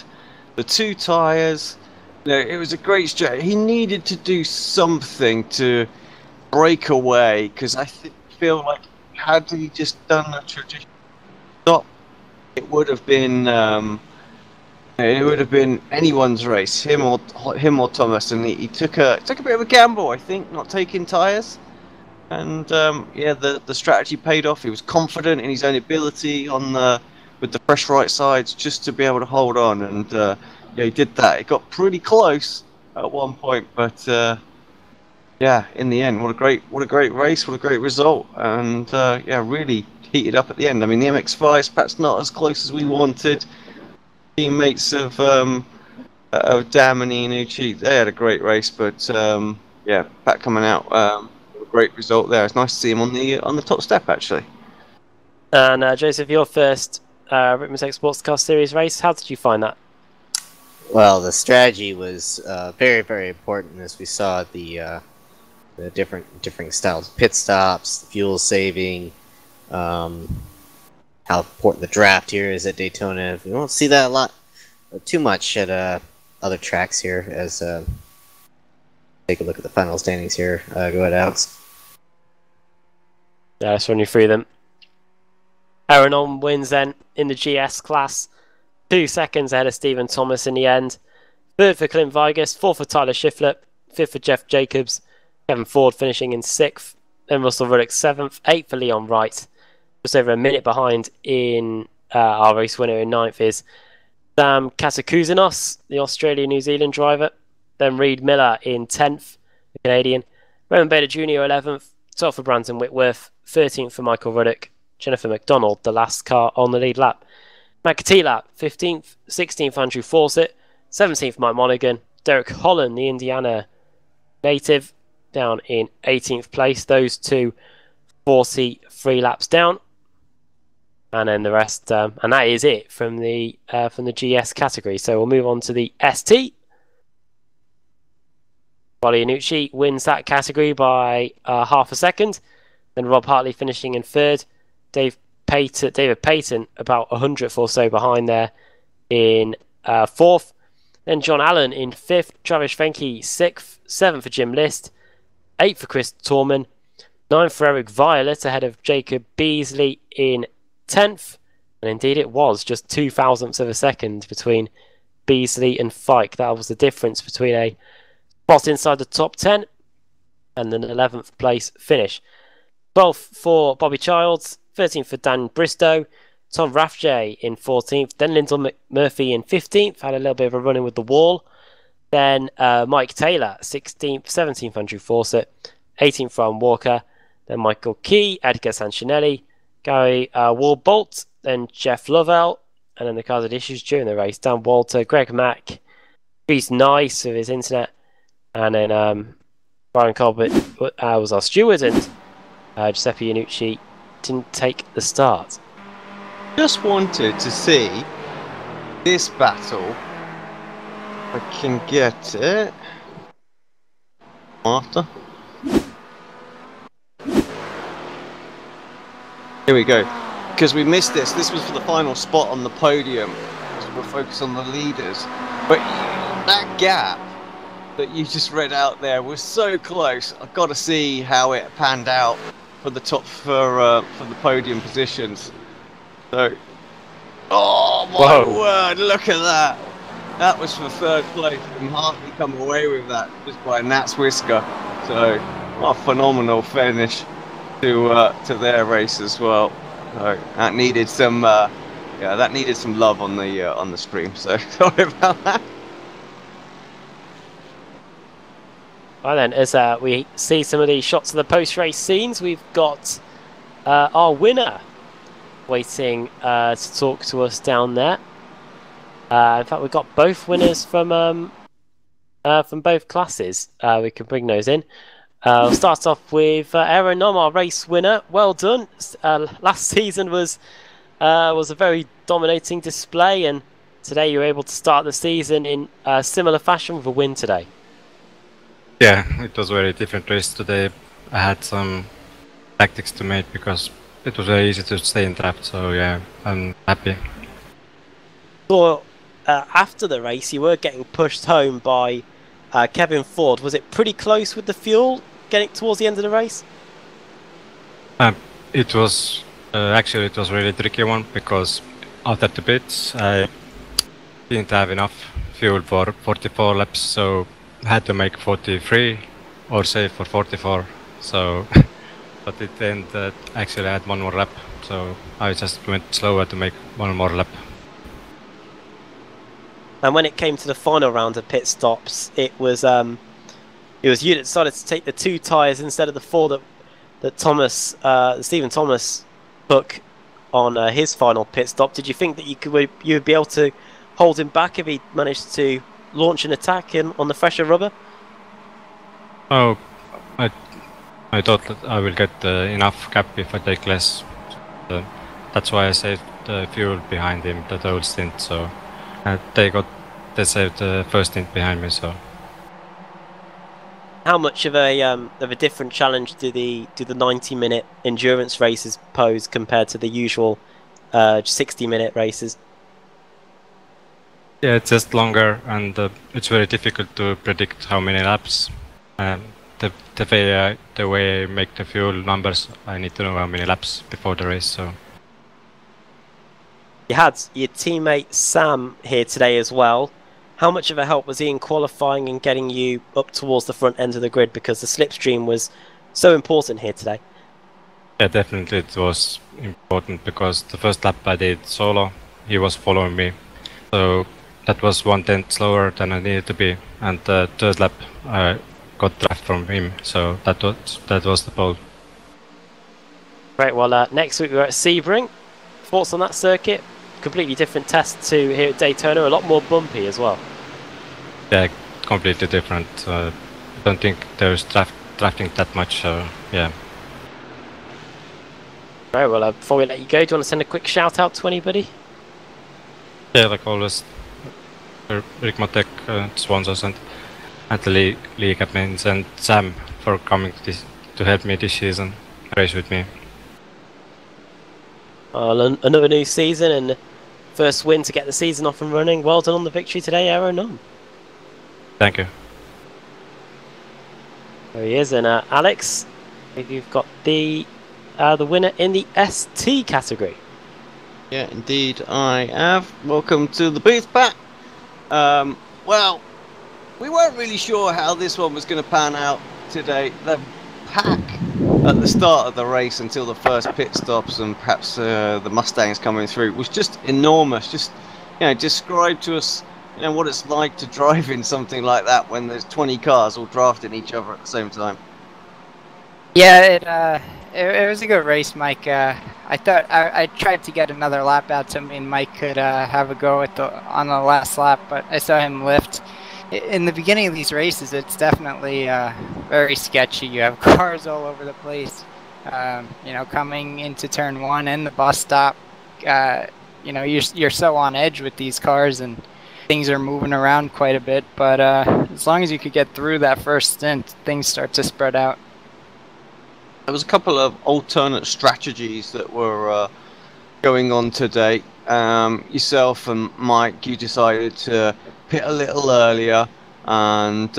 The 2 tyres, you know, it was a great stretch. He needed to do something to break away, because I feel like had he just done a traditional stop, it would have been anyone's race, him or Thomas, and he took a bit of a gamble, I think, not taking tyres. And yeah, the strategy paid off. He was confident in his own ability with the fresh right sides, just to be able to hold on, and yeah, he did that. It got pretty close at one point, but yeah, in the end, what a great race, what a great result, and yeah, really heated up at the end. I mean, the MX-5's perhaps not as close as we wanted. Teammates of Damini and Uchi, they had a great race, but yeah, Pat coming out, a great result there. It's nice to see him on the top step, actually. And Joseph, your first Ricmotech Sports Car Series race, how did you find that? Well, the strategy was very, very important, as we saw the different styles of pit stops, the fuel saving, how important the draft here is at Daytona. We won't see that a lot, too much at other tracks here. As take a look at the final standings here. Go ahead, Alex. Yeah, let's run you through them. Aeronom wins then in the GS class, 2 seconds ahead of Stephen Thomas in the end. 3rd for Clint Vigus, 4th for Tyler Shiflett, 5th for Jeff Jacobs, Kevin Ford finishing in 6th, then Russell Ruddock 7th, 8th for Leon Wright. Just over a minute behind in our race winner in 9th is Sam Katakouzinos, the Australia-New Zealand driver. Then Reed Miller in 10th, the Canadian. Raymond Bader Jr. 11th, 12th for Brandon Whitworth, 13th for Michael Ruddock. Jennifer McDonald, the last car on the lead lap. Matt Katila, 15th, 16th Andrew Fawcett, 17th Mike Monaghan. Derek Holland, the Indiana native, down in 18th place. Those two 43 laps down. And then the rest, and that is it from the GS category. So we'll move on to the ST. Iannucci wins that category by half a second. Then Rob Hartley finishing in third. David Payton about 100th or so behind there in fourth. Then John Allen in fifth. Travis Fenke sixth. Seventh for Jim List. Eighth for Chris Torman. Ninth for Eric Violet ahead of Jacob Beasley in 10th. And indeed it was just 0.02 of a second between Beasley and Fike. That was the difference between a spot inside the top 10 and an 11th place finish. 12th for Bobby Childs, 13th for Dan Bristow, Tom Rathje in 14th, then Lyndon McMurphy in 15th, had a little bit of a run-in with the wall. Then Mike Taylor, 16th, 17th Andrew Fawcett, 18th Ron Walker, then Michael Key, Edgar Sancinelli, Gary Warbolt, then Jeff Lovell, and then the cars had issues during the race. Dan Walter, Greg Mack, Reese Nice with his internet, and then Brian Colbert was our steward, and Giuseppe Iannucci didn't take the start. Just wanted to see this battle. I can get it. After. Here we go. Because we missed this. This was for the final spot on the podium. So we'll focus on the leaders. But that gap that you just read out there was so close. I've got to see how it panned out for the top for the podium positions. So, oh my word! Look at that. That was for third place, and Hartley come away with that just by Nat's whisker. So, what a phenomenal finish to their race as well. So that needed some love on the stream. So sorry about that. Right then, as we see some of these shots of the post-race scenes, we've got our winner waiting to talk to us down there. In fact, we've got both winners from both classes. We can bring those in. We'll start off with Aaron Nom, our race winner. Well done. Last season was a very dominating display, and today you were able to start the season in a similar fashion with a win today. Yeah, it was a very different race today. I had some tactics to make because it was very easy to stay in draft, so yeah, I'm happy. So, after the race, you were getting pushed home by Kevin Ford. Was it pretty close with the fuel getting towards the end of the race? It was actually it was a really tricky one because after the pits I didn't have enough fuel for 44 laps, so I had to make 43 or save for 44. So, but it ended actually I had one more lap, so I just went slower to make one more lap. And when it came to the final round of pit stops, it was you that decided to take the 2 tyres instead of the 4 that Stephen Thomas took on his final pit stop. Did you think that you would be able to hold him back if he managed to launch an attack on the fresher rubber? Oh, I thought that I will get enough gap if I take less. That's why I saved the fuel behind him the whole stint. So they saved the first stint behind me. So. How much of a different challenge do the 90-minute endurance races pose compared to the usual 60-minute races? Yeah, it's just longer, and it's very difficult to predict how many laps. The way I make the fuel numbers, I need to know how many laps before the race. So you had your teammate Sam here today as well. How much of a help was he in qualifying and getting you up towards the front end of the grid, because the slipstream was so important here today? Yeah, definitely it was important because the first lap I did solo, he was following me. So that was 1/10 slower than I needed to be, and the third lap I got draft from him, so that was the pole. Great, well next week we're at Sebring. Thoughts on that circuit? Completely different test to here at Daytona, a lot more bumpy as well. Yeah, completely different. I don't think there's drafting that much, yeah. Right, well before we let you go, do you want to send a quick shout out to anybody? Yeah, like always, Ricmotech sponsors, and and the league admins and Sam for coming to help me this season, race with me. Another new season and first win to get the season off and running. Well done on the victory today, Aeronom. Thank you. There he is, and Alex, you've got the winner in the ST category. Yeah, indeed, I have. Welcome to the booth, Pat. Well, we weren't really sure how this one was going to pan out today. The pack at the start of the race until the first pit stops and perhaps the Mustangs coming through was just enormous. Just, describe to us, what it's like to drive in something like that when there's 20 cars all drafting each other at the same time. Yeah, it was a good race, Mike. I thought I tried to get another lap out so me and Mike could have a go on the last lap, but I saw him lift. In the beginning of these races, it's definitely very sketchy. You have cars all over the place. Coming into turn 1 and the bus stop. You're so on edge with these cars, and things are moving around quite a bit. But as long as you could get through that first stint, things start to spread out. There was a couple of alternate strategies that were going on today. Yourself and Mike, you decided to pit a little earlier, and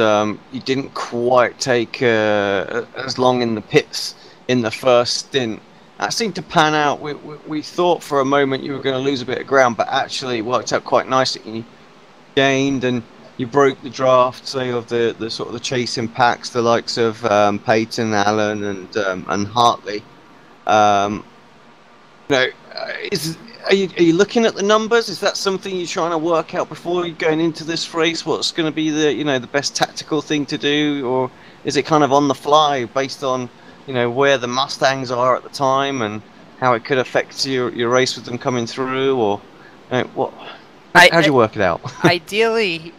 you didn't quite take as long in the pits in the first stint. That seemed to pan out. We thought for a moment you were going to lose a bit of ground, but actually it worked out quite nicely. You gained and you broke the draft, say, of the sort of the chasing packs, the likes of Peyton, Allen, and Hartley. Are you looking at the numbers? Is that something you're trying to work out before you're going into this race? What's going to be the best tactical thing to do, or is it kind of on the fly based on where the Mustangs are at the time and how it could affect your race with them coming through, or what? How do you work it out? Ideally,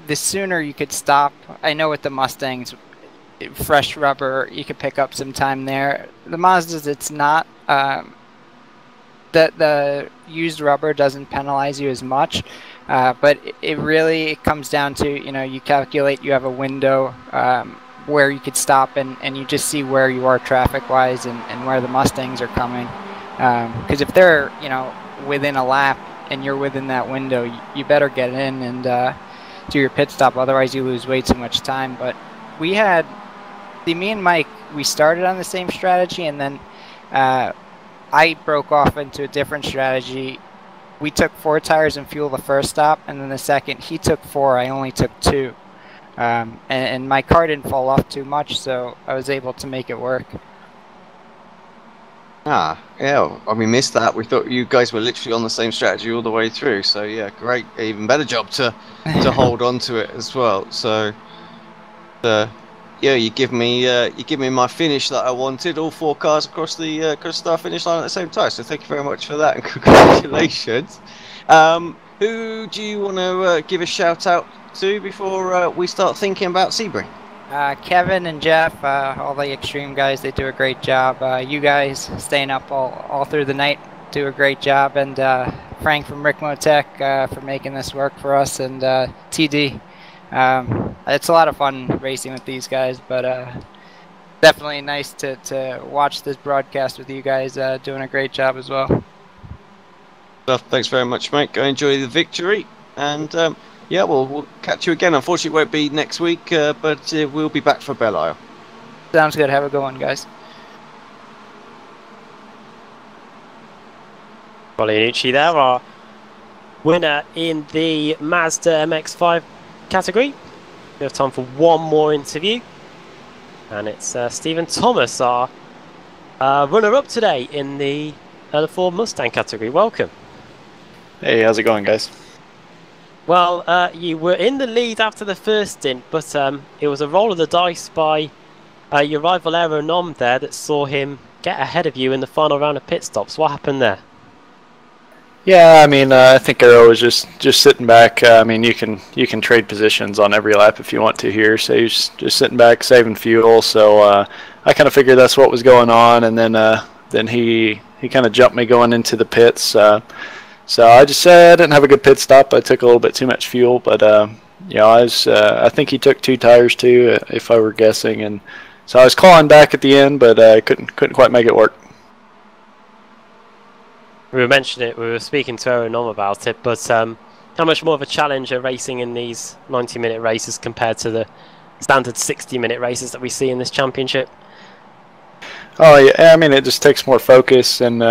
the sooner you could stop. I know with the Mustangs, fresh rubber, you could pick up some time there. The Mazdas, it's not. The used rubber doesn't penalize you as much, but it really comes down to, you calculate you have a window where you could stop and you just see where you are traffic-wise and where the Mustangs are coming. Because if they're, within a lap, and you're within that window, you better get in and do your pit stop, otherwise you lose way too much time. But me and Mike, we started on the same strategy, and then I broke off into a different strategy. We took 4 tires and fuel the first stop, and then the second, he took 4, I only took 2. And my car didn't fall off too much, so I was able to make it work. Yeah, we missed that. We thought you guys were literally on the same strategy all the way through. So yeah, great, even better job to hold on to it as well. So yeah, you give me my finish that I wanted. All 4 cars across the start finish line at the same time. So thank you very much for that and congratulations. Who do you want to give a shout out to before we start thinking about Sebring? Kevin and Jeff, all the Extreme guys, they do a great job. You guys staying up all through the night do a great job. And Frank from Ricmotech for making this work for us. And TD. It's a lot of fun racing with these guys, but definitely nice to watch this broadcast with you guys doing a great job as well. Thanks very much, mate. Go enjoy the victory. And yeah, we'll catch you again. Unfortunately, it won't be next week, but we'll be back for Belle Isle. Sounds good. Have a good one, guys. Polianucci there, our winner in the Mazda MX-5 category. We have time for one more interview. And it's Stephen Thomas, our runner-up today in the Ford Mustang category. Welcome. Hey, how's it going, guys? Well, you were in the lead after the first stint, but it was a roll of the dice by your rival Aeronom there that saw him get ahead of you in the final round of pit stops. What happened there? Yeah, I mean, I think Aero was just sitting back. I mean, you can trade positions on every lap if you want to here. So he's just sitting back, saving fuel. So I kind of figured that's what was going on, and then he kind of jumped me going into the pits. So I just said I didn't have a good pit stop. I took a little bit too much fuel, but I think he took 2 tires too, if I were guessing, and so I was calling back at the end, but couldn't quite make it work. We were mentioning it. We were speaking to Aaron Om about it, but how much more of a challenge are racing in these 90-minute races compared to the standard 60-minute races that we see in this championship? Oh yeah, I mean it just takes more focus, and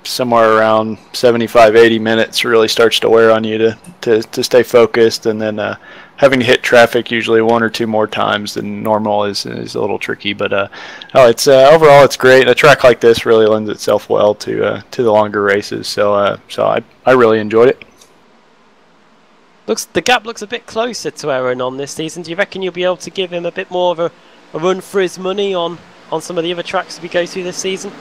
somewhere around 75-80 minutes really starts to wear on you to stay focused, and then having to hit traffic usually 1 or 2 more times than normal is a little tricky. But it's overall it's great. A track like this really lends itself well to the longer races, so I really enjoyed it. The gap looks a bit closer to Aaron on this season. Do you reckon you'll be able to give him a bit more of a run for his money on some of the other tracks we go through this season?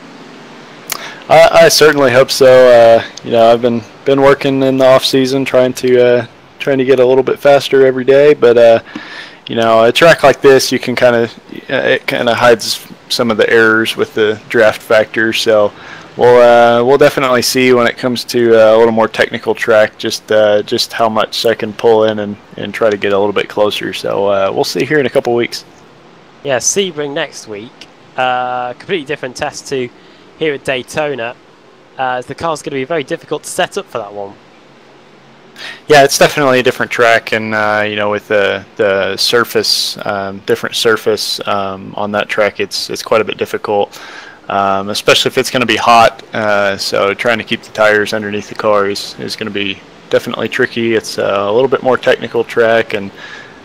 I certainly hope so. I've been working in the off season trying to get a little bit faster every day, but a track like this, you can it kind of hides some of the errors with the draft factor. So we'll definitely see when it comes to a little more technical track just how much I can pull in and try to get a little bit closer. So we'll see here in a couple weeks. Yeah, Sebring next week. Completely different test to here at Daytona. The car's going to be very difficult to set up for that one. Yeah, it's definitely a different track, and with the surface, different surface on that track, it's quite a bit difficult, especially if it's going to be hot. So trying to keep the tires underneath the car is going to be definitely tricky. It's a little bit more technical track, and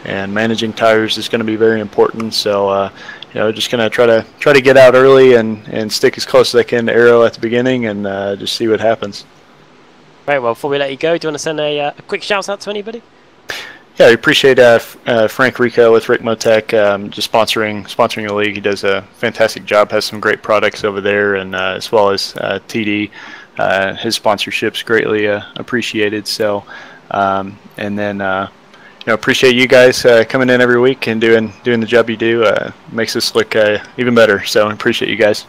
managing tires is going to be very important. So just going to try to get out early and stick as close as I can to Aero at the beginning, and just see what happens. Very well. Before we let you go, do you want to send a quick shout out to anybody? Yeah, I appreciate Frank Rico with Ricmotech just sponsoring the league. He does a fantastic job. Has some great products over there, and as well as TD, his sponsorship's greatly appreciated. So, and then appreciate you guys coming in every week and doing the job you do. Makes us look even better. So I appreciate you guys.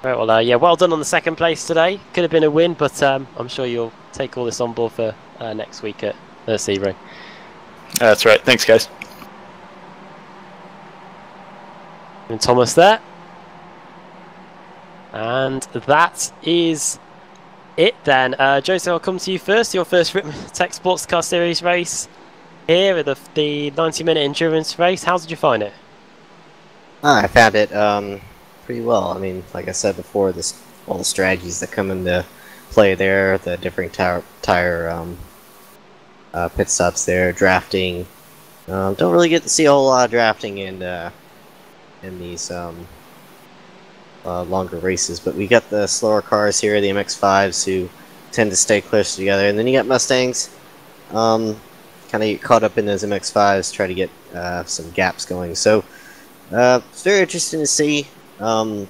Right, well, well done on the second place today. Could have been a win, but I'm sure you'll take all this on board for next week at Sebring. That's right. Thanks, guys. And Thomas there. And that is it then. Jose, I'll come to you first. Your first Ricmotech Sports Car Series race here at the 90-minute endurance race. How did you find it? I found it pretty well. I mean, like I said before, all the strategies that come into play there, the different tire pit stops there, drafting. Don't really get to see a whole lot of drafting in these longer races, but we got the slower cars here, the MX-5s, who tend to stay close together, and then you got Mustangs. Kind of get caught up in those MX-5s, try to get some gaps going. So it's very interesting to see how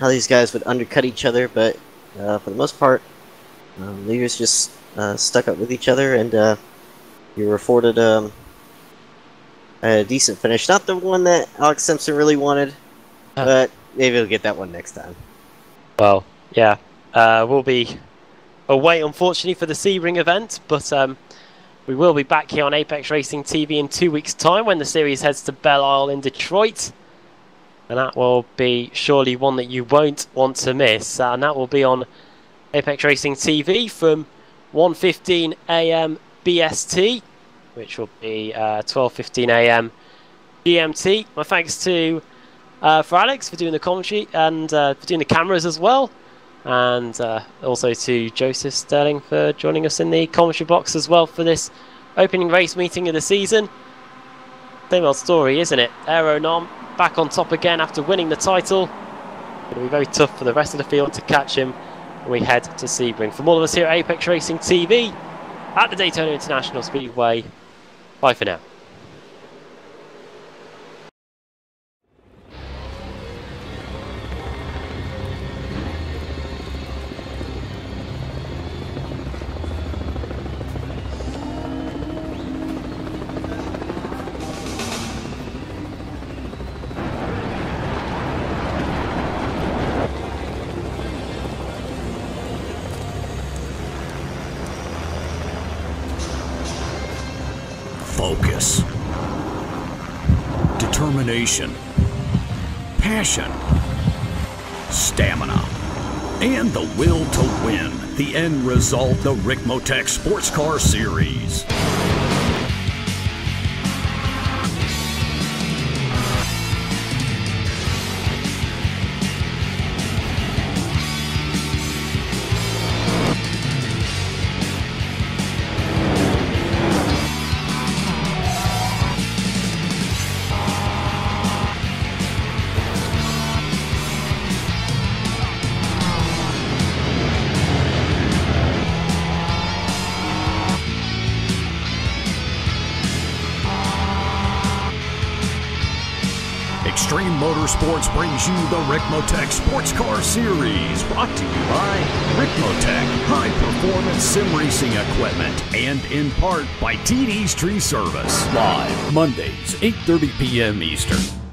these guys would undercut each other, but for the most part, leaders just stuck up with each other, and you were afforded a decent finish. Not the one that Alex Simpson really wanted, but maybe he'll get that one next time. Well, yeah, we'll be away, unfortunately, for the Sebring event, but we will be back here on Apex Racing TV in 2 weeks' time when the series heads to Belle Isle in Detroit. And that will be surely one that you won't want to miss. And that will be on Apex Racing TV from 1:15 AM BST, which will be 12:15 AM GMT. My thanks to for Alex for doing the commentary and for doing the cameras as well. And also to Joseph Sterling for joining us in the commentary box as well for this opening race meeting of the season. Same old story, isn't it? Aero Nom back on top again after winning the title. It'll be very tough for the rest of the field to catch him when we head to Sebring. From all of us here at Apex Racing TV at the Daytona International Speedway, bye for now. focus, determination, passion, stamina, and the will to win. The end result, the Ricmotech Sports Car Series. Extreme Motorsports brings you the Ricmotech Sports Car Series, brought to you by Ricmotech high-performance sim racing equipment, and in part by TD's Tree Service. Live Mondays, 8:30 p.m. Eastern.